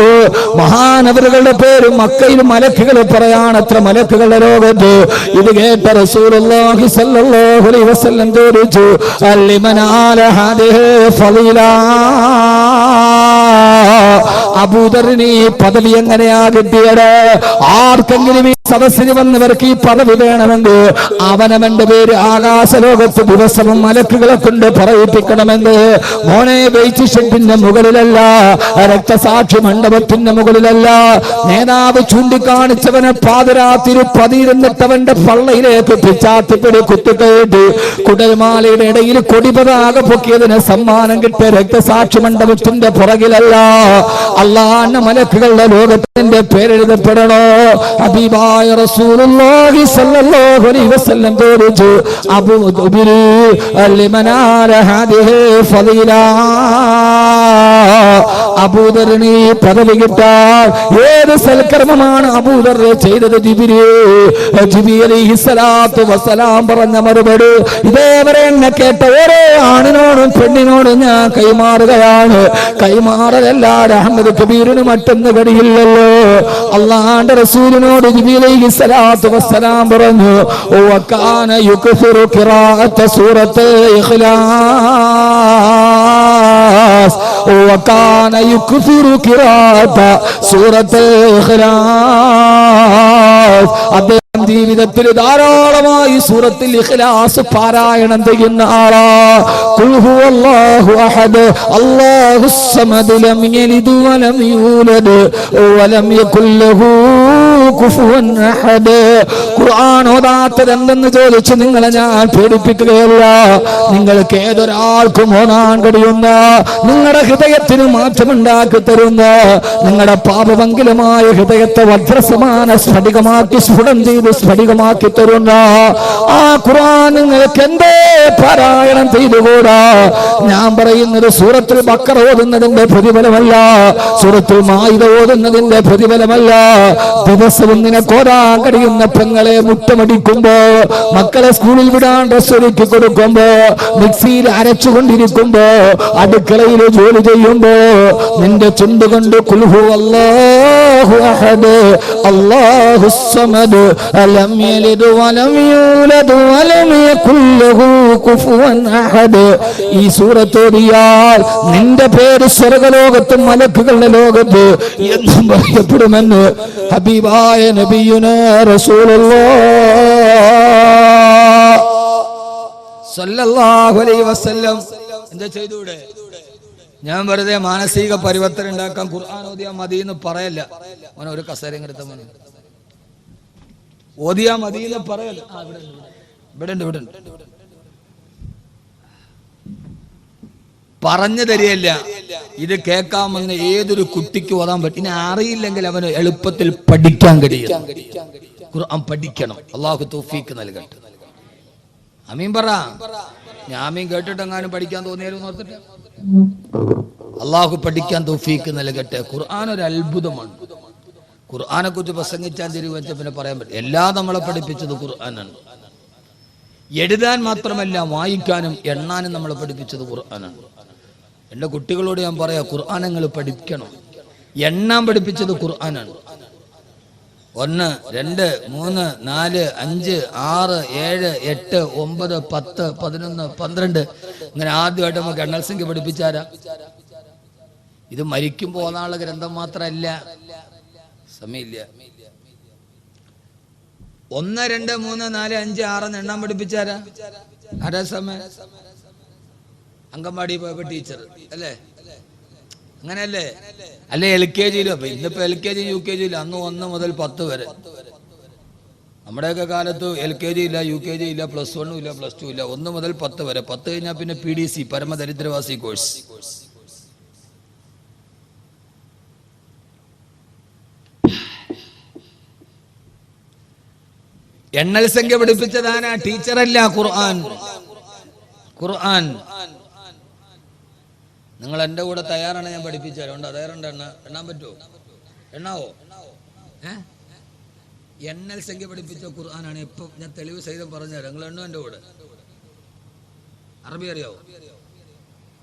മഹാനവറുകളുടെ പേര് മക്കയിൽ മലക്കുകൾ പറയാണത്ര മലക്കുകളുടെ ലോകത്ത്. ഇത് കേട്ട റസൂലുള്ളാഹി സ്വല്ലല്ലാഹു അലൈഹി വസല്ലം ചോദിച്ചു, അലിമനാല ഹാദിഹി ഫളീല, അബൂദറിന് ഈ പദവി എങ്ങനെയാ കിട്ടിയത്? ആർക്കെങ്കിലും ഈ സദസ്സിന് വന്നവർക്ക് ഈ പദവി വേണമെങ്കിൽ അവനവന്റെ പേര് ആകാശലോകത്ത് ദിവസവും മലക്കുകളെ കൊണ്ട് പറയിപ്പിക്കണമെന്ന്. മോനെ വെയിറ്റ് ഷെഡിന്റെ മുകളിലല്ല, രക്തസാക്ഷി മണ്ഡപത്തിന്റെ മുകളിലല്ല, നേതാവ് ചൂണ്ടിക്കാണിച്ചവനെ പാതിരാത്തിരി പതിയിരുന്നിട്ടവന്റെ പള്ളയിലേക്ക് പിച്ചാത്തിപ്പിടി കുത്തിക്കയറ്റി കുടൽമാലയുടെ ഇടയിൽ കൊടിപതാക പൊക്കിയതിന് സമ്മാനം കിട്ടിയ രക്തസാക്ഷി മണ്ഡപത്തിന്റെ പുറകിലല്ല, അല്ലാഹുവിന്റെ മലക്കുകളുടെ ലോകത്തിന്റെ പേരെഴുതപ്പെടണോ? ഹബീബായ റസൂലുള്ളാഹി സ്വല്ലല്ലാഹു അലൈഹി വസല്ലം ചോദിച്ചു, അബൂദർ ലിമനാല ഹാദിഹി ഫളീല, അബൂദറിന് ഈ പദവി കിട്ടാൻ ഏത് സൽക്കർമ്മമാണ് അബൂദർ ചെയ്തത്? ജിബ്രീൽ അലൈഹിസ്സലാത്തു വസ്സലാം പറഞ്ഞ മറുപടി ഇതേവരെ എന്നെ കേട്ട ഓരോ ആണിനോടും പെണ്ണിനോടും ഞാൻ കൈമാറുകയാണ്. കൈമാറലല്ല അഹമ്മദ് കബീറിന് മറ്റൊന്ന് കഴിയില്ലല്ലോ. അല്ലാഹുവിന്റെ റസൂലിനോട് ജിബ്രീൽ അലൈഹിസ്സലാത്തു വസ്സലാം പറഞ്ഞു, വകാന യുക്സിറു ഖിറാഅത സൂറത്തുൽ ഇഖ്ലാസ്, വകാന യുക്സിറു ഖിറാഅത സൂറത്തുൽ ഇഖ്ലാസ്. അദ്ദേഹം ജീവിതത്തിൽ ധാരാളമായി സൂറത്തുൽ ഇഖ്ലാസ് പാരായണം ചെയ്യുന്ന ആളാ. ഖുൽ ഹുവല്ലാഹു അഹദ് അല്ലാഹുസ് സമദ് ലം യലിദ് വലം യൂലദ് വലം യകുൽ ലഹു കുഫുവൻ അഹദ്. ഖുർആൻ ഓതാത്തത് എന്തെന്ന് ചോദിച്ചു നിങ്ങളെ ഞാൻ പേടിപ്പിക്കുകയല്ല. നിങ്ങൾക്ക് ഏതൊരാൾക്കും ഓതാൻ കഴിയുന്ന, നിങ്ങളുടെ ഹൃദയത്തിന് മാറ്റമുണ്ടാക്കി തരുന്ന, നിങ്ങളുടെ പാപമംഗലമായ ഹൃദയത്തെ വജ്രസമാന സ്ഫടികമാക്കി സ്ഫുടം ചെയ്ത് സ്ഫടികമാക്കി തരുന്ന ആ ഖുർആൻ നിങ്ങൾക്ക് എന്തേ പാരായണം ചെയ്തുകൂടാ? ഞാൻ പറയുന്നത് സൂറത്തുൽ ബഖറ ഓതുന്നതിന്റെ പ്രതിഫലമല്ല, സൂറത്തുൽ മാഇദ ഓതുന്നതിന്റെ പ്രതിഫലമല്ല. ദിവസവും ദിവസവും നിനക്കോരാൻ കഴിയുന്ന പെങ്ങളെ മുറ്റമടിക്കുമ്പോ, മക്കളെ സ്കൂളിൽ വിടാൻ ഡ്രസ് ഒരുക്കി കൊടുക്കുമ്പോ, മിക്സിയിൽ അരച്ചുകൊണ്ടിരിക്കുമ്പോ, അടുക്കളയിൽ ജോലി ചെയ്യുമ്പോ നിന്റെ ചുണ്ടുകൊണ്ട് ഖുൽ ഹുവല്ലാഹു അഹദ് അല്ലാഹുസ് സമദ് അലം യലിദ് വലം യൂലദ് വലം യകുൽ ലഹു കുഫുവൻ അഹദ് ഈ സൂറത്ത് ഓതിയാൽ നിന്റെ പേര് സ്വർഗ്ഗലോകത്തും മലക്കുകളുടെ ലോകത്ത് എന്നും പറയപ്പെടുമെന്ന് ഹബീബായ നബിയുനാ റസൂലുള്ളാഹ് സല്ലല്ലാഹു അലൈഹി വസല്ലം എന്താ ചെയ്തൂടെ? ഞാൻ വെറുതെ മാനസിക പരിവർത്തനം ഉണ്ടാക്കാൻ ഖുർആൻ ഓതിയാ മതി എന്ന് പറയല്ല. മോനെ ഒരു കസേര എടുത്ത മോനെ, ഓതിയാ മതി എന്ന് പറയല്ല. ഇവിടെ ഉണ്ട് പറഞ്ഞു തരികയല്ല. ഇത് കേൾക്കാമെന്ന് ഏതൊരു കുട്ടിക്ക് ഓതാൻ പറ്റും. ഇനി അറിയില്ലെങ്കിൽ അവന് എളുപ്പത്തിൽ പഠിക്കാൻ കഴിയും. ഖുർആൻ പഠിക്കണം. അല്ലാഹു തൗഫീഖ് നൽകട്ടെ. ആമീൻ പറ. ഞാൻ ആമീൻ കേട്ടിട്ടെങ്ങാനും പഠിക്കാൻ തോന്നിയാലും ഓർത്തിട്ട് അള്ളാഹു പഠിക്കാൻ തൗഫീഖ് നൽകട്ടെ. ഖുർആൻ ഒരു അത്ഭുതമാണ്. ഖുർആനെ കുറിച്ച് പ്രസംഗിച്ചാൽ തിരുവച്ച പിന്നെ പറയാൻ പറ്റും. എല്ലാം നമ്മളെ പഠിപ്പിച്ചത് ഖുർആനാണ്. എഴുതാൻ മാത്രമല്ല വായിക്കാനും എണ്ണാനും നമ്മളെ പഠിപ്പിച്ചത് ഖുർആനാണ്. എൻ്റെ കുട്ടികളോട് ഞാൻ പറയാം, ഖുർആൻ നിങ്ങൾ പഠിക്കണം. എണ്ണാൻ പഠിപ്പിച്ചത് ഖുർആനാണ്. 1 2 3 4 5 6 7 8 9 10 11 12 ഇങ്ങനെ ആദ്യമായിട്ട് നമുക്ക് എണ്ണൽ സംഖ്യ പഠിപ്പിച്ചാരാ? ഇത് മരിക്കുമ്പോൾ ഓതാനുള്ള ഗ്രന്ഥം മാത്രമല്ല, സമയമില്ല. 1 2 3 4 5 6 എണ്ണാൻ പഠിപ്പിച്ചാരാ? ആരാ സമയം? അങ്കൻവാടി പോയപ്പോ ടീച്ചർ അല്ലേ? അങ്ങനെയല്ലേ? അല്ലെ LKG-യിലും. അപ്പൊ ഇന്നിപ്പോ LKG UKG ഇല്ല. അന്ന് 1 മുതൽ 10 വരെ. നമ്മുടെയൊക്കെ കാലത്ത് LKG ഇല്ല, UKG ഇല്ല, +1 ഇല്ല, +2 ഇല്ല. 1 മുതൽ 10 വരെ. 10 കഴിഞ്ഞാൽ പിന്നെ PDC പരമദരിദ്രവാസി കോഴ്സ്. എണ്ണൽ സംഖ്യ പഠിപ്പിച്ചതാനാ? ടീച്ചറല്ല, ഖുർആൻ. ഖുർആൻ നിങ്ങൾ എൻ്റെ കൂടെ തയ്യാറാണ്? ഞാൻ പഠിപ്പിച്ചു തരാം. തയ്യാറുണ്ട്? എണ്ണാൻ പറ്റുമോ? എണ്ണാവോ? എണ്ണൽ സംഖ്യ പഠിപ്പിച്ച ഖുർആനാണ്. ഇപ്പൊ ഞാൻ തെളിവ് സഹിതം പറഞ്ഞുതരാം. നിങ്ങൾ എണ്ണു എൻ്റെ കൂടെ. അറബി അറിയാവോ?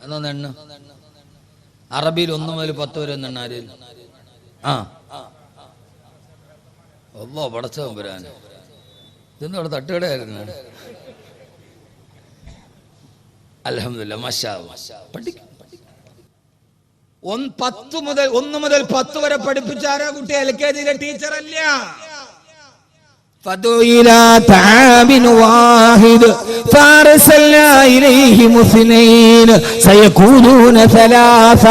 എന്നൊന്ന് എണ്ണ. അറബിയിൽ 1 മുതൽ 10 വരെ ഒന്ന് എണ്ണാര്. ഒന്നോ പടച്ചവൻ വരാൻ. ഇതൊന്നും അവിടെ തട്ടുകടയായിരുന്നു. അൽഹംദുലില്ലാ, മാഷാ അല്ലാഹ്. പഠിക്കും. 1 മുതൽ 10 വരെ പഠിപ്പിച്ചാരാ കുട്ടി? LKG-യിലെ ടീച്ചറല്ല. فدعوا إلى طعام واحد فأرسلنا إليهم 2 سيقولون 3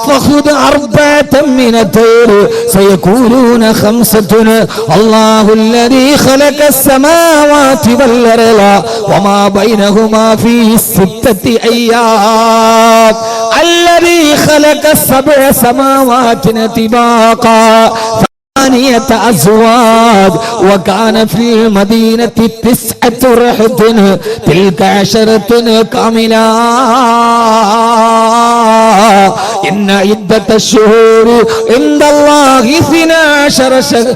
فخذ 4 من الطير سيقولون 5 الله الذي خلق السماوات والأرض وما بينهما في 6 أيام الذي خلق 7 سماوات طباقا أزواج وكان في المدينة 9 رهط تلك 10 كاملة إن عدة الشهور عند الله 12 شهرا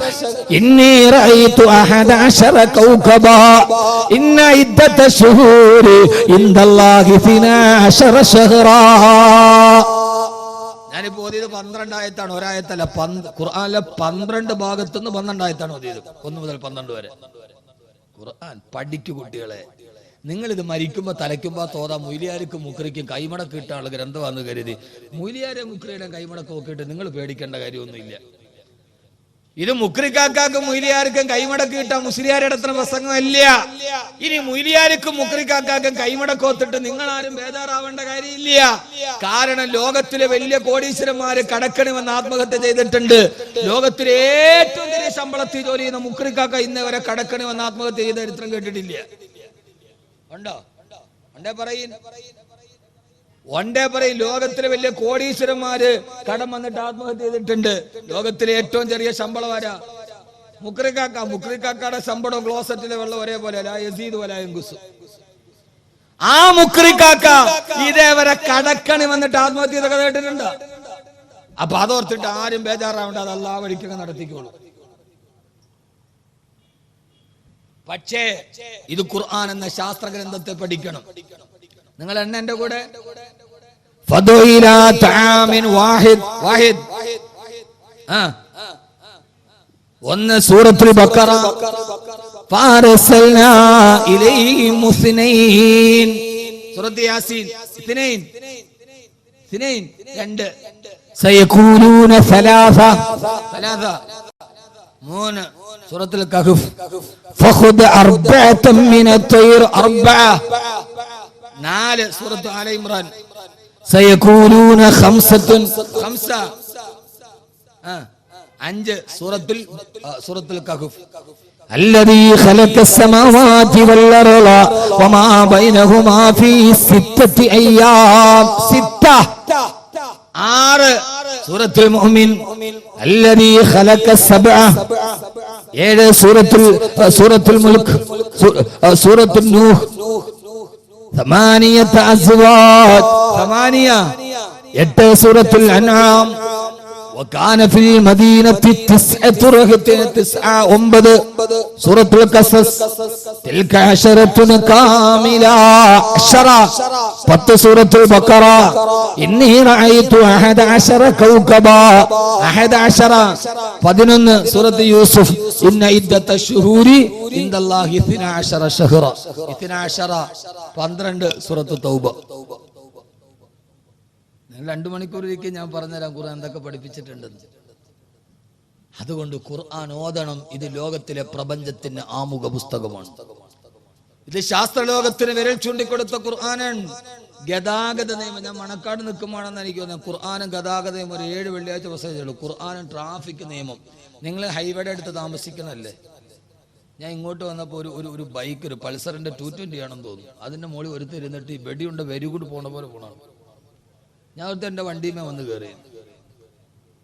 إني رأيت 11 كوكبا إن عدة الشهور عند الله 12 شهرا. ഞാനിപ്പോ ഓതിയത് 12 ആയത്താണ്, ഒരായത്തല്ല. ഖുർആനിലെ 12 ഭാഗത്തുനിന്ന് 12 ആയത്താണ് ഓതിയത്. 1 മുതൽ 12 വരെ. ഖുർആൻ പഠിക്കു കുട്ടികളെ. നിങ്ങളിത് മരിക്കുമ്പോ തലയ്ക്കുമ്പോ തോതാ മൊയ്ലിയാർക്ക് മുക്രിക്കും കൈമടക്ക് കിട്ടാനുള്ള ഗ്രന്ഥമാണെന്ന് കരുതി മൊയ്ലിയാരെ മുക്രിയുടെ കൈമടക്ക് നോക്കിയിട്ട് നിങ്ങൾ പേടിക്കേണ്ട കാര്യമൊന്നുമില്ല. ഇത് മുക്രിക്കാക്കും മൊയ്ലിയാർക്കും കൈമടക്ക് കിട്ടാൻ മുസ്ലിയാരുടെ അത്ര പ്രസംഗമല്ല. ഇനി മൊയ്ലിയാർക്കും മുക്രിക്കാക്കും കൈമടക്കോത്തിട്ട് നിങ്ങൾ ആരും ബേജാറാവേണ്ട കാര്യമില്ല. കാരണം ലോകത്തിലെ വലിയ കോടീശ്വരന്മാര് കടക്കണമെന്ന് ആത്മഹത്യ ചെയ്തിട്ടുണ്ട്. ലോകത്തിലെ ഏറ്റവും വലിയ ശമ്പളത്തിൽ ജോലി ചെയ്യുന്ന മുക്രിക്കാക്ക ഇന്ന് വരെ കടക്കണമെന്ന് ആത്മഹത്യ ചെയ്ത ചരിത്രം കേട്ടിട്ടില്ല. ഉണ്ടോ? പറയും ലോകത്തിലെ വലിയ കോടീശ്വരന്മാര് കടം വന്നിട്ട് ആത്മഹത്യ ചെയ്തിട്ടുണ്ട്. ലോകത്തിലെ ഏറ്റവും ചെറിയ ശമ്പളം ആരാ? മുക്രിക്കാക്കയുടെ ശമ്പളം ക്ലോസറ്റിലെ വെള്ളം ഒരേപോലെ ആ മുക്രിക്കാക്ക ഇതേവരെ കടക്കണി വന്നിട്ട് ആത്മഹത്യ ചെയ്തൊക്കെ കേട്ടിട്ടുണ്ട്. അപ്പൊ അതോർത്തിട്ട് ആരും ബേജാറാവണ്ട, അത് അല്ലാഹ് വഴിക്കൊക്കെ നടത്തിക്കോളൂ. പക്ഷേ ഇത് ഖുർആൻ എന്ന ശാസ്ത്ര ഗ്രന്ഥത്തെ പഠിക്കണം. നിങ്ങൾ എന്റെ കൂടെ ഫദുഇലാ തആമിൻ വാഹിദ് ഒന്ന് സൂറത്തുൽ ബഖറ ഫാറസൽനാ ഇലൈഹിം മുസ്നൈൻ സൂറത്ത് യാസീൻ ഇത്നൈൻ 2 സയഖൂലൂന സലാസ 3 സൂറത്തുൽ കഹ്ഫ് ഫഖുദ് അർബഅതൻ മിനത് തൈർ 4 സൂറത്ത് ആല ഇംറാൻ സയഖൂലൂന ഖംസത്തുൻ 5 സൂറത്തുൽ കഹ്ഫ് الذي خلق السماوات والأرض وما بينهما في 6 أيام 6 സൂറത്തുൽ മുഅ്മിൻ الذي خلق السبع 7 സൂറത്തുൽ മുൽക്ക് സൂറത്തുൽ നൂഹ് 8 അസ്വാജ് 8 സൂറത്തുൽ അൻആം وكان في المدينة 9 سورة القصص تلك 10 كاملة 10 سورة البقرة إني رأيت 11 كوكبا 11 سورة يوسف إن عدة الشهور عند الله 12 شهرا 12 സൂറത്ത് തൗബ. 2 മണിക്കൂർ ഇരിക്കും, ഞാൻ പറഞ്ഞുതരാം ഖുർആൻ എന്തൊക്കെ പഠിപ്പിച്ചിട്ടുണ്ടെന്ന്. അതുകൊണ്ട് ഖുർആൻ ഓതണം. ഇത് ലോകത്തിലെ പ്രപഞ്ചത്തിന് ആമുഖ പുസ്തകമാണ്. ഇത് ശാസ്ത്രലോകത്തിന് വിരൽ ചൂണ്ടിക്കൊടുത്ത ഖുർആനാണ്. ഗതാഗത നിയമം, ഞാൻ മണക്കാട് നിൽക്കുമ്പോഴാണെന്ന് എനിക്ക് തോന്നുന്നത്, ഖുർആനും ഗതാഗത നിയമം ഒരു 7 വെള്ളിയാഴ്ച പുസ്തകമുള്ളൂ. ഖുർആനും ട്രാഫിക് നിയമം. നിങ്ങൾ ഹൈവേയുടെ അടുത്ത് താമസിക്കണല്ലേ? ഞാൻ ഇങ്ങോട്ട് വന്നപ്പോൾ ഒരു ബൈക്ക്, ഒരു പൾസറിന്റെ 220 ആണെന്ന് തോന്നുന്നു, അതിന്റെ മുകളിൽ ഒരുത്തിരുന്നിട്ട് ഈ വെടിയുണ്ട വെരി ഗുഡ് പോണ പോലെ പോകണം. ഞാൻ ഒരുത്ത എൻ്റെ വണ്ടിയുമേ വന്ന് കയറി.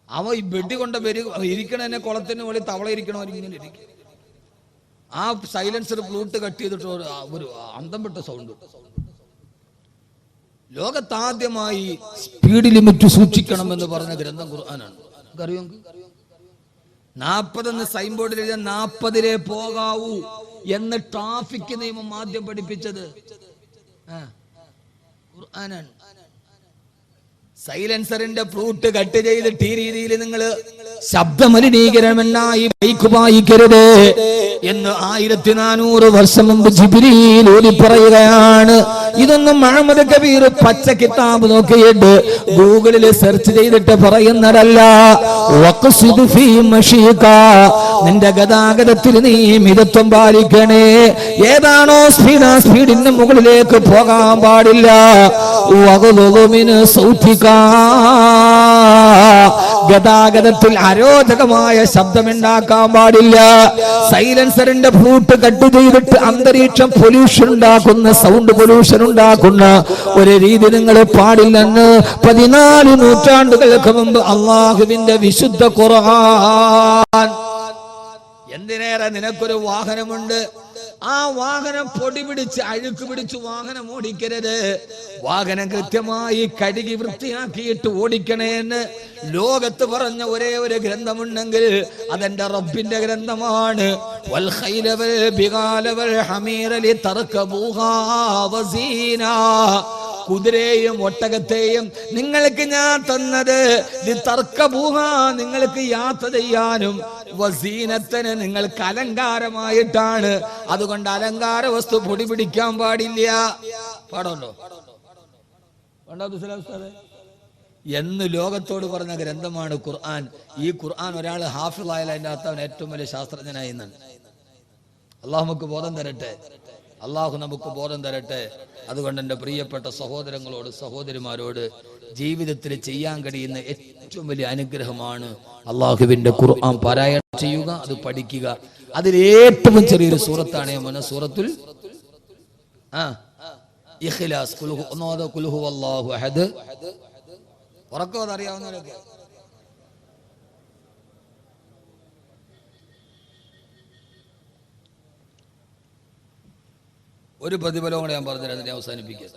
അവ ഈ വെടി കൊണ്ട വെരി ഇരിക്കണ എന്നെ കുളത്തിന് മുകളിൽ തവള ഇരിക്കണ ഇങ്ങനെ ഇരിക്കും. ആ സൈലൻസർ ഫ്ലൂട്ട് കട്ട് ചെയ്തിട്ട് ഒരു അന്തം വിട്ട സൗണ്ട്. ലോകത്താദ്യമായി സ്പീഡ് ലിമിറ്റ് സൂക്ഷിക്കണം എന്ന് പറഞ്ഞ ഗ്രന്ഥം ഖുർആനാണ്. അറിയോ? 40 സൈൻ ബോർഡിൽ എഴുതിയ 40 പോകാവൂ എന്ന് ട്രാഫിക് നിയമം ആദ്യം പഠിപ്പിച്ചത് ഖുർആനാണ്. സൈലൻസറിന്റെ ഫ്ലൂട്ട് കട്ട് ചെയ്തിട്ട് ഈ രീതിയിൽ നിങ്ങൾ ശബ്ദമലിനീകരമെന്നായി ബൈക്ക് വായിക്കരുത് എന്ന് 1400 വർഷം മുമ്പ് ജിബ്രീൽ ഓതി പറയുകയാണ്. ഇതൊന്നും മുഹമ്മദ് കബീർ പച്ച കിതാബ് നോക്കിയിട്ട് ഗൂഗിളിൽ സെർച്ച് ചെയ്തിട്ട് പറയുന്നതല്ല. നിന്റെ ഗതാഗതത്തിൽ നീ മിതത്വം പാലിക്കണേ. ഏതാണോ സ്പീഡ്, ആ സ്പീഡിന്റെ മുകളിലേക്ക് പോകാൻ പാടില്ല. ഗതാഗതത്തിൽ അരോചകമായ ശബ്ദമുണ്ടാക്കാൻ പാടില്ല. സൈലൻസറിന്റെ ഫ്ലൂട്ട് കട്ട് ചെയ്തിട്ട് അന്തരീക്ഷം പൊല്യൂഷൻ ഉണ്ടാക്കുന്ന, സൗണ്ട് പൊല്യൂഷൻ ഉണ്ടാക്കുന്ന ഒരു രീതി നിങ്ങൾ പാടില്ലെന്ന് 14 നൂറ്റാണ്ടുകൾക്ക് മുമ്പ് അള്ളാഹുവിന്റെ വിശുദ്ധ ഖുർആൻ. എന്തിനേറെ നിനക്കൊരു വാഹനമുണ്ട്, ആ വാഹനം പൊടി പിടിച്ച് അഴുക്ക് പിടിച്ച് വാഹനം ഓടിക്കരുത്. വാഹനം കൃത്യമായി കഴുകി വൃത്തിയാക്കിയിട്ട് ഓടിക്കണേ എന്ന് ലോകത്ത് പറഞ്ഞ ഒരേ ഒരു ഗ്രന്ഥമുണ്ടെങ്കിൽ അതെന്റെ റബ്ബിന്റെ ഗ്രന്ഥമാണ്. വൽ ഖൈല വൽ ബിഗാല വൽ ഹമീറ ലിതർകബൂഹാ വസീന. കുതിരയെയും ഒട്ടകത്തെയും നിങ്ങൾക്ക് ഞാൻ തന്നത് നിങ്ങൾക്ക് യാത്ര ചെയ്യാനും വസീനത്തിന് നിങ്ങൾക്ക് അലങ്കാരമായിട്ടാണ്. അതുകൊണ്ട് അലങ്കാര വസ്തു പൊടി പിടിക്കാൻ പാടില്ല. പാടുണ്ടോ എന്ന് ലോകത്തോട് പറഞ്ഞ ഗ്രന്ഥമാണ് ഖുർആൻ. ഈ ഖുർആൻ ഒരാൾ ഹാഫിളായാലും അതിൻ്റെ അകത്ത് അവൻ ഏറ്റവും വലിയ ശാസ്ത്രജ്ഞനായി എന്നാണ്. അള്ളാഹു നമുക്ക് ബോധം തരട്ടെ, അള്ളാഹു നമുക്ക് ബോധം തരട്ടെ. അതുകൊണ്ട് എൻ്റെ പ്രിയപ്പെട്ട സഹോദരങ്ങളോട് സഹോദരിമാരോട് ജീവിതത്തിൽ ചെയ്യാൻ കഴിയുന്ന ഏറ്റവും വലിയ അനുഗ്രഹമാണ് അള്ളാഹുവിൻ്റെ ഖുർആൻ പാരായണം ചെയ്യുക, അത് പഠിക്കുക. അതിൽ ഏറ്റവും ചെറിയൊരു സൂറത്താണ് സൂറത്തുൽ ഇഖ്ലാസ്. ഖുൽ ഹുവല്ലാഹു അഹദ്. ഉറക്കോ അതറിയാവുന്നവരൊക്കെ ഒരു പ്രതിഫലവും കൂടെ ഞാൻ പറഞ്ഞുതരാം, അതിനെ അവസാനിപ്പിക്കുക.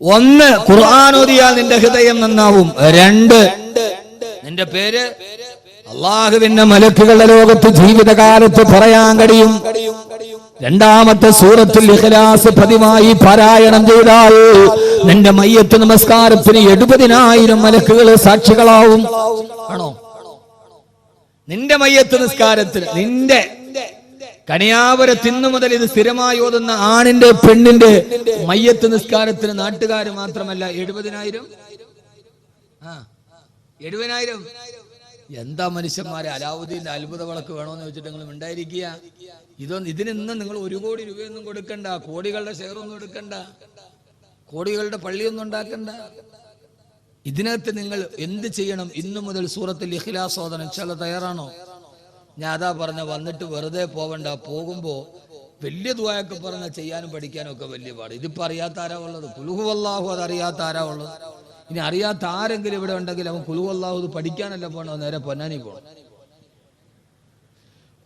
1, ഖുർആൻ ഓതിയാൽ നിന്റെ ഹൃദയം നന്നാവും. 2, നിന്റെ പേര് അള്ളാഹുവിന്റെ മലക്കുകളുടെ ലോകത്ത് ജീവിതകാലത്ത് പറയാൻ കഴിയും. രണ്ടാമത്തെ സൂറത്തുൽ ഇഖ്ലാസ് പതിവായി പാരായണം ചെയ്താൽ നിന്റെ മയ്യത്ത് നമസ്കാരത്തിന് 70,000 മലക്കുകൾ സാക്ഷികളാവും. ആണോ? നിന്റെ മയ്യത്ത് നിസ്കാരത്തിന്, നിന്റെ കണിയാപുരത്തിന്നു മുതൽ ഇത് സ്ഥിരമായി ഓതുന്ന ആണിന്റെ പെണ്ണിന്റെ മയ്യത്ത് നിസ്കാരത്തിന് നാട്ടുകാർ മാത്രമല്ല 70,000. 70,000. എന്താ മനുഷ്യന്മാരെ, അലാവുദ്ദീന്റെ അത്ഭുത വിളക്ക് വേണോന്ന് വെച്ചിട്ട് നിങ്ങൾ ഉണ്ടായിരിക്കുക. ഇതിനൊന്നും നിങ്ങൾ 1 കോടി രൂപയൊന്നും കൊടുക്കണ്ട, കോടികളുടെ ഷെയറൊന്നും എടുക്കണ്ട, കോടികളുടെ പള്ളിയൊന്നും ഉണ്ടാക്കണ്ട. ഇതിനകത്ത് നിങ്ങൾ എന്ത് ചെയ്യണം? ഇന്നു മുതൽ സൂറത്തുൽ ഇഖ്ലാസ് ഓതണം. ഇൻഷാല്ലാ തയ്യാറാണോ? ഞാൻ അതാ പറഞ്ഞ, വന്നിട്ട് വെറുതെ പോവണ്ട. പോകുമ്പോ വലിയ ദുആയൊക്കെ പറഞ്ഞ ചെയ്യാനും പഠിക്കാനും ഒക്കെ വലിയ പാട്. ഇതിപ്പോ അറിയാത്ത ആരാ ഉള്ളത്? ഖുൽ ഹുവല്ലാഹു അത് അറിയാത്ത ആരാ ഉള്ളത്? ഇനി അറിയാത്ത ആരെങ്കിലും ഇവിടെ ഉണ്ടെങ്കിൽ അവൻ ഖുൽ ഹുവല്ലാഹു ഇത് പഠിക്കാനല്ല പോണോ, നേരെ പൊന്നാനി പോകണം.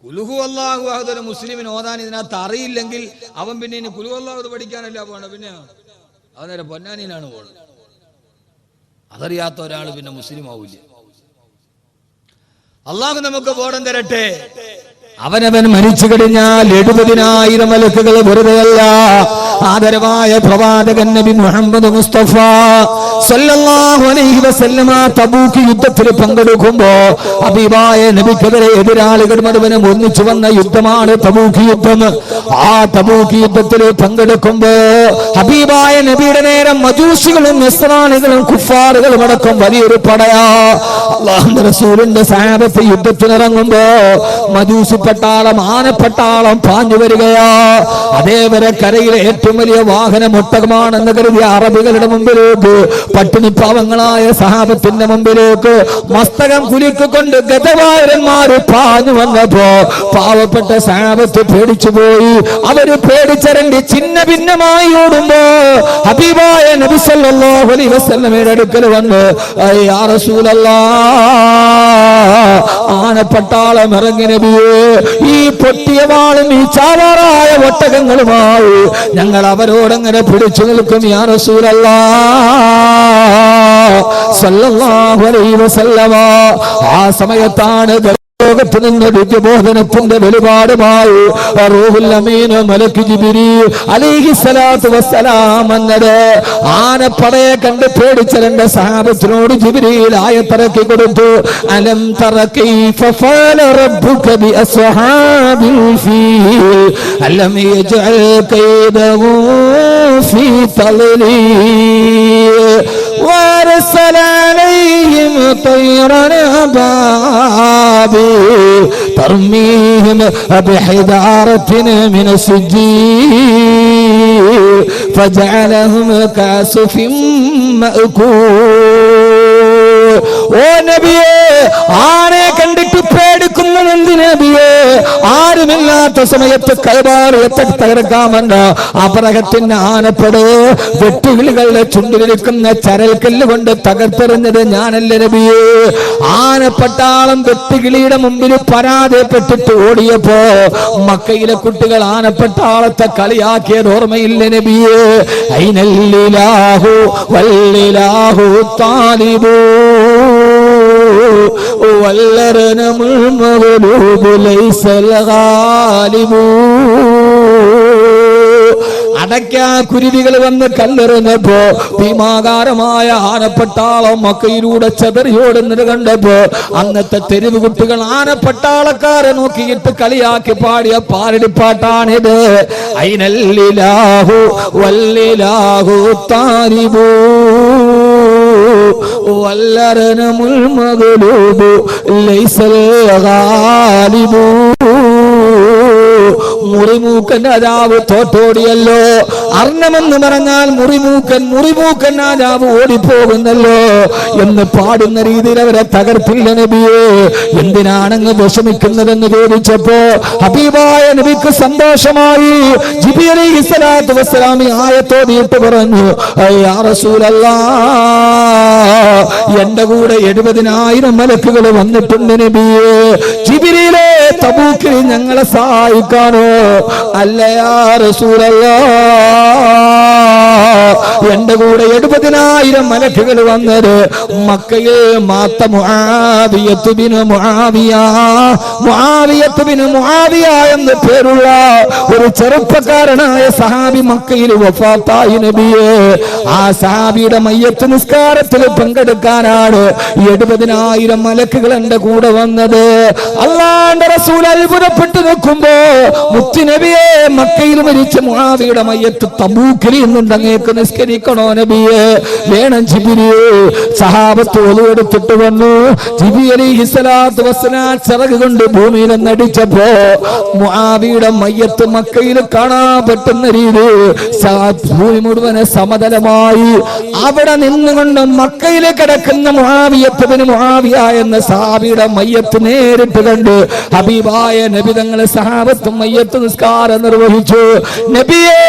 ഖുൽ ഹുവല്ലാഹു അഹദ് ഒരു മുസ്ലിമിന് ഓതാൻ ഇതിനകത്ത് അറിയില്ലെങ്കിൽ അവൻ പിന്നെ ഇനി ഖുൽ ഹുവല്ലാഹു ഇത് പഠിക്കാനല്ല പോകണം, പിന്നെ അവൻ നേരെ പൊന്നാനിയിലാണ് പോകണം. അതറിയാത്ത ഒരാൾ പിന്നെ മുസ്ലിം ആവില്ല. അള്ളാഹു നമുക്ക് ബോധം തരട്ടെ. അവനവൻ മരിച്ചു കഴിഞ്ഞാൽ 70,000 മലക്കുകൾ വെറുതെയല്ല. ആദരവായ പ്രവാചകൻ നബി മുഹമ്മദ് മുസ്തഫ സല്ലല്ലാഹു അലൈഹി വസല്ലമ തബൂക്ക് യുദ്ധത്തിൽ പങ്കെടുക്കുമ്പോ ഹബീബായ നബിക്കെതിരെ എതിരാളികൾ മുഴുവനും ഒന്നിച്ചു വന്ന യുദ്ധമാണ് തബൂക്ക് യുദ്ധം. ആ തബൂക്ക് യുദ്ധത്തിൽ പങ്കെടുക്കുമ്പോ ഹബീബായ നബിയുടെ നേരം മജൂസികളും നസ്രാനികളും കുഫാറുകളും അടക്കം വലിയൊരു പടയാ. അല്ലാഹുവിന്റെ റസൂലിന്റെ സഹാബത്ത് യുദ്ധത്തിനിറങ്ങുമ്പോ മജൂസി പട്ടാളം, ആനപ്പട്ടാളം പാഞ്ഞു വരികയാ. അതേവരെ കരയിലെ ഏറ്റവും വലിയ വാഹനം ഒട്ടകമാണെന്ന് കരുതിയ അറബികളുടെ മുമ്പിലേക്ക്, പട്ടിണി പാവങ്ങളായ സഹാബത്തിന്റെ മുമ്പിലേക്ക് മസ്തകം കുലുക്കിക്കൊണ്ട് ഗതവാരന്മാര് പാഞ്ഞു വന്നപ്പോ പാവപ്പെട്ട സഹാബത്ത് പേടിച്ചുപോയി. അവര് പേടിച്ചരണ്ടി ചിന്ന ഭിന്നമായി ഓടുമ്പോ ഹബീബായ നബി സല്ലല്ലാഹു അലൈഹി വസല്ലമയുടെ അടുക്കൽ വന്ന്, യാ റസൂലല്ലാഹ്, ആനപ്പട്ടാളം ഇറങ്ങി നബിയേ, ഈ പൊട്ടിയ വാളും ഈ ചാവാറായ ഒട്ടകങ്ങളുമായി ഞങ്ങൾ അവരോടങ്ങനെ പിടിച്ചു നിൽക്കും യാ റസൂലല്ലാഹ് സല്ലല്ലാഹു അലൈഹി വസല്ലമ. ആ സമയത്താണ് ലോകത്ത് നിന്ന് ദിവ്യബോധനത്തിന്റെ വെളിപാടുമായി റൂഹുൽ അമീൻ മലക്ക് ജിബ്രീൽ അലൈഹിസ്സലാത്തു വസ്സലാം എന്നത്. ആനപ്പടയെ കണ്ട് പേടിച്ച രണ്ട് സഹാബത്തിനോട് ജിബ്രീൽ ആയത്തിറക്കി കൊടുത്തു. അലം തറ കൈഫ ഫഅല റബ്ബുക ബി അസ്ഹാബിൽ ഫീൽ അലം യജ്അൽ കൈദഹു ഫീ തളലീൽ وارسل عليهم طيرا أبابيل ترميهم بحجارة من سجيل فجعلهم كعصف مأكول. ഓ നബിയേ, ആരെ കണ്ടിട്ട് പേടിക്കുന്നത് എന്ത് നബിയേ? ആരുമില്ലാത്ത സമയത്ത് കൈബാറിയത്തെ തകർക്കാമെന്ന് അപരഹത്തിന്റെ ആനപ്പെട് വെട്ടുകിളികളുടെ ചുണ്ടിലിരിക്കുന്ന ചരൽക്കല്ല് കൊണ്ട് തകർത്തെറിഞ്ഞത് ഞാനല്ല നബിയേ. ആനപ്പട്ടാളം വെട്ടുകിളിയുടെ മുമ്പിൽ പരാജയപ്പെട്ടിട്ട് ഓടിയപ്പോ മക്കയിലെ കുട്ടികൾ ആനപ്പട്ടാളത്തെ കളിയാക്കിയത് ഓർമ്മയില്ല നബിയേ. ഐനല്ലിലാഹു വല്ലിലാഹു താലിബൂ والرنم المغلوب ليس الغالب. അടയ്ക്കാ കുരുവികൾ വന്ന് കല്ലെറിഞ്ഞപ്പോ ഭീമാകാരമായ ആനപ്പട്ടാളം മക്കയിലൂടെ ചെതറിയോടുന്നത് കണ്ടപ്പോ അന്നത്തെ തെരുവ് കുട്ടികൾ ആനപ്പട്ടാളക്കാരെ നോക്കിയിട്ട് കളിയാക്കി പാടിയ പാരടിപ്പാട്ടാണിത്. ഐനല്ലിലാഹു വല്ലിലാഹു താരിബൂ വല്ലറനമുൽ മഗ്ലൂബു ലൈസൽ ഗാലിബു. മുറിമൂക്കൻ രാജാവ് തോറ്റോടിയല്ലോ. അർണമെന്ന് പറഞ്ഞാൽ മുറിമൂക്കൻ, മുറിമൂക്കൻ രാജാവ് ഓടിപ്പോകുന്നല്ലോ എന്ന് പാടുന്ന രീതിയിൽ അവരെ തകർത്തില്ല നബിയെ. എന്തിനാണെന്ന് വിഷമിക്കുന്നതെന്ന് ചോദിച്ചപ്പോ ഹബീബായ നബിക്ക് സന്തോഷമായി. ജിബ്രീൽ അലൈഹിസ്സലാത്തു വസ്സലാം ആയത്തോതിയിട്ട് പറഞ്ഞു, യാ റസൂലല്ലാഹ്, എന്റെ കൂടെ 70,000 മലക്കുകൾ വന്നിട്ടുണ്ട് നബിയെ. ജിബ്രീലേ, തബൂക്ക് ഞങ്ങളെ സഹായിക്കാനോ? അല്ലയാ റസൂലല്ലാഹ്, എന്റെ കൂടെ 70,000 മലക്കുകൾ വന്നത് മക്കയിൽ മാത്ത മുആവിയത്ത് ബിൻ മുആവിയ എന്ന് പേരുള്ള ഒരു ചെറുപ്പക്കാരനായ സഹാബി മക്കയിൽ വഫാത്തായി നബിയെ. ആ സഹാബിയുടെ മയ്യത്ത് നിസ്കാരത്തിൽ പങ്കെടുക്കാനാണ് 70,000 മലക്കുകൾ എന്റെ കൂടെ വന്നത്. അല്ലാഹുവിന്റെ റസൂൽ അത്ഭുതപ്പെട്ടു നിൽക്കുമ്പോ മുത്തുനബിയെ, മക്കയിൽ മരിച്ച മുആവിയുടെ മയ്യത്ത് തബൂക്കിൽ നിന്നുണ്ട്, അങ്ങേക്ക് നിസ്കരിക്കണോ നബിയെ? വേണം ജിബ്രീൽ. സഹാബത്ത് ഒളിവെടുത്തിട്ട് വന്നു. ജിബ്രീൽ അലൈഹിസ്സലാത്തു വസ്സലാം ചിറക് കൊണ്ട് ഭൂമിയിൽ നടിച്ചപ്പോ മുആവിയുടെ മയ്യത്ത് മക്കയിൽ കാണാൻ പറ്റുന്ന രീതിയിൽ ഭൂമി മുഴുവൻ സമതലമായി. അവിടെ നിന്നുകൊണ്ട് മക്കയിൽ കിടക്കുന്ന മുആവിയത്ത് ബിൻ മുആവിയ എന്ന സഹാബിയുടെ മയ്യത്ത് നേരിട്ട് കണ്ട് ഹബീബായ നബി തങ്ങളെ സഹാബത്ത് മയ്യത്ത് നിസ്കാരം നിർവഹിച്ചു. നബിയേ,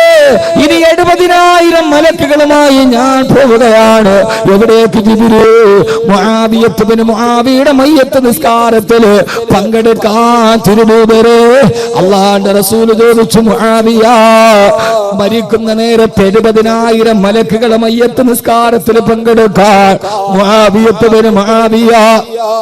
ഇനി 70,000 മലക്കുകളുമായി ഞാൻ പോവുകയാണ്. എവിടേക്ക് ജിബ്രീൽ? മുആവിയത്ത് ബിൻ മുആവിയുടെ മയ്യത്ത് നിസ്കാരത്തിൽ പങ്കെടുക്കാൻ തിരുനൂബരെ. അല്ലാഹുവിന്റെ റസൂൽ ചോദിച്ചു, മുആവിയ, മരിക്കുന്ന നേരത്തെ 70,000 മലക്കുകളെ മയ്യത്ത് നിസ്കാരത്തിൽ പങ്കെടുക്കാൻ മുആവിയത്ത് ബിൻ മുആവിയ